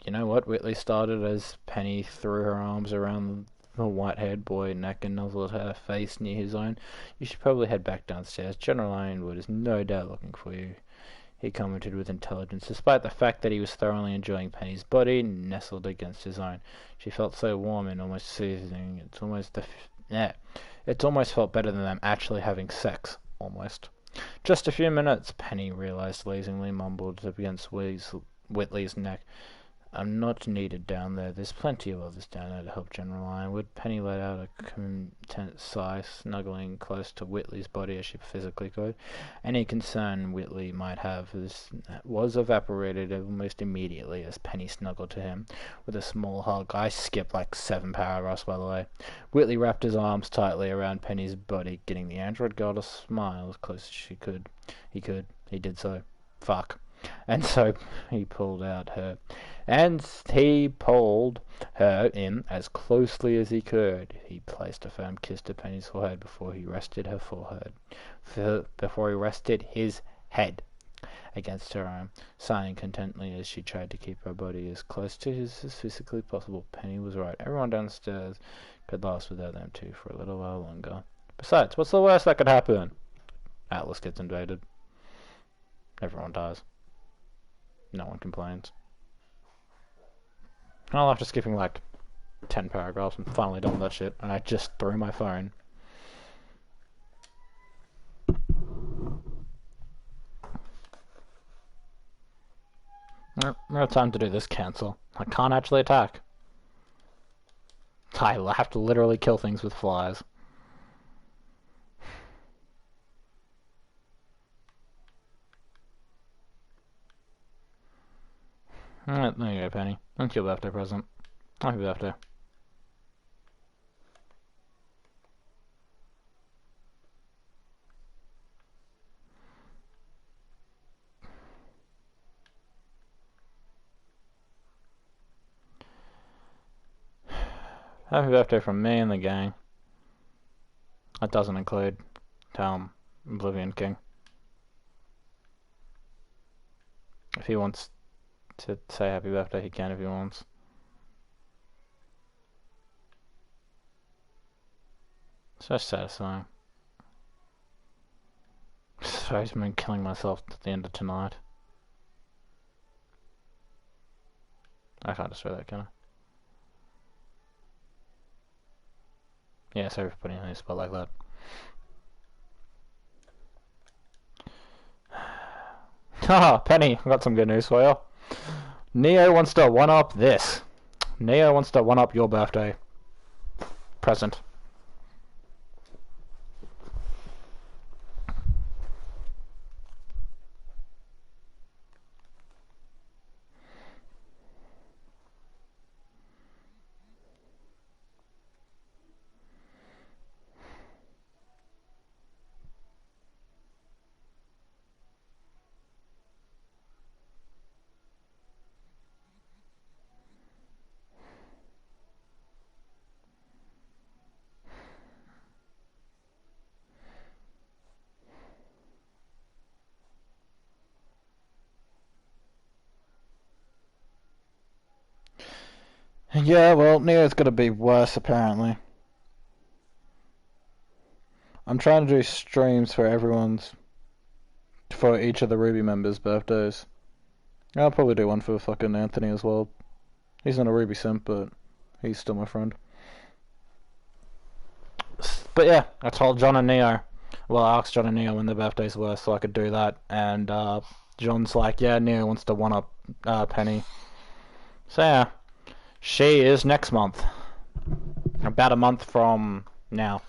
[SPEAKER 2] know what? Whitley started as Penny threw her arms around the white-haired boy's neck and nuzzled her face near his own. You should probably head back downstairs. General Ironwood is no doubt looking for you, he commented with intelligence, despite the fact that he was thoroughly enjoying Penny's body nestled against his own. She felt so warm and almost soothing. It's almost felt better than them actually having sex. Almost. Just a few minutes, Penny realized, lazily mumbled against Whitley's neck. I'm not needed down there. There's plenty of others down there to help General Ironwood. Penny let out a content sigh, snuggling close to Whitley's body as she physically could. Any concern Whitley might have was evaporated almost immediately as Penny snuggled to him with a small hug. I skipped like 7 paragraphs, by the way. Whitley wrapped his arms tightly around Penny's body, getting the android girl to smile as close as she could. He did so. Fuck. And so he pulled her in as closely as he could. He placed a firm kiss to Penny's forehead before he rested his head against her arm, sighing contentedly as she tried to keep her body as close to his as physically possible. Penny was right. Everyone downstairs could last without them two for a little while longer. Besides, what's the worst that could happen? Atlas gets invaded. Everyone dies. No one complains. Well, after skipping like 10 paragraphs, I'm finally done with that shit, and I just threw my phone. No time to do this, cancel. I can't actually attack. I have to literally kill things with flies. Alright, there you go, Penny. That's your birthday present. Happy birthday. Happy birthday from me and the gang. That doesn't include Oblivion King. If he wants to say happy birthday, he can if he wants. So satisfying. So I've been killing myself at the end of tonight. I can't destroy that, can I? Yeah, sorry for putting it in a spot like that. Haha, Penny, I've got some good news for you. Neo wants to one-up this. Neo wants to one-up your birthday present. Yeah, well, Neo's gonna be worse, apparently. I'm trying to do streams for for each of the Ruby members' birthdays. I'll probably do one for fucking Anthony as well. He's not a Ruby simp, but he's still my friend. But yeah, I told John and Neo. Well, I asked John and Neo when their birthdays were so I could do that. And John's like, yeah, Neo wants to one-up Penny. So yeah, she is next month. About a month from now.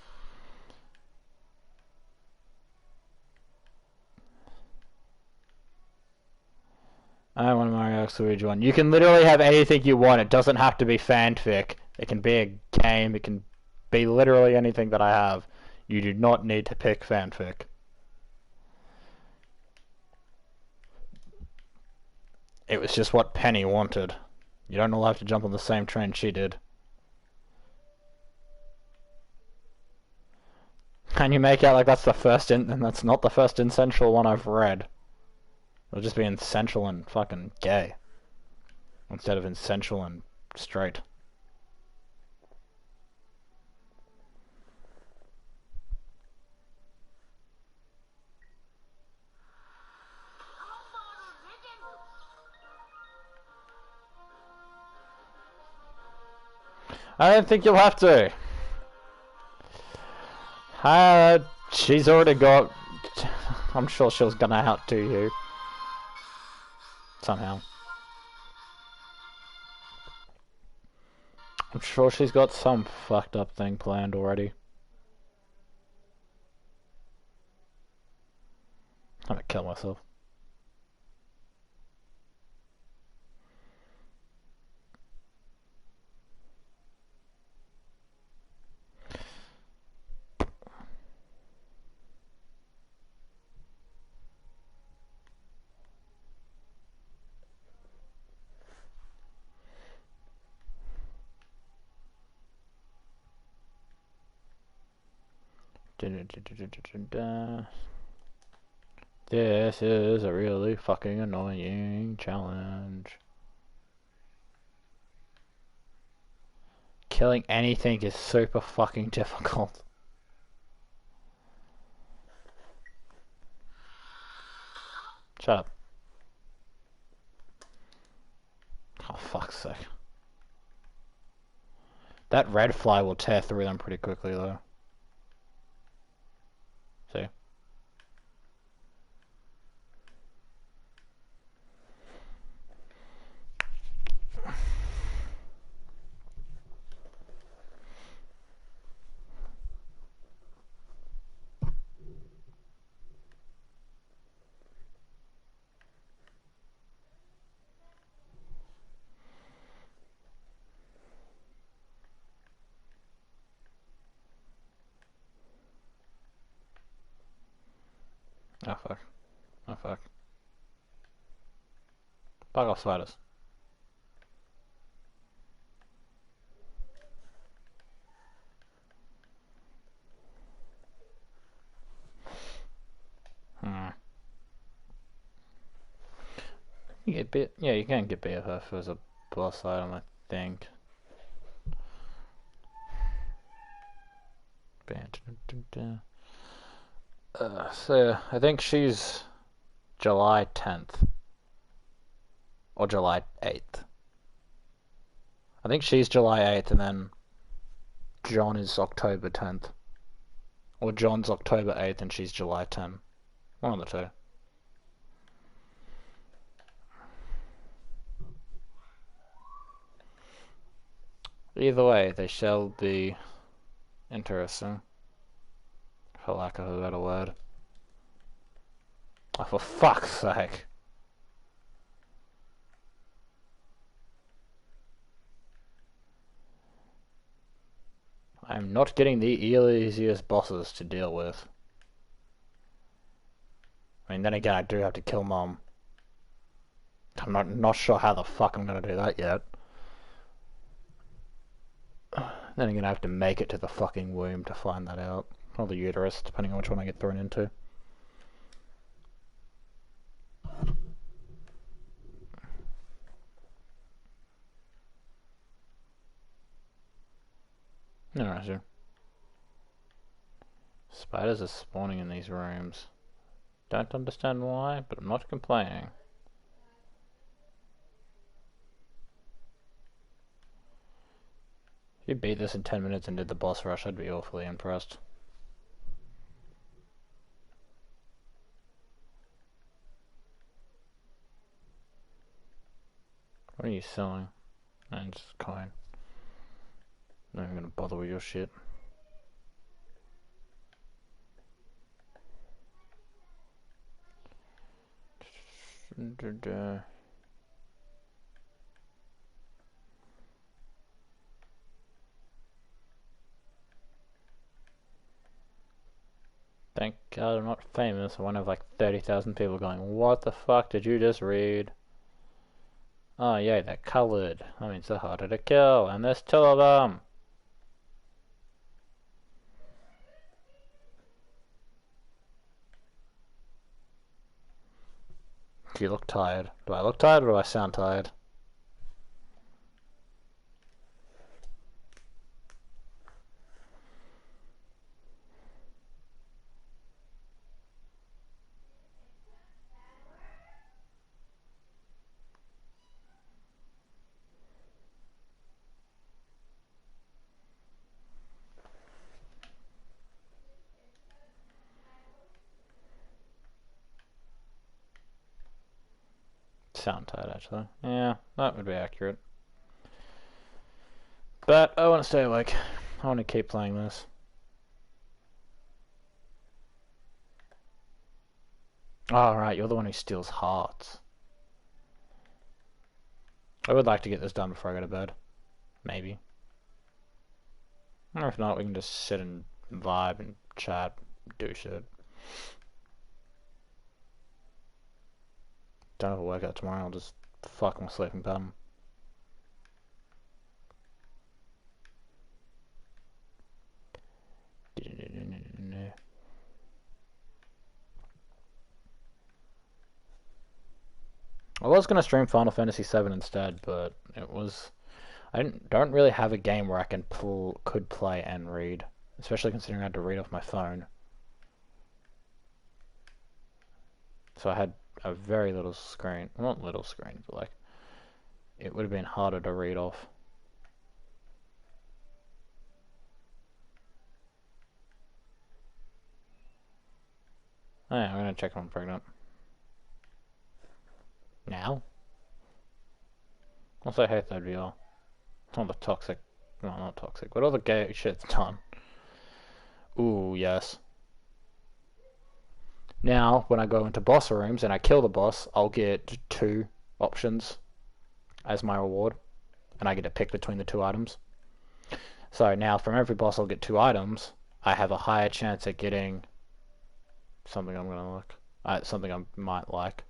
[SPEAKER 2] I want a Mario X Luigi one. You can literally have anything you want. It doesn't have to be fanfic. It can be a game. It can be literally anything that I have. You do not need to pick fanfic. It was just what Penny wanted. You don't all have to jump on the same train she did. Can you make out like that's the first and that's not the first Essential one I've read? It'll just be Essential and fucking gay. Instead of Essential and straight. I don't think you'll have to. She's already got... I'm sure she was gonna outdo you. Somehow. I'm sure she's got some fucked up thing planned already. I'm gonna kill myself. This is a really fucking annoying challenge. Killing anything is super fucking difficult. Shut up.
[SPEAKER 3] Oh, fuck's sake. That red fly will tear through them pretty quickly, though. See? Oh fuck. Oh fuck. Bug off, spiders. You get bit. Yeah, you can get BFF as a boss item, I think. So I think she's July 10th or July 8th. I think she's July 8th, and then John is October 10th, or John's October 8th, and she's July 10th. One of the two. Either way, they shall be interesting, for lack of a better word. Oh, for fuck's sake. I'm not getting the easiest bosses to deal with. I mean, then again, I do have to kill Mom. I'm not sure how the fuck I'm gonna do that yet. Then again, I have to make it to the fucking womb to find that out. Or the uterus, depending on which one I get thrown into. Alright, spiders are spawning in these rooms. Don't understand why, but I'm not complaining. If you beat this in 10 minutes and did the boss rush, I'd be awfully impressed. What are you selling? And just coin. Not even gonna bother with your shit. Thank God I'm not famous. I won't have like 30,000 people going, what the fuck did you just read? Oh yeah, they're coloured. That means they're harder to kill, and there's 2 of them! You look tired. Do I look tired or do I sound tired? Sound tired, actually. Yeah, that would be accurate. But I want to stay awake. I want to keep playing this. Oh, right, you're the one who steals hearts. I would like to get this done before I go to bed. Maybe. Or if not, we can just sit and vibe and chat, do shit. Don't have a workout tomorrow, I'll just fuck my sleeping pattern. I was gonna stream Final Fantasy VII instead, but it was... I don't really have a game where I could play and read, especially considering I had to read off my phone. So I had a very little screen, well, not little screen, but like
[SPEAKER 2] it would have been harder to read off. Oh yeah, I'm gonna check if I'm pregnant. Now? Also hate that VR. All the toxic, no, not toxic, but all the gay shit's done. Ooh, yes. Now, when I go into boss rooms and I kill the boss, I'll get 2 options as my reward, and I get to pick between the 2 items. So now, from every boss I'll get 2 items, I have a higher chance at getting something I'm gonna like, something I might like,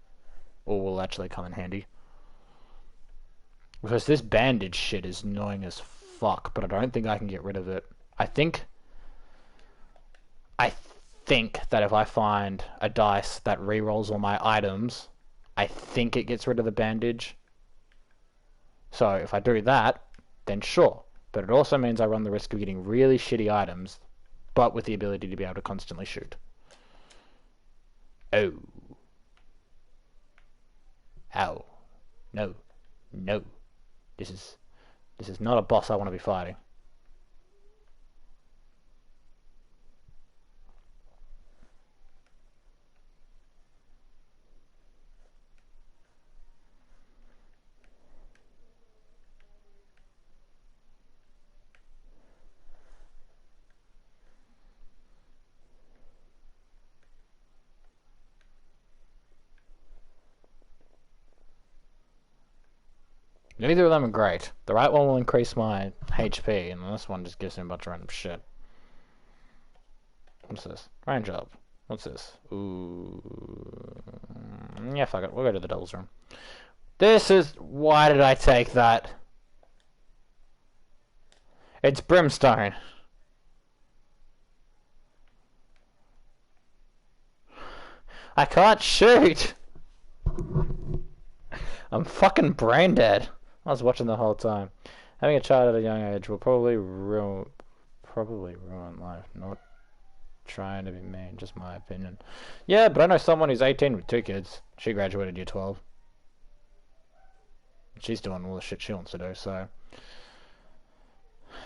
[SPEAKER 2] or will actually come in handy. Because this bandage shit is annoying as fuck, but I don't think I can get rid of it. I think that if I find a dice that rerolls all my items, I think it gets rid of the bandage. So if I do that, then sure. But it also means I run the risk of getting really shitty items, but with the ability to be able to constantly shoot. Oh. Ow. No. No. This is not a boss I want to be fighting. Neither of them are great. The right one will increase my HP, and this one just gives me a bunch of random shit. What's this? Range up. What's this? Ooh. Yeah, fuck it. We'll go to the Devil's Room. This is... Why did I take that? It's Brimstone. I can't shoot! I'm fucking brain dead. I was watching the whole time. Having a child at a young age will probably ruin life. Not trying to be mean, just my opinion. Yeah, but I know someone who's 18 with 2 kids. She graduated year 12. She's doing all the shit she wants to do, so...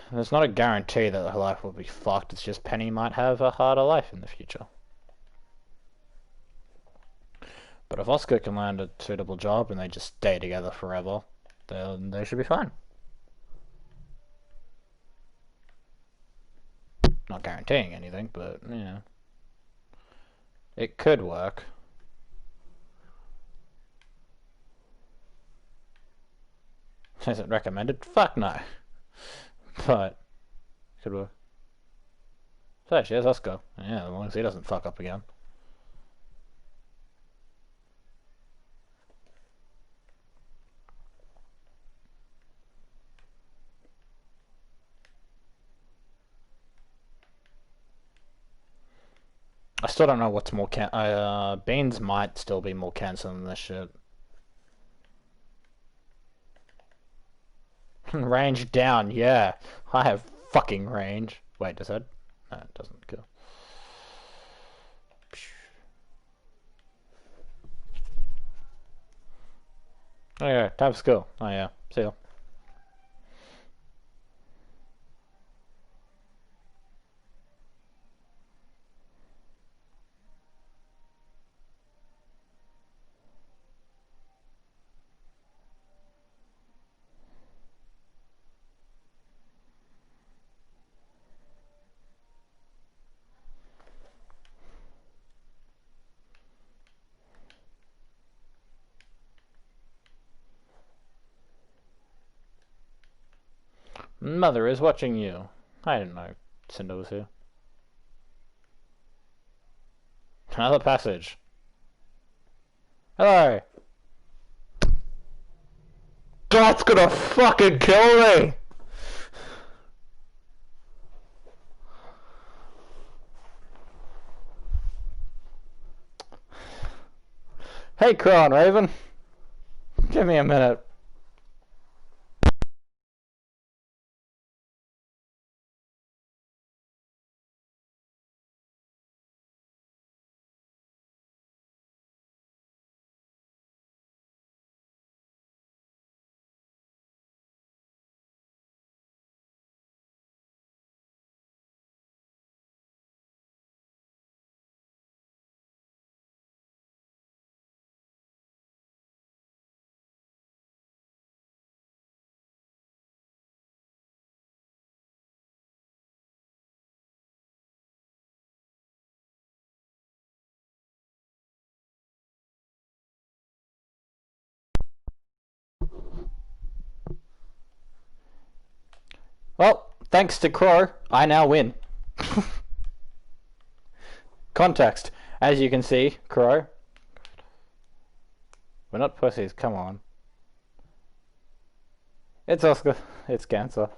[SPEAKER 2] There's not a guarantee that her life will be fucked. It's just Penny might have a harder life in the future. But if Oscar can land a suitable job and they just stay together forever, then they should be fine. Not guaranteeing anything, but, you know. It could work. Is it recommended? Fuck no. But, could work. So, here's Oscar. Yeah, as long as he doesn't fuck up again. I still don't know what's more Beans might still be more cancer than this shit. Range down, yeah. I have fucking range. Wait, does that? No, it doesn't kill. Oh yeah, time for school. Oh yeah, see ya. Mother is watching you. I didn't know Cinder was here. Another passage. Hello! That's gonna fucking kill me! Hey, Crown Raven. Give me a minute. Well, thanks to Crow, I now win. Context. As you can see, Crow. We're not pussies, come on. It's Oscar. It's Cancer.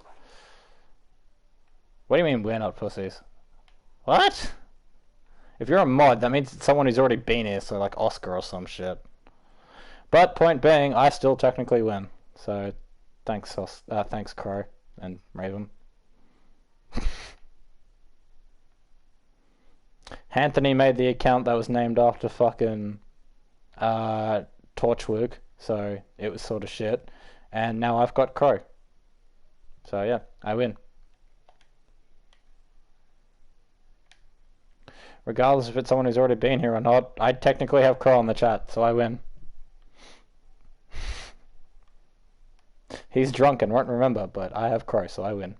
[SPEAKER 2] What do you mean we're not pussies? What? If you're a mod, that means it's someone who's already been here, so like Oscar or some shit. But point being, I still technically win. So, thanks Crow and Raven. Anthony made the account that was named after fucking Torchwood, so it was sort of shit. And now I've got Crow. So yeah, I win. Regardless if it's someone who's already been here or not, I technically have Crow on the chat, so I win. He's drunk and won't remember, but I have Crow, so I win.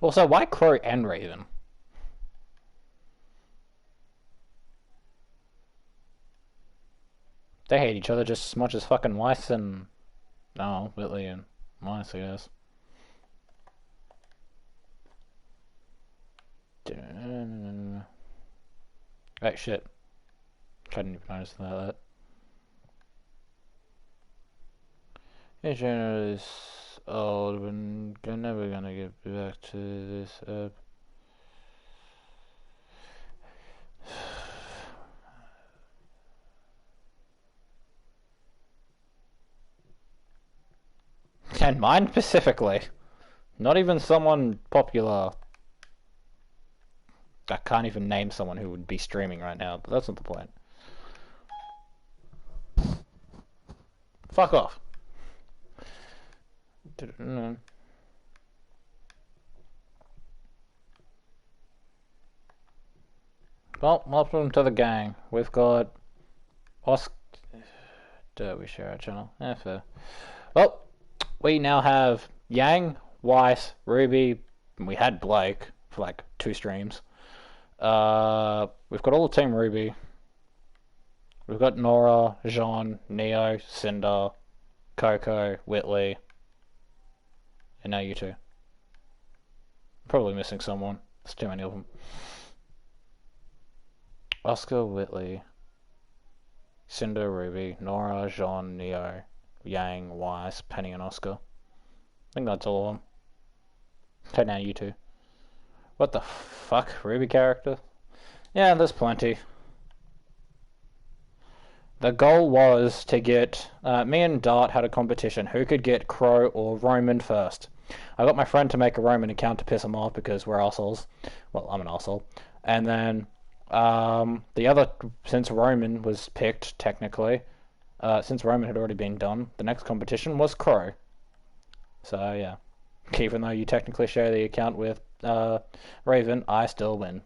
[SPEAKER 2] Also, why Crow and Raven? They hate each other just as much as fucking Weiss and... No, Whitley and Weiss, I guess. Right, shit. I didn't even notice that. Internet is old, we're never gonna get back to this app. And mine specifically. Not even someone popular. I can't even name someone who would be streaming right now, but that's not the point. Fuck off. Well, welcome to the gang. We've got Oscar. Do we share our channel? Yeah, fair. Well, we now have Yang, Weiss, Ruby, and we had Blake for like 2 streams. We've got all the Team Ruby. We've got Nora, Jean, Neo, Cinder, Coco, Whitley, and now you two. Probably missing someone. There's too many of them. Oscar, Whitley, Cinder, Ruby, Nora, Jean, Neo, Yang, Weiss, Penny, and Oscar. I think that's all of them. Okay, now you two. What the fuck? Ruby character? Yeah, there's plenty. The goal was to get... me and Dart had a competition. Who could get Crow or Roman first? I got my friend to make a Roman account to piss him off because we're assholes. Well, I'm an asshole. And then... the other... Since Roman was picked, technically... since Roman had already been done, the next competition was Crow. So, yeah. Even though you technically share the account with Raven, I still win.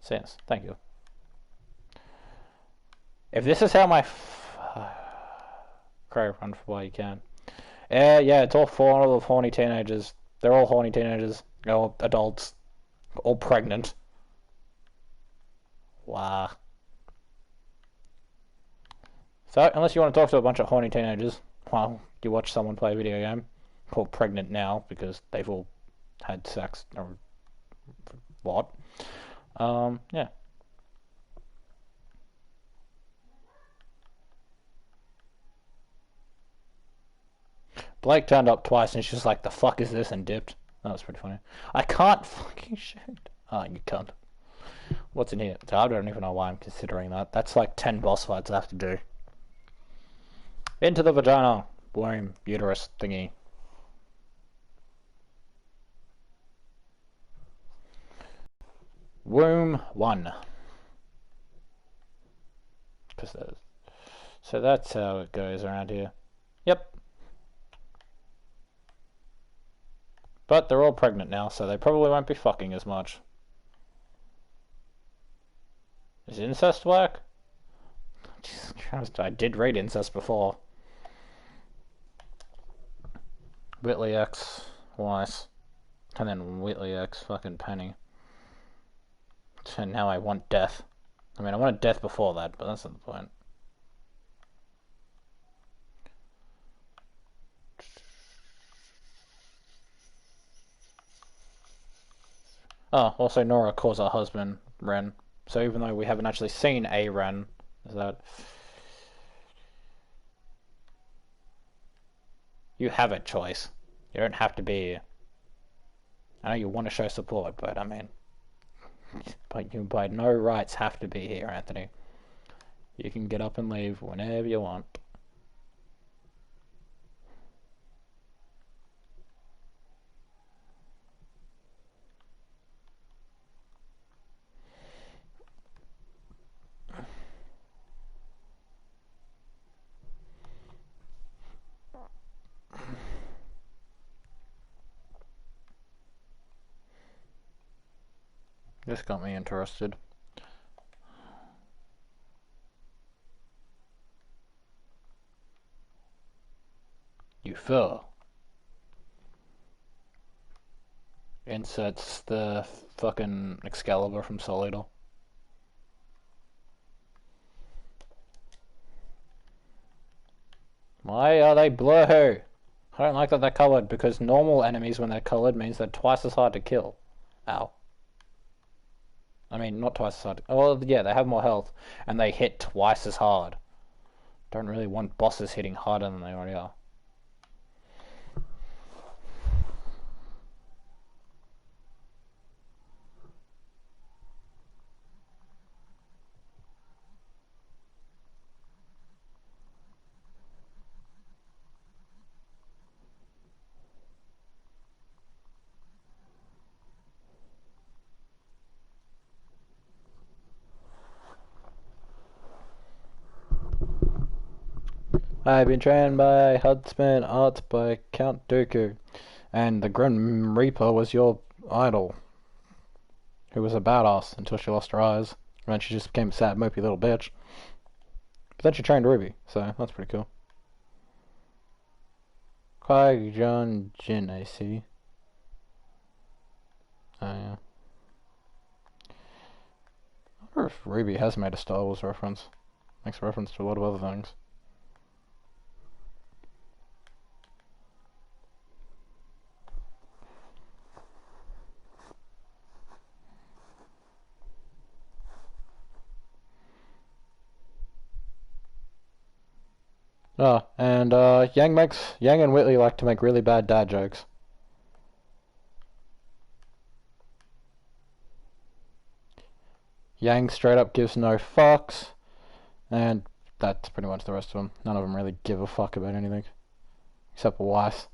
[SPEAKER 2] So, yes, thank you. If this is how my... Crow, run for while you can. Yeah, it's all full of horny teenagers. They're all horny teenagers. All adults. All pregnant. Wow. So, unless you want to talk to a bunch of horny teenagers, well, you watch someone play a video game called Pregnant Now because they've all had sex or what. Yeah. Blake turned up twice and she's just like, the fuck is this, and dipped. That was pretty funny. I can't fucking shoot. Oh, you can't. What's in here? I don't even know why I'm considering that. That's like 10 boss fights I have to do. Into the vagina. Womb. Uterus thingy. Womb 1. So that's how it goes around here. Yep. But they're all pregnant now, so they probably won't be fucking as much. Is incest work? Jesus Christ, I did read incest before. Whitley X Weiss. And then Whitley X fucking Penny. And now I want death. I mean, I wanted death before that, but that's not the point. Oh, also Nora calls her husband Ren. So even though we haven't actually seen a Ren, is that... You have a choice. You don't have to be... I know you want to show support, but I mean... But you by no rights have to be here, Anthony. You can get up and leave whenever you want. This got me interested. You fell. Inserts the fucking Excalibur from Soul Eater. Why are they blue? I don't like that they're coloured, because normal enemies when they're coloured means they're twice as hard to kill. Ow. I mean, not twice as hard. Well, yeah, they have more health, and they hit twice as hard. Don't really want bosses hitting harder than they already are. I've been trained by Huntsman Arts by Count Dooku, and the Grim Reaper was your idol, who was a badass until she lost her eyes, and then she just became a sad, mopey little bitch. But then she trained Ruby, so that's pretty cool. Qui-Gon Jinn, I see. Oh, yeah. I wonder if Ruby has made a Star Wars reference. Makes reference to a lot of other things. Oh, and Yang and Whitley like to make really bad dad jokes. Yang straight up gives no fucks, and that's pretty much the rest of them. None of them really give a fuck about anything, except Weiss.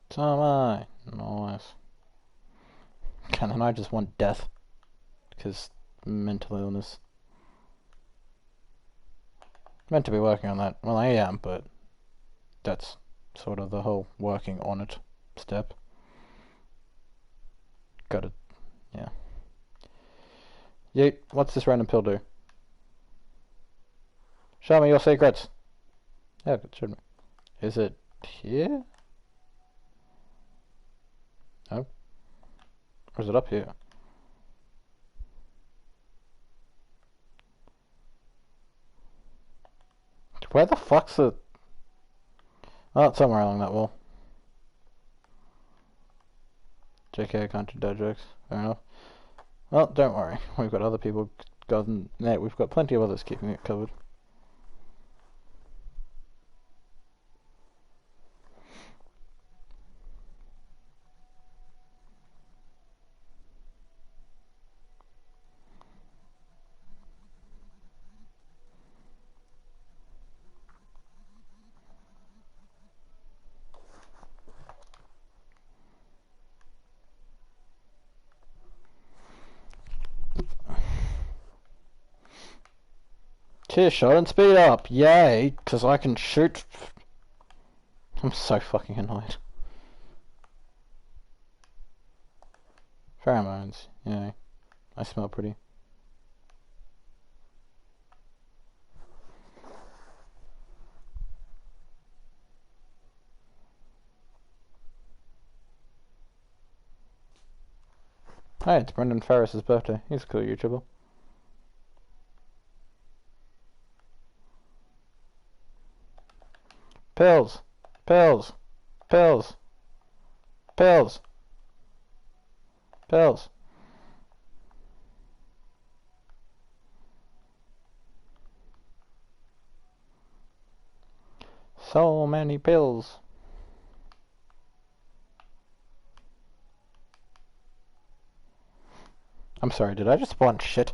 [SPEAKER 2] So am I. Nice. And then I just want death, because mental illness. Meant to be working on that. Well, I am, but that's sort of the whole working on it step. Gotta, yeah. Yeet, what's this random pill do? Show me your secrets. Yeah, it showed me. Is it here? No. Or is it up here? Where the fuck's the... Oh, it's somewhere along that wall. JK, I can't do dad jokes. Fair enough. Well, don't worry. We've got other people... We've got plenty of others keeping it covered.
[SPEAKER 3] Tearshot and speed up, yay, because I can shoot. I'm so fucking annoyed. Pheromones, yay. I smell pretty. Hey, it's Brendan Ferris's birthday. He's a cool YouTuber. Pills! Pills! Pills! Pills! Pills! So many pills. I'm sorry, did I just spawn shit?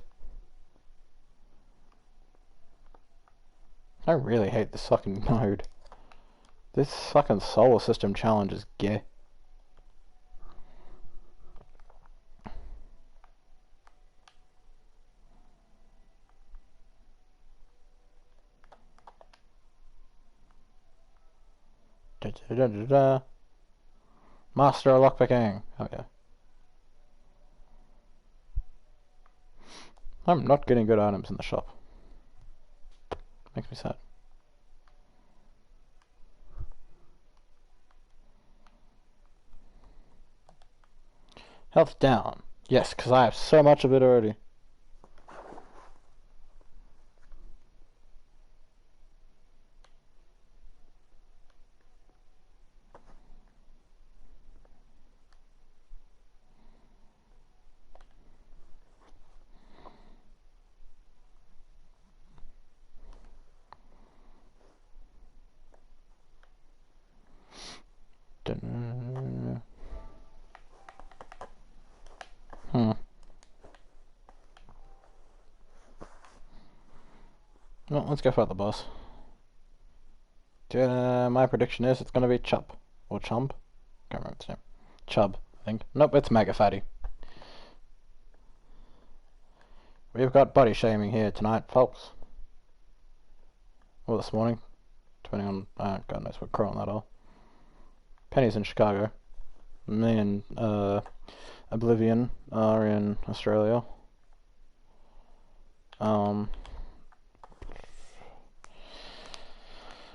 [SPEAKER 3] I really hate this fucking node. This fucking solar system challenge is gay. Da, da, da, da, da. Master of lockpicking. Oh yeah. I'm not getting good items in the shop. Makes me sad. Health down. Yes, because I have so much of it already. Well, let's go fight the boss. My prediction is it's gonna be Chub. Or Chump? Can't remember its name. Chub, I think. Nope, it's Mega Fatty. We've got body shaming here tonight, folks. Or this morning. Depending on, God knows what crow on that are. Penny's in Chicago. Me and, Oblivion are in Australia.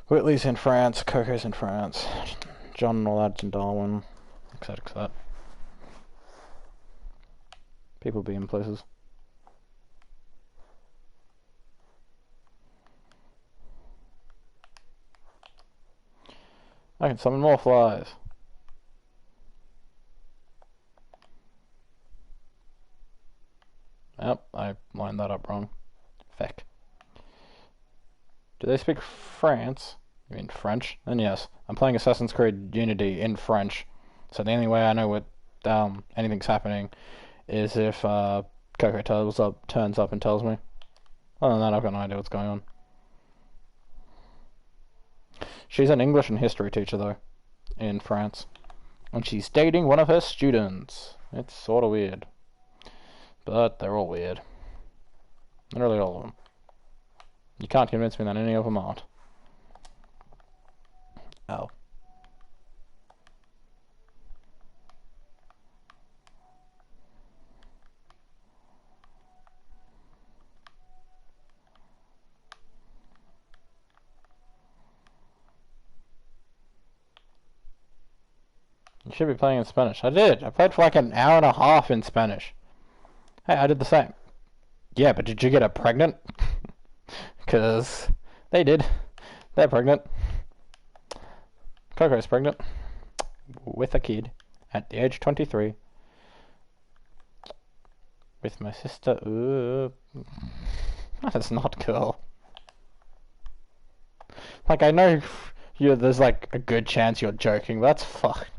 [SPEAKER 3] Whitley's in France, Coco's in France, John and all that's in Darwin, etc, etc. People be in places. I can summon more flies. Yep, I lined that up wrong. Feck. Do they speak France? You mean French? Then yes. I'm playing Assassin's Creed Unity in French. So the only way I know what anything's happening is if Coco turns up and tells me. Other than that, I've got no idea what's going on. She's an English and history teacher, though, in France. And she's dating one of her students. It's sort of weird. But they're all weird. Literally all of them. You can't convince me that any of them aren't. Oh. You should be playing in Spanish. I did. I played for like an hour and a half in Spanish. Hey, I did the same. Yeah, but did you get her pregnant? Because they did. They're pregnant. Coco's pregnant. With a kid. At the age of 23. With my sister. Ooh. That's not cool. Like, I know there's like a good chance you're joking, but that's fucked.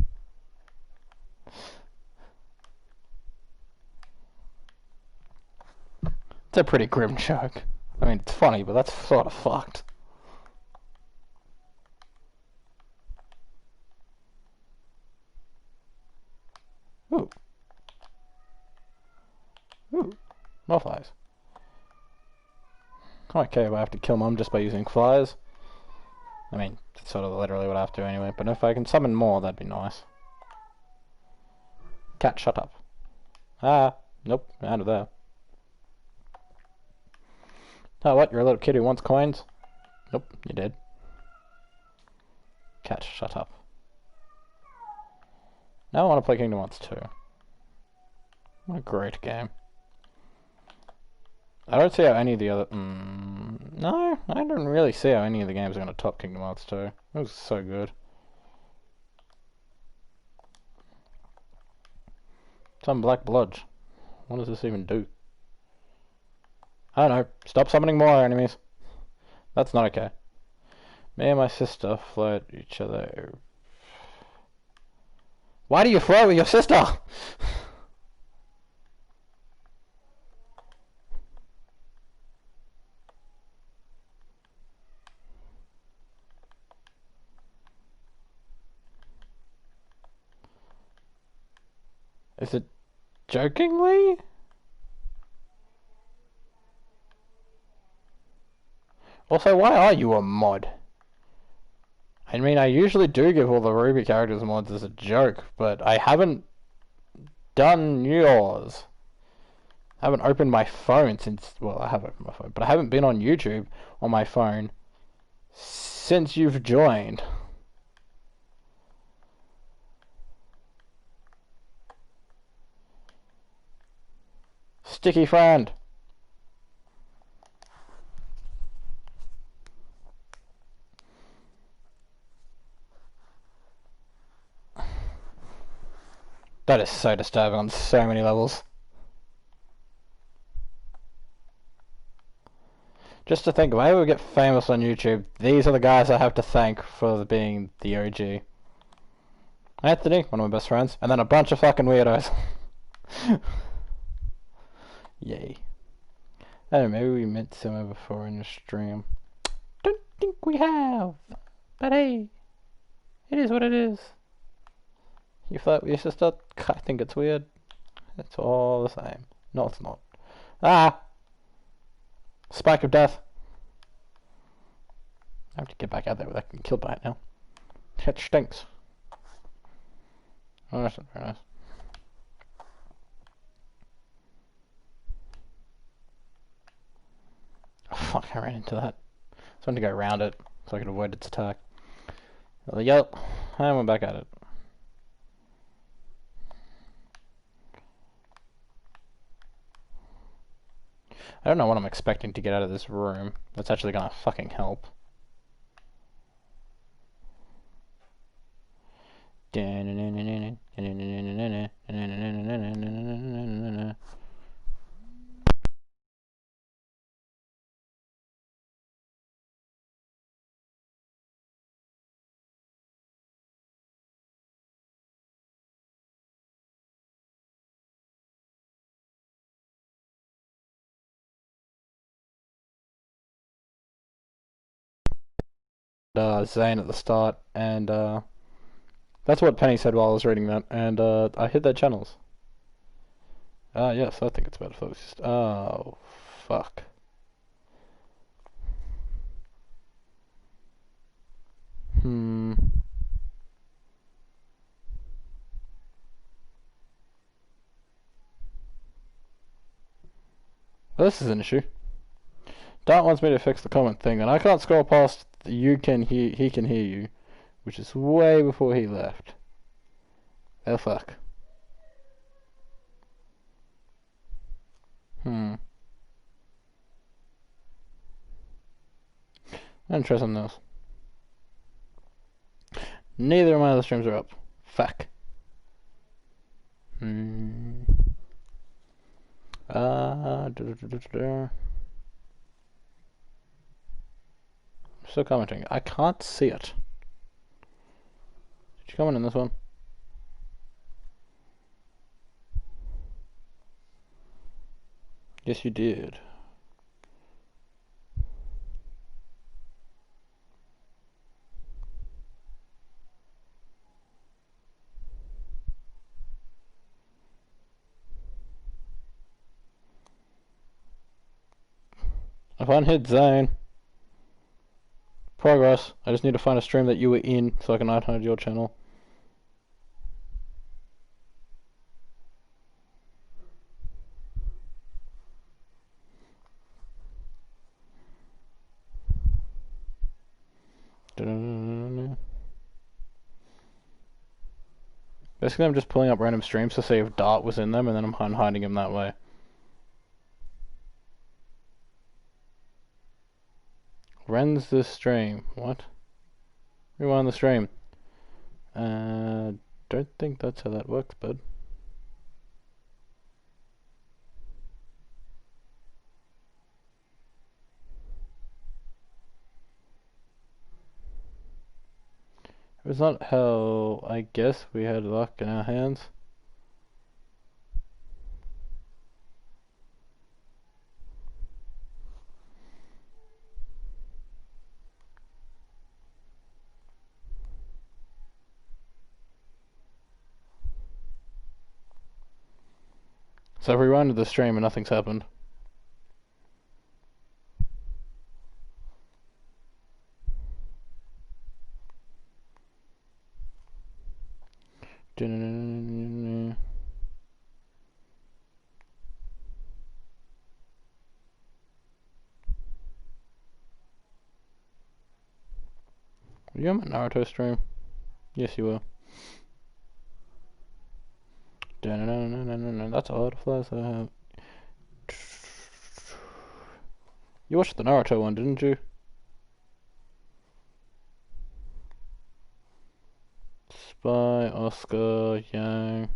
[SPEAKER 3] It's a pretty grim joke. I mean, it's funny, but that's sort of fucked. Ooh. Ooh. More flies.
[SPEAKER 2] Okay, if I have to kill Mom just by using flies. I mean, that's sort of literally what I have to do anyway, but if I can summon more, that'd be nice. Cat, shut up. Ah, nope, out of there. Oh, what? You're a little kid who wants coins? Nope, you're dead. Cat, shut up. Now I want to play Kingdom Hearts 2. What a great game. I don't see how any of the other... no, I don't really see how any of the games are going to top Kingdom Hearts 2. It was so good. Some black blood. What does this even do? I don't know. Stop summoning more enemies. That's not okay. Me and my sister flirt each other. Why do you flirt with your sister? Is it jokingly? Also, why are you a mod? I mean, I usually do give all the Ruby characters mods as a joke, but I haven't done yours. I haven't opened my phone since... Well, I have opened my phone, but I haven't been on YouTube on my phone since you've joined. Sticky friend. That is so disturbing on so many levels. Just to think, if I ever get famous on YouTube, these are the guys I have to thank for being the OG. Anthony, one of my best friends, and then a bunch of fucking weirdos. Yay. I don't know, maybe we met someone before in the stream. Don't think we have. But hey, it is what it is. You flirt with your sister? I think it's weird. It's all the same. No, it's not. Ah! Spike of death. I have to get back out there without getting killed by it now. It stinks. Oh, that's not very nice. Oh, fuck, I ran into that. I just wanted to go around it so I could avoid its attack. Yep, I went back at it. I don't know what I'm expecting to get out of this room that's actually gonna fucking help. Zane at the start, and that's what Penny said while I was reading that, and I hit their channels. Yes, I think it's better focused. Oh, fuck. Well, this is an issue. Dart wants me to fix the comment thing, and I can't scroll past he can hear you, which is way before he left. Oh fuck. I'm gonna try something else. Neither of my other streams are up. Fuck. Still commenting. I can't see it. Did you comment in this one? Yes, you did. If I hit Zane. Progress. I just need to find a stream that you were in so I can hide your channel. Basically, I'm just pulling up random streams to see if Dart was in them, and then I'm hiding him that way. Runs the stream. What? Rewind the stream. Don't think that's how that works, bud. If it's not how I guess we had luck in our hands. So I've rewinded the stream and nothing's happened. Were you on my Naruto stream? Yes, you were. That's a lot of flies I have. You watched the Naruto one, didn't you? Spy, Oscar, Yang.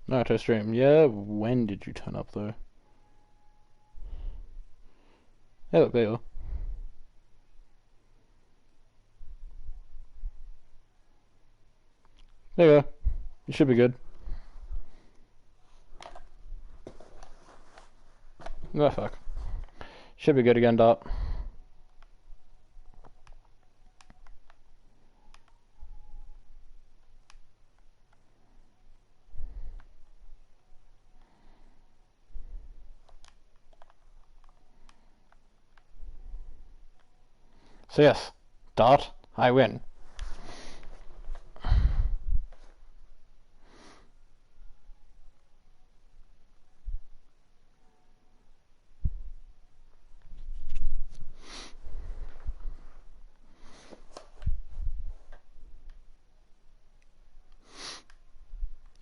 [SPEAKER 2] Naruto stream. Yeah, when did you turn up though? Hey, look, there you are. There you go. You should be good. Oh fuck. Should be good again, Dot. So yes, Dot, I win.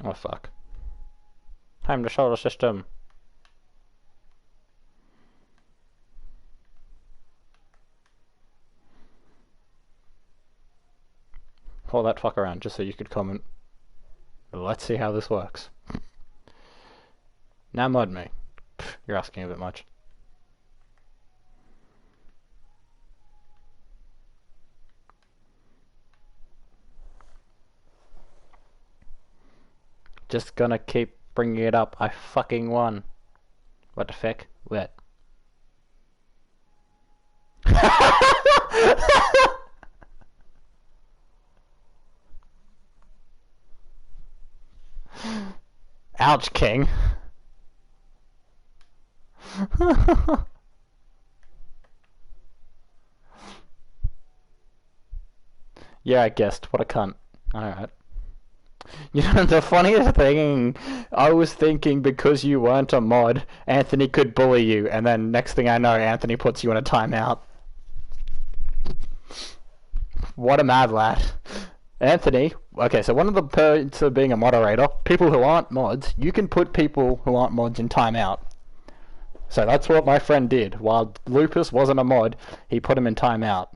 [SPEAKER 2] Oh fuck. I'm the solar system. Hold that fuck around just so you could comment. Let's see how this works. Now mod me. Pff, you're asking a bit much. Just gonna keep bringing it up. I fucking won. What the fuck? What? Ouch, King. Yeah, I guessed. What a cunt. Alright. You know, the funniest thing, I was thinking because you weren't a mod, Anthony could bully you, and then next thing I know, Anthony puts you in a timeout. What a mad lad. Anthony, okay, so one of the perks of being a moderator, people who aren't mods, you can put people who aren't mods in timeout. So that's what my friend did. While Lupus wasn't a mod, he put him in timeout.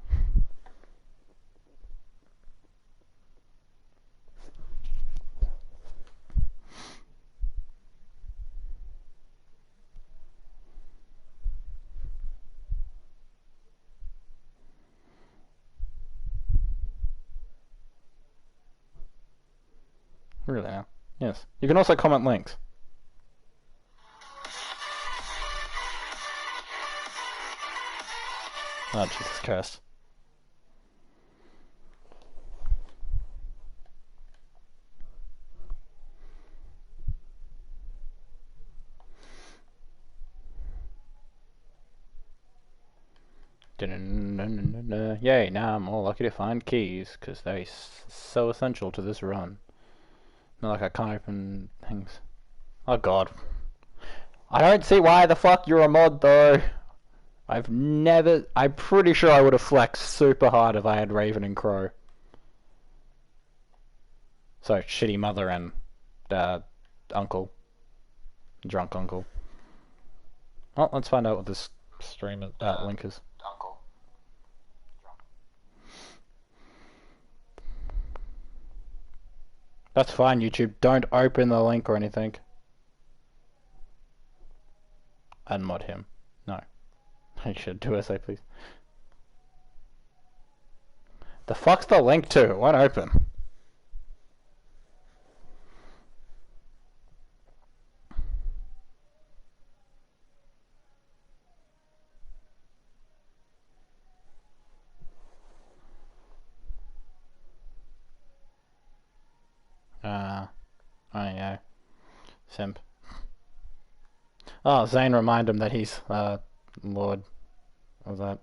[SPEAKER 2] Really now? Yes. You can also comment links. Oh, Jesus Christ. Yay, now I'm more lucky to find keys, because they're so essential to this run. Not like I can't open things. Oh god. I don't see why the fuck you're a mod though. I'm pretty sure I would have flexed super hard if I had Raven and Crow. So, shitty mother and, uncle. Drunk uncle. Well, let's find out what this stream link is.
[SPEAKER 3] Uncle.
[SPEAKER 2] That's fine, YouTube. Don't open the link or anything. Unmod him. No. I should do SA, please. The fuck's the link to? It won't open. Oh yeah. Simp. Oh, Zane remind him that he's, Lord. What was that?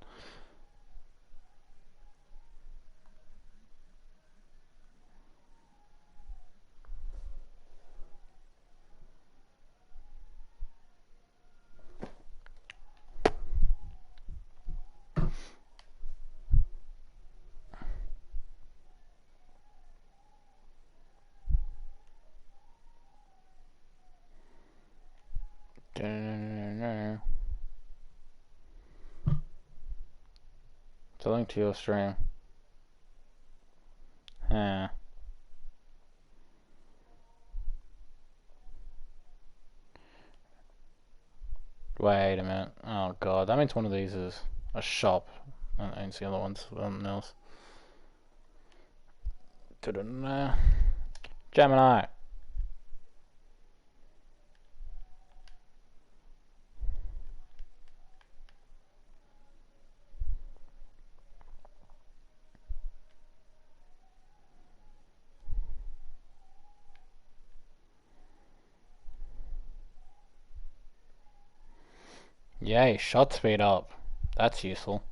[SPEAKER 2] It's a link to your stream. Wait a minute. Oh god, that means one of these is a shop. And the other one's something else. Gemini. Yay, shot speed up. That's useful.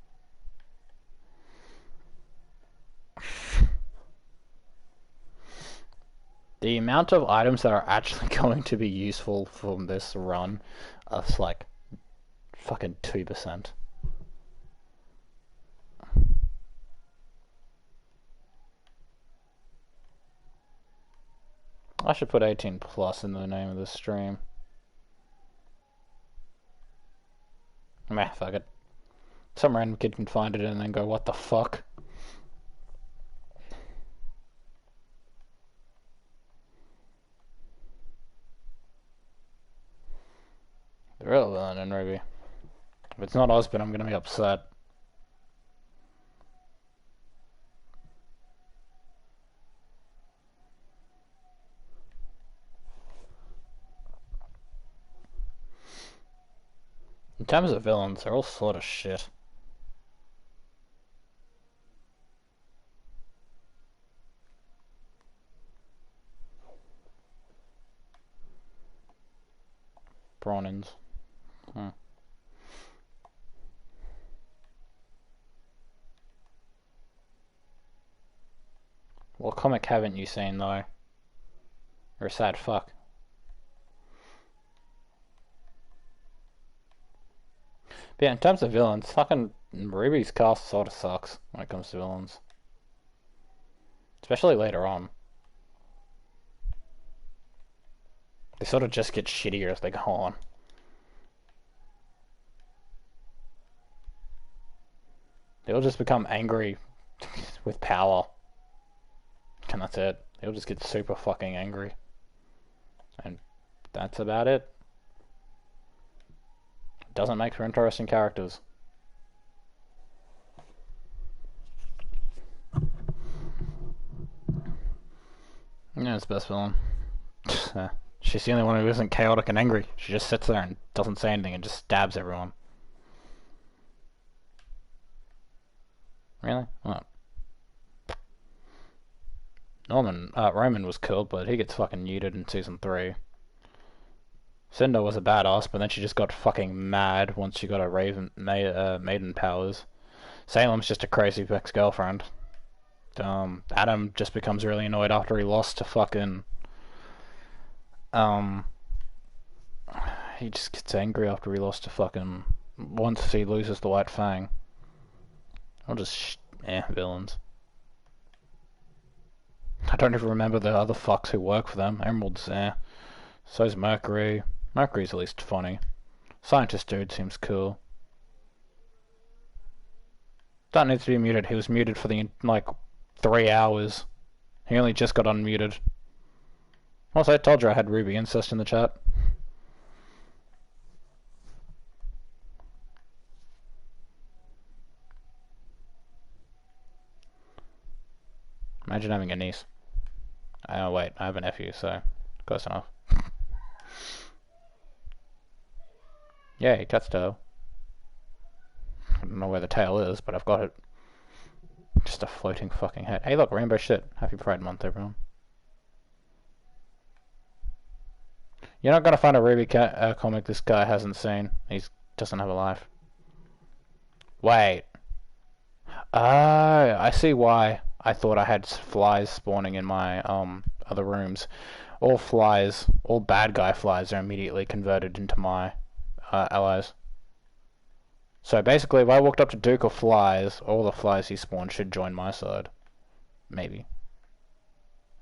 [SPEAKER 2] The amount of items that are actually going to be useful from this run is like fucking 2%. I should put 18 plus in the name of the stream. Meh, fuck it. Some random kid can find it and then go, what the fuck? The real villain in Ruby. If it's not Osborn, I'm gonna be upset. In terms of villains, they're all sort of shit. Bronins. What comic haven't you seen though? You're a sad fuck. But yeah, in terms of villains, fucking Ruby's cast sort of sucks when it comes to villains. Especially later on. They sort of just get shittier as they go on. They'll just become angry with power. And that's it. They'll just get super fucking angry. And that's about it. Doesn't make for interesting characters. Yeah, it's the best villain. She's the only one who isn't chaotic and angry. She just sits there and doesn't say anything and just stabs everyone. Really? What? Roman was cool, but he gets fucking neutered in Season 3. Cinder was a badass, but then she just got fucking mad once she got her maiden powers. Salem's just a crazy ex-girlfriend. Adam just becomes really annoyed after he lost to fucking... He just gets angry after he lost to fucking... Once he loses the White Fang. I'll just... villains. I don't even remember the other fucks who work for them. Emerald's there. So's Mercury. Mercury's at least funny. Scientist dude seems cool. That needs to be muted. He was muted for the, like, 3 hours. He only just got unmuted. Also, I told you I had Ruby incest in the chat. Imagine having a niece. Oh wait, I have a nephew, so close enough. Yay, cat's tail. I don't know where the tail is, but I've got it. Just a floating fucking head. Hey look, rainbow shit. Happy Pride Month, everyone. You're not gonna find a Ruby comic this guy hasn't seen. He doesn't have a life. Wait. Oh, I see why I thought I had flies spawning in my other rooms. All flies, all bad guy flies are immediately converted into my allies. So basically, if I walked up to Duke of Flies, all the flies he spawned should join my side. Maybe.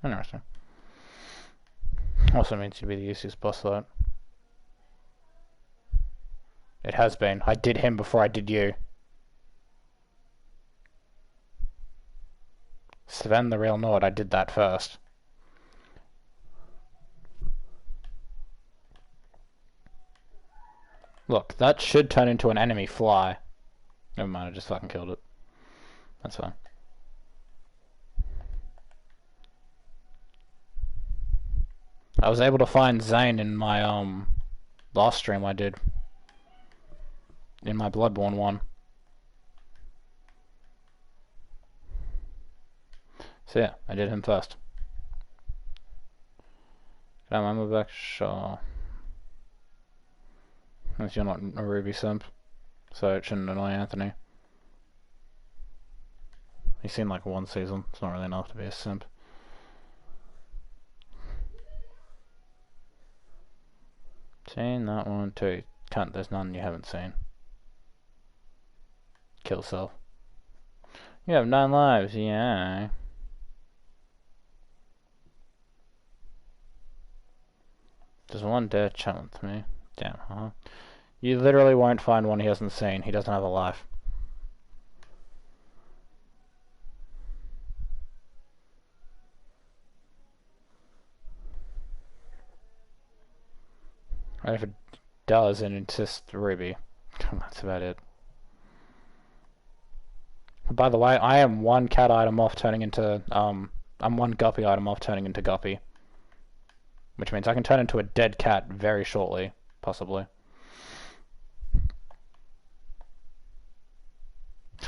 [SPEAKER 2] Interesting. Also means to be the easiest boss fight. It has been. I did him before I did you. Sven the real Nord, I did that first. Look, that should turn into an enemy fly. Never mind, I just fucking killed it. That's fine. I was able to find Zane in my last stream I did. In my Bloodborne one. So yeah, I did him first. Can I move back? Sure. Unless you're not a Ruby simp. So it shouldn't annoy Anthony. He's seen like one season. It's not really enough to be a simp. Seen that one too. Can't, there's none you haven't seen. Kill self. You have 9 lives, yeah. There's one dead chat with me. Damn, huh? You literally won't find one he hasn't seen. He doesn't have a life. And if it does, then it's just Ruby. That's about it. By the way, I am one cat item off turning into, I'm one guppy item off turning into guppy. Which means I can turn into a dead cat very shortly, possibly.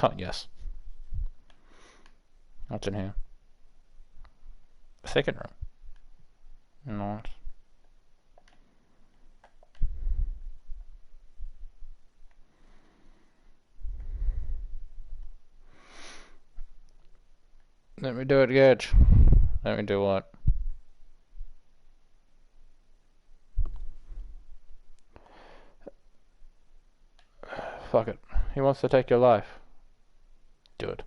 [SPEAKER 2] Oh, yes. What's in here? Second room. Not. Let me do it, Gage. Let me do what? Fuck it. He wants to take your life. Do it.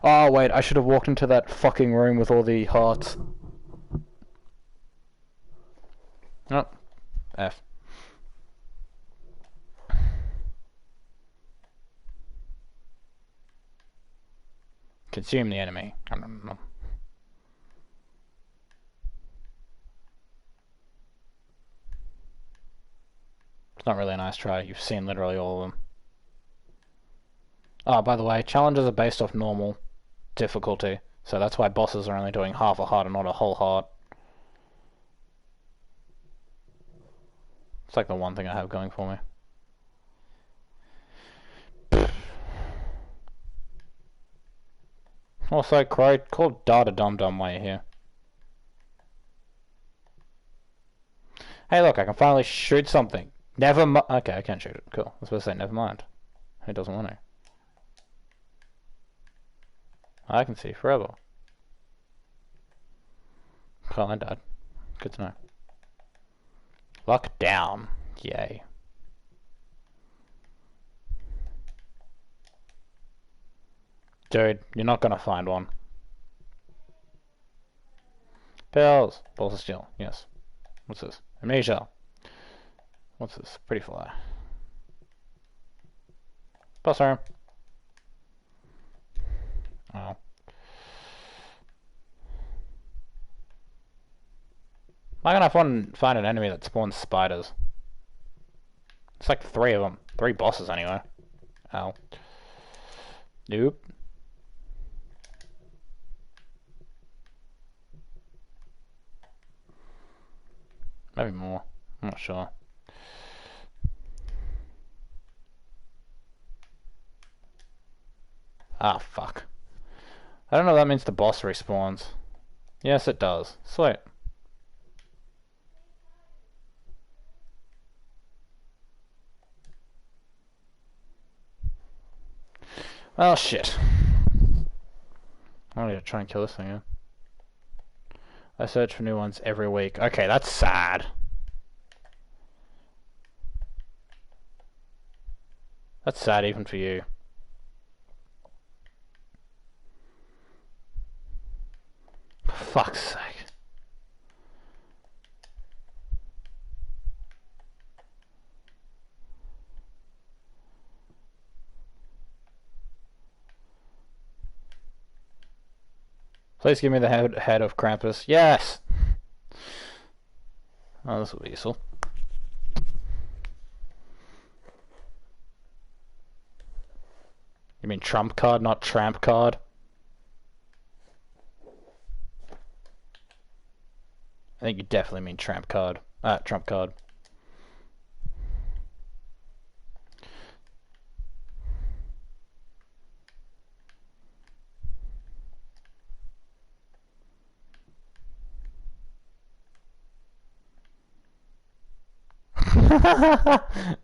[SPEAKER 2] Oh, wait, I should have walked into that fucking room with all the hearts. Oh. F. Consume the enemy. I don't know. It's not really a nice try. You've seen literally all of them. Oh, by the way, challenges are based off normal difficulty, so that's why bosses are only doing half a heart and not a whole heart. It's like the one thing I have going for me. Also, Crow, call Data Dum Dum while you're here. Hey, look, I can finally shoot something. Never mind. Okay, I can't shoot it. Cool. I was supposed to say never mind. Who doesn't want to? I can see forever. Oh, I died. Good to know. Lock down. Yay. Dude, you're not gonna find one. Pills. Balls of steel. Yes. What's this? Amnesia. What's this? Pretty fly. Boss arm. Oh. Am I gonna find an enemy that spawns spiders? It's like 3 of them. 3 bosses anyway. Ow. Nope. Maybe more. I'm not sure. Ah, fuck. I don't know if that means the boss respawns. Yes, it does. Sweet. Oh, shit. I need to try and kill this thing, yeah. I search for new ones every week. Okay, that's sad. That's sad even for you. For fuck's sake. Please give me the head of Krampus. Yes! Oh, this will be useful. You mean trump card, not tramp card? I think you definitely mean tramp card. Trump card.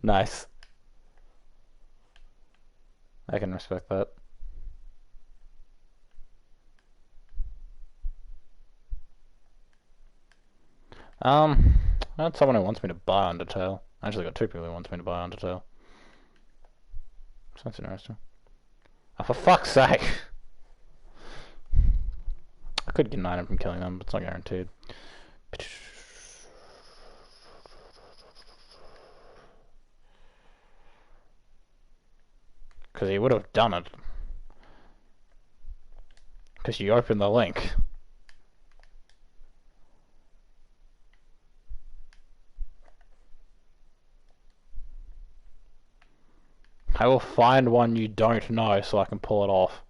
[SPEAKER 2] Nice. I can respect that. I had someone who wants me to buy Undertale. I actually got 2 people who wants me to buy Undertale. So that's interesting. Oh, for fuck's sake! I could get an item from killing them, but it's not guaranteed. Because he would have done it. Because you opened the link. I will find one you don't know so I can pull it off.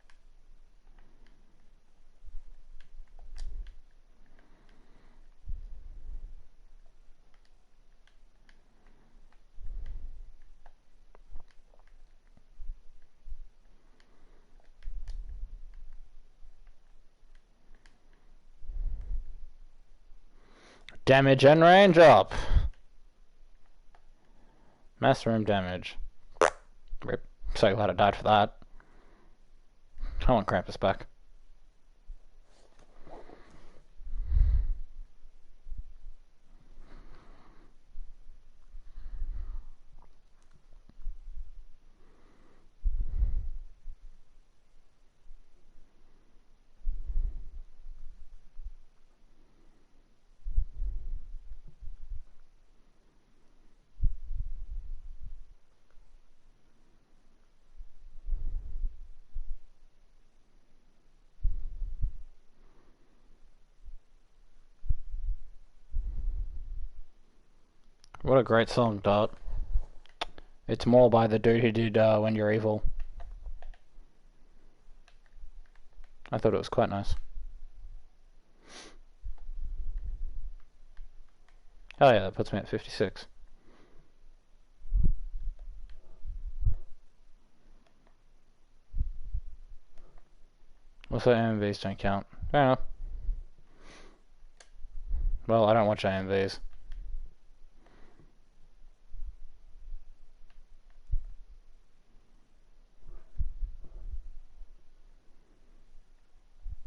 [SPEAKER 2] Damage and range up. Master room damage. Rip. So glad I died for that. I want Krampus back. What a great song, Dart. It's more by the dude who did When You're Evil. I thought it was quite nice. Oh yeah, that puts me at 56. Also, AMVs don't count. Fair enough. Well, I don't watch AMVs.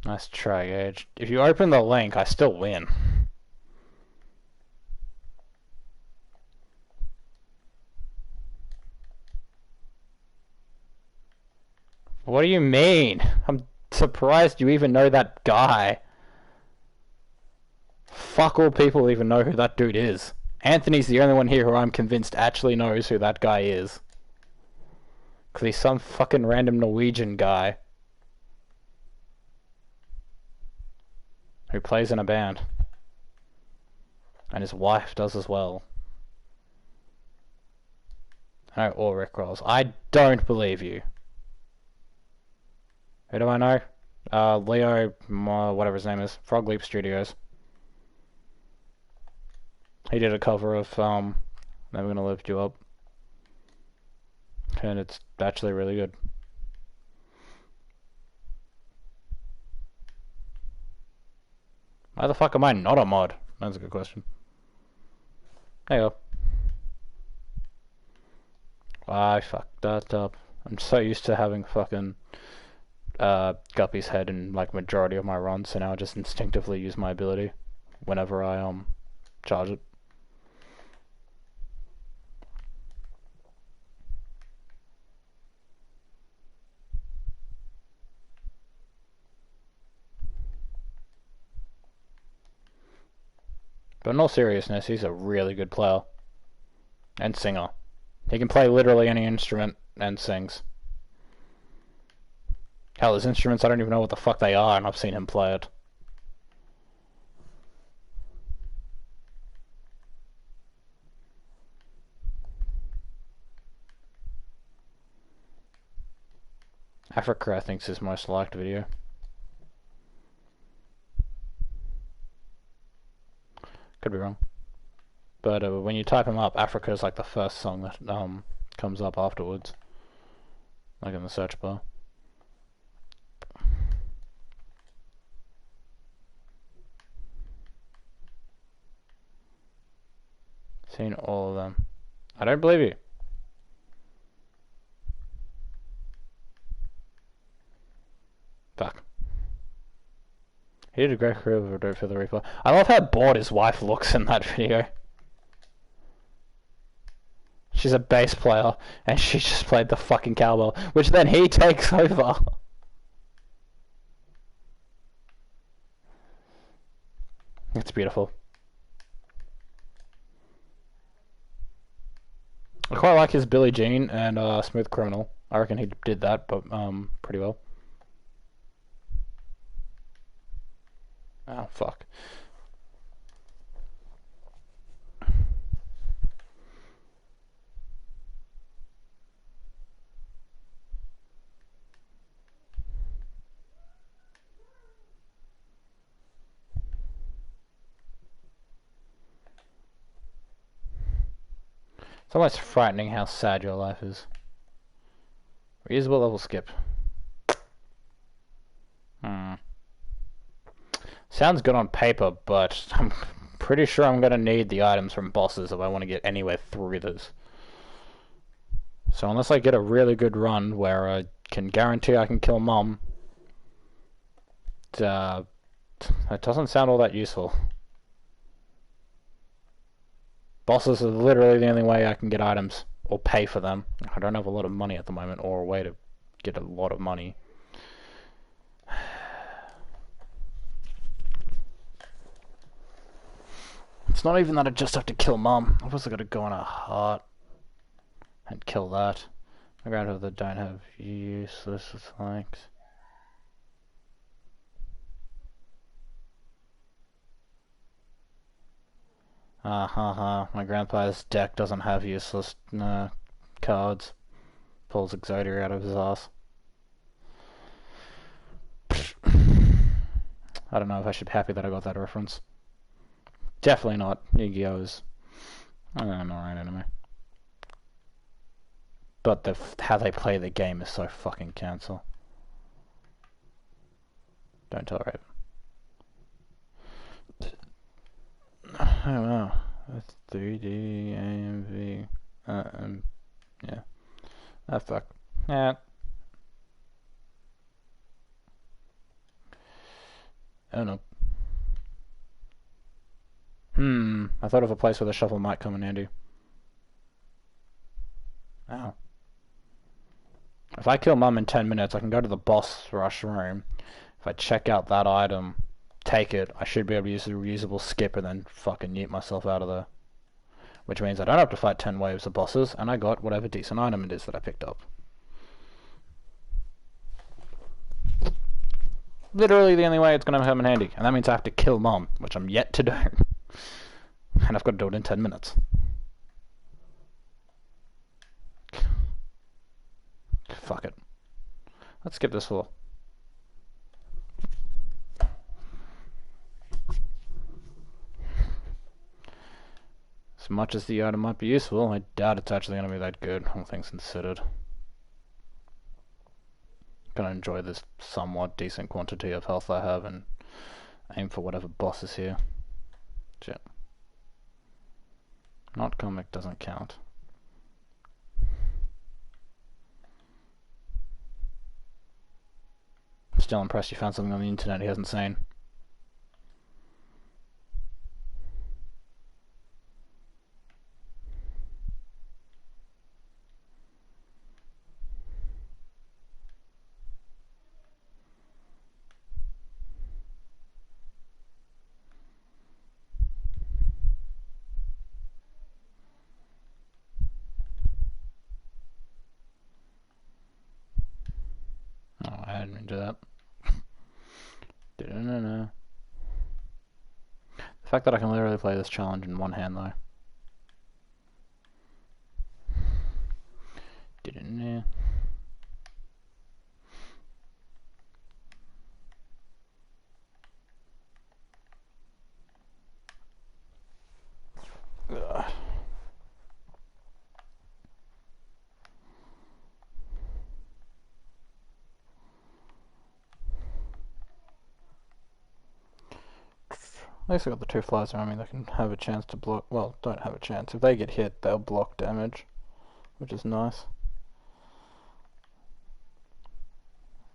[SPEAKER 2] Nice try, Gage. If you open the link, I still win. What do you mean? I'm surprised you even know that guy. Fuck all people even know who that dude is. Anthony's the only one here who I'm convinced actually knows who that guy is. Because he's some fucking random Norwegian guy who plays in a band. And his wife does as well. I know all Rickrolls. I don't believe you. Who do I know? Leo, whatever his name is. Frog Leap Studios. He did a cover of Never Gonna Lift You Up. And it's actually really good. Why the fuck am I not a mod? That's a good question. There you go. I fucked that up. I'm so used to having fucking Guppy's head in like majority of my runs, so now I just instinctively use my ability whenever I charge it. But in all seriousness, he's a really good player. And singer. He can play literally any instrument and sings. Hell, there's instruments I don't even know what the fuck they are, and I've seen him play it. Africa, I think, is his most liked video. Could be wrong. But when you type him up, Africa is like the first song that comes up afterwards. Like in the search bar. Seen all of them. I don't believe you. Fuck. He did a great career for the Reaper. I love how bored his wife looks in that video. She's a bass player, and she just played the fucking cowbell, which then he takes over. It's beautiful. I quite like his Billie Jean and Smooth Criminal. I reckon he did that, but pretty well. Oh, fuck. It's almost frightening how sad your life is. Reusable level skip. Sounds good on paper, but I'm pretty sure I'm gonna need the items from bosses if I want to get anywhere through this. So unless I get a really good run where I can guarantee I can kill Mom, that doesn't sound all that useful. Bosses are literally the only way I can get items, or pay for them. I don't have a lot of money at the moment, or a way to get a lot of money. It's not even that I just have to kill Mom. I've also got to go on her heart and kill that. My grandmother don't have useless flanks. My grandpa's deck doesn't have useless cards. Pulls Exodia out of his ass. I don't know if I should be happy that I got that reference. Definitely not. Yu-Gi-Oh! Is an alright anime. But how they play the game is so fucking cancel. Don't tell Raven. Oh wow. That's 3D, AMV. Yeah. Ah, fuck. Yeah. Oh no. I thought of a place where the shovel might come in handy. Ow. If I kill Mum in 10 minutes, I can go to the boss rush room. If I check out that item, take it, I should be able to use a reusable skip and then fucking yeet myself out of there. Which means I don't have to fight 10 waves of bosses, and I got whatever decent item it is that I picked up. Literally the only way it's going to come in handy, and that means I have to kill Mom, which I'm yet to do. And I've got to do it in 10 minutes. Fuck it. Let's skip this floor. As much as the item might be useful, I doubt it's actually going to be that good, all things considered. Gonna enjoy this somewhat decent quantity of health I have and aim for whatever boss is here. Shit. Not comic doesn't count. Still impressed you found something on the internet he hasn't seen. Oh, I didn't mean to do that. The fact that I can literally play this challenge in one hand, though. Ugh. At least I got the two flies around me that can have a chance to block. Well, don't have a chance. If they get hit, they'll block damage, which is nice.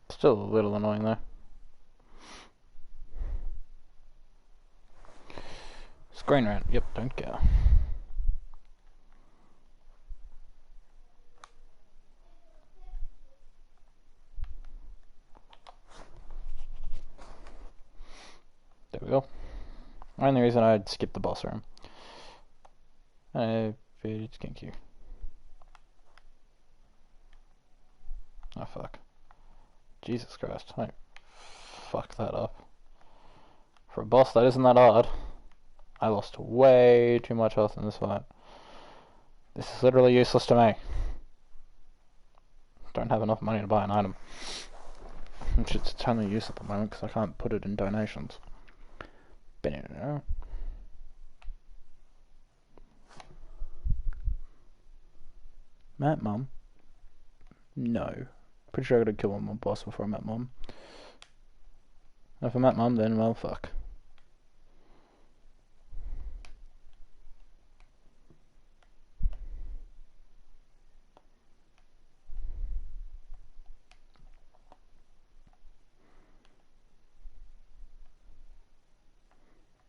[SPEAKER 2] Still a little annoying though. Screen rant. Yep, don't care. There we go. Only reason I'd skip the boss room. It's Genki. Oh fuck. Jesus Christ. I fucked that up. For a boss that isn't that hard. I lost way too much health in this fight. This is literally useless to me. Don't have enough money to buy an item. Which it's only use at the moment because I can't put it in donations. But anyway. Met Mum? No. Pretty sure I gotta kill one more boss before I met Mum. If I met Mum, then well, fuck.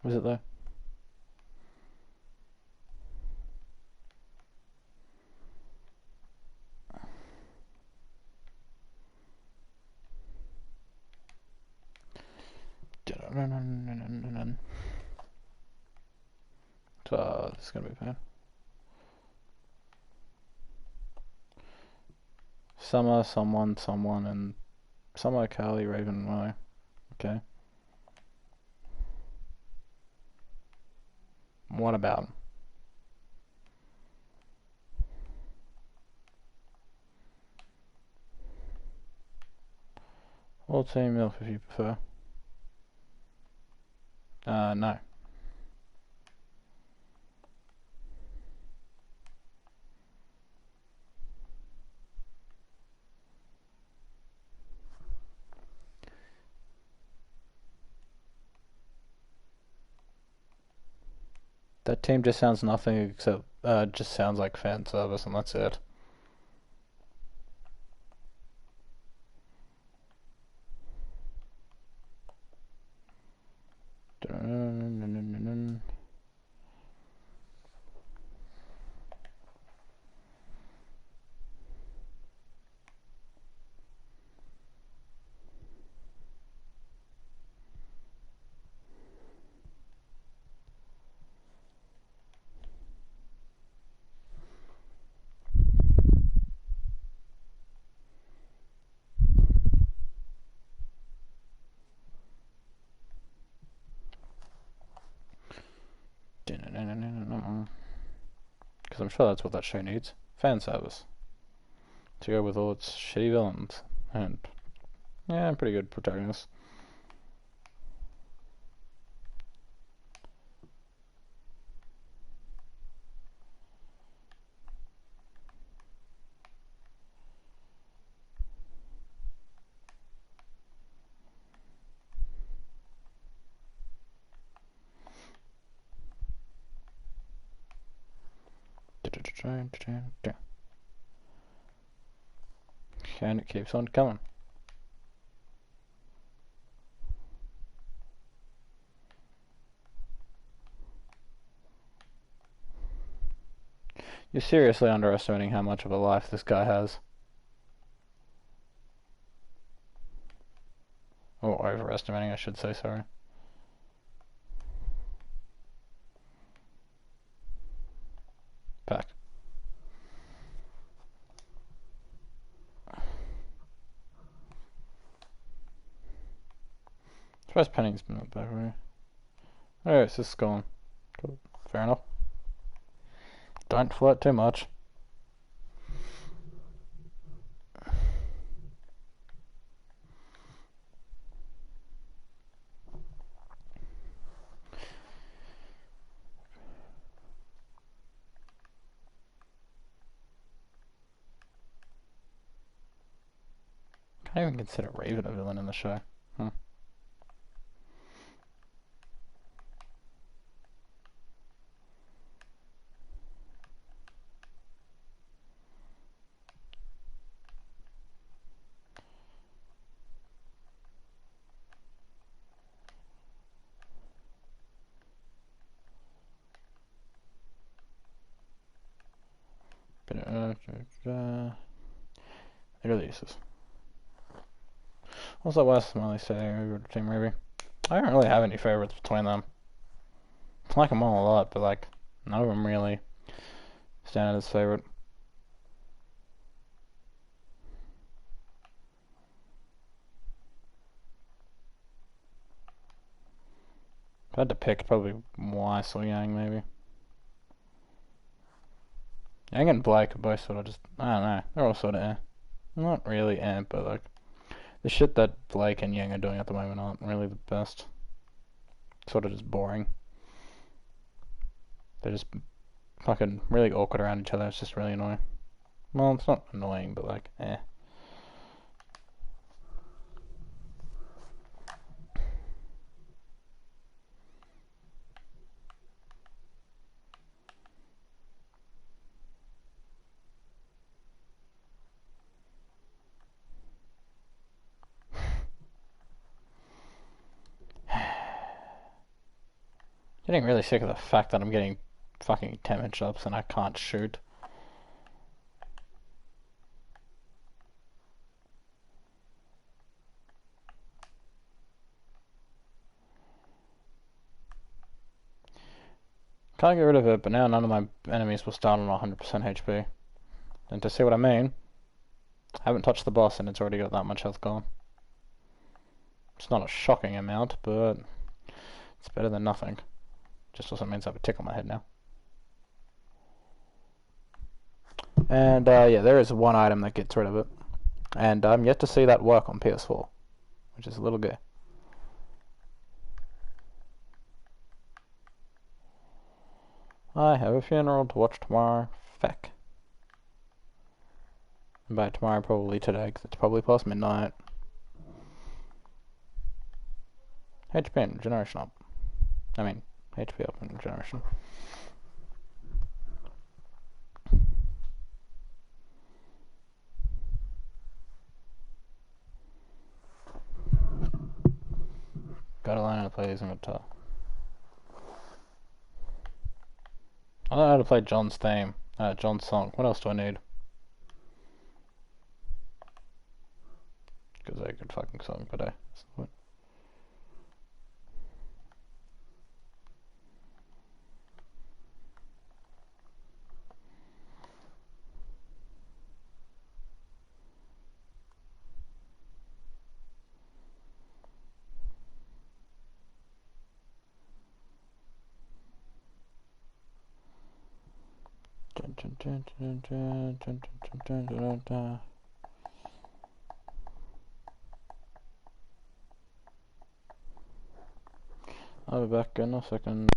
[SPEAKER 2] Was it there? So this is gonna be bad. Summer, someone, and Summer, Carly, Raven, Willow. Okay. What about? Or Team Milk if you prefer. No. That team just sounds nothing except, just sounds like fan service and that's it. because I'm sure that's what that show needs. Fan service. To go with all its shitty villains. And, yeah, pretty good protagonists. And it keeps on coming. You're seriously underestimating how much of a life this guy has. Or overestimating, I should say, sorry. Back. Surprise Penny's been back already. Alright, so this is gone. Cool. Fair enough. Don't flirt too much. Can't even consider Raven a villain in the show. Look at these. Also, Wes Smiley said Team Ruby. I don't really have any favorites between them. I like them all a lot, but like none of them really stand out as favorite. If I had to pick, probably Weiss or Yang, maybe. Yang and Blake are both sort of just, I don't know, they're all sort of not really but like, the shit that Blake and Yang are doing at the moment aren't really the best. Sort of just boring. They're just fucking really awkward around each other, it's just really annoying. Well, it's not annoying, but like, Getting really sick of the fact that I'm getting fucking damage ups and I can't shoot. Can't get rid of it, but now none of my enemies will start on 100% HP. And to see what I mean, I haven't touched the boss and it's already got that much health gone. It's not a shocking amount, but it's better than nothing. Just also means I have a tick on my head now. And yeah, there is one item that gets rid of it. And I'm yet to see that work on PS4, which is a little gay. I have a funeral to watch tomorrow. Feck. And by tomorrow, probably today, because it's probably past midnight. HP and regeneration up. I mean, HP up and regeneration. Gotta learn how to play these on guitar. I don't know how to play John's theme. John's song. What else do I need? Because they're a good fucking song, but what?
[SPEAKER 3] I'll be back in a second.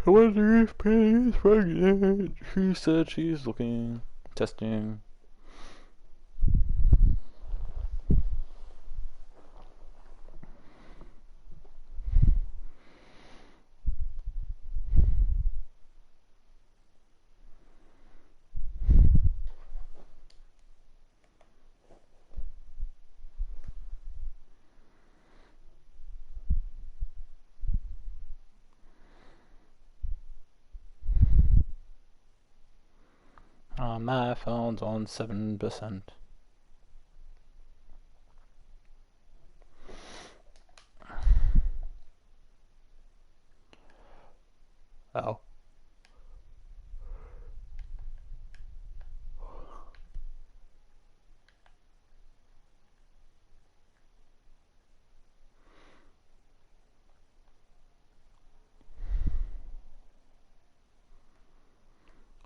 [SPEAKER 3] I wonder if Penny is pregnant. She said she's looking, testing. My phone's on 7%. Oh.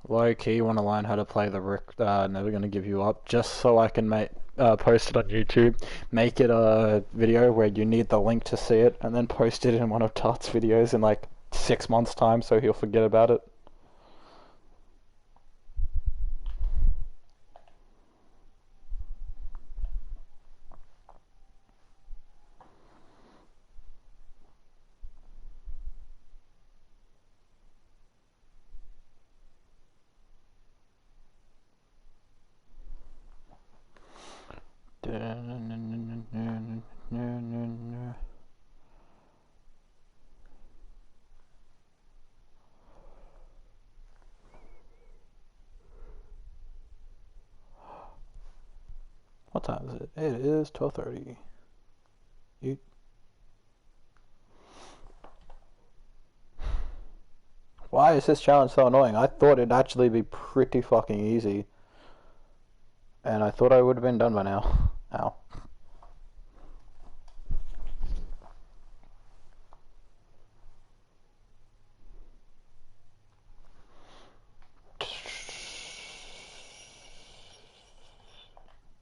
[SPEAKER 3] Low key want to learn how to play the Rick, Never Gonna Give You Up, just so I can
[SPEAKER 2] post it on YouTube, make it a video where you need the link to see it, and then post it in one of Tart's videos in like 6 months' time so he'll forget about it. What time is it? It is 12:30. Why is this challenge so annoying? I thought it'd actually be pretty fucking easy. And I thought I would have been done by now. Ow.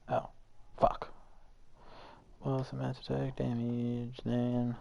[SPEAKER 2] Oh. Fuck. Was meant to take damage then.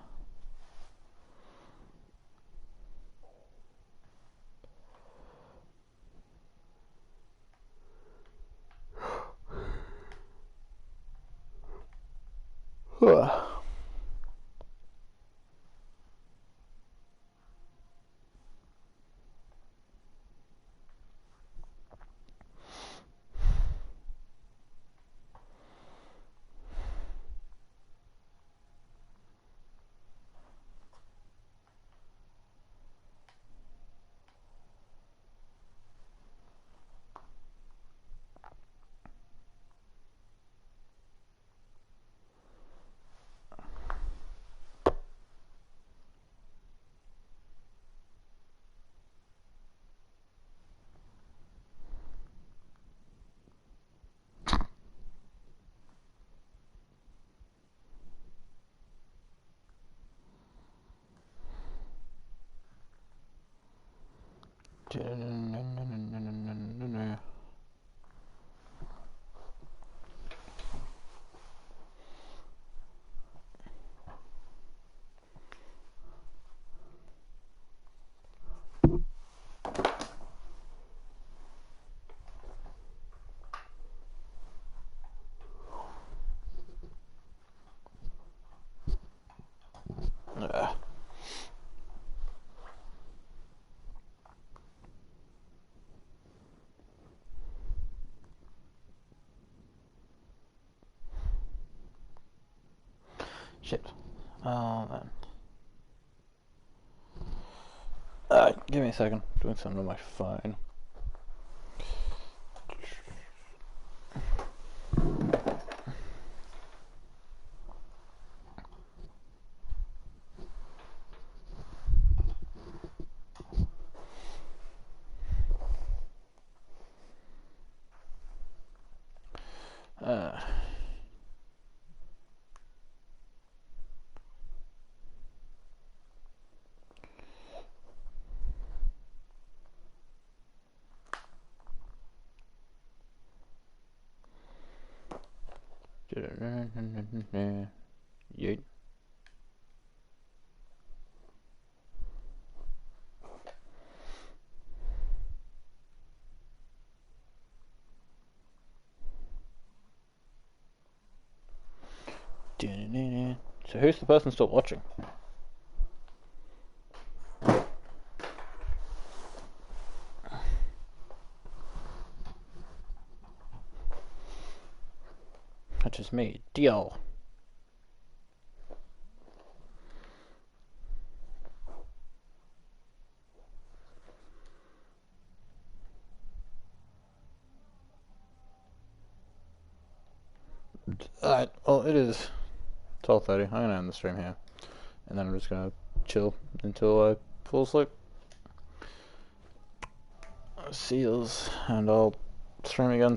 [SPEAKER 2] Shit. Oh man. Give me a second. Doing something on my phone. Yeet. So who's the person still watching? That's just me. Deal. Alright, well it is 12:30. I'm gonna end the stream here. And then I'm just gonna chill until I fall asleep. See yous, and I'll stream again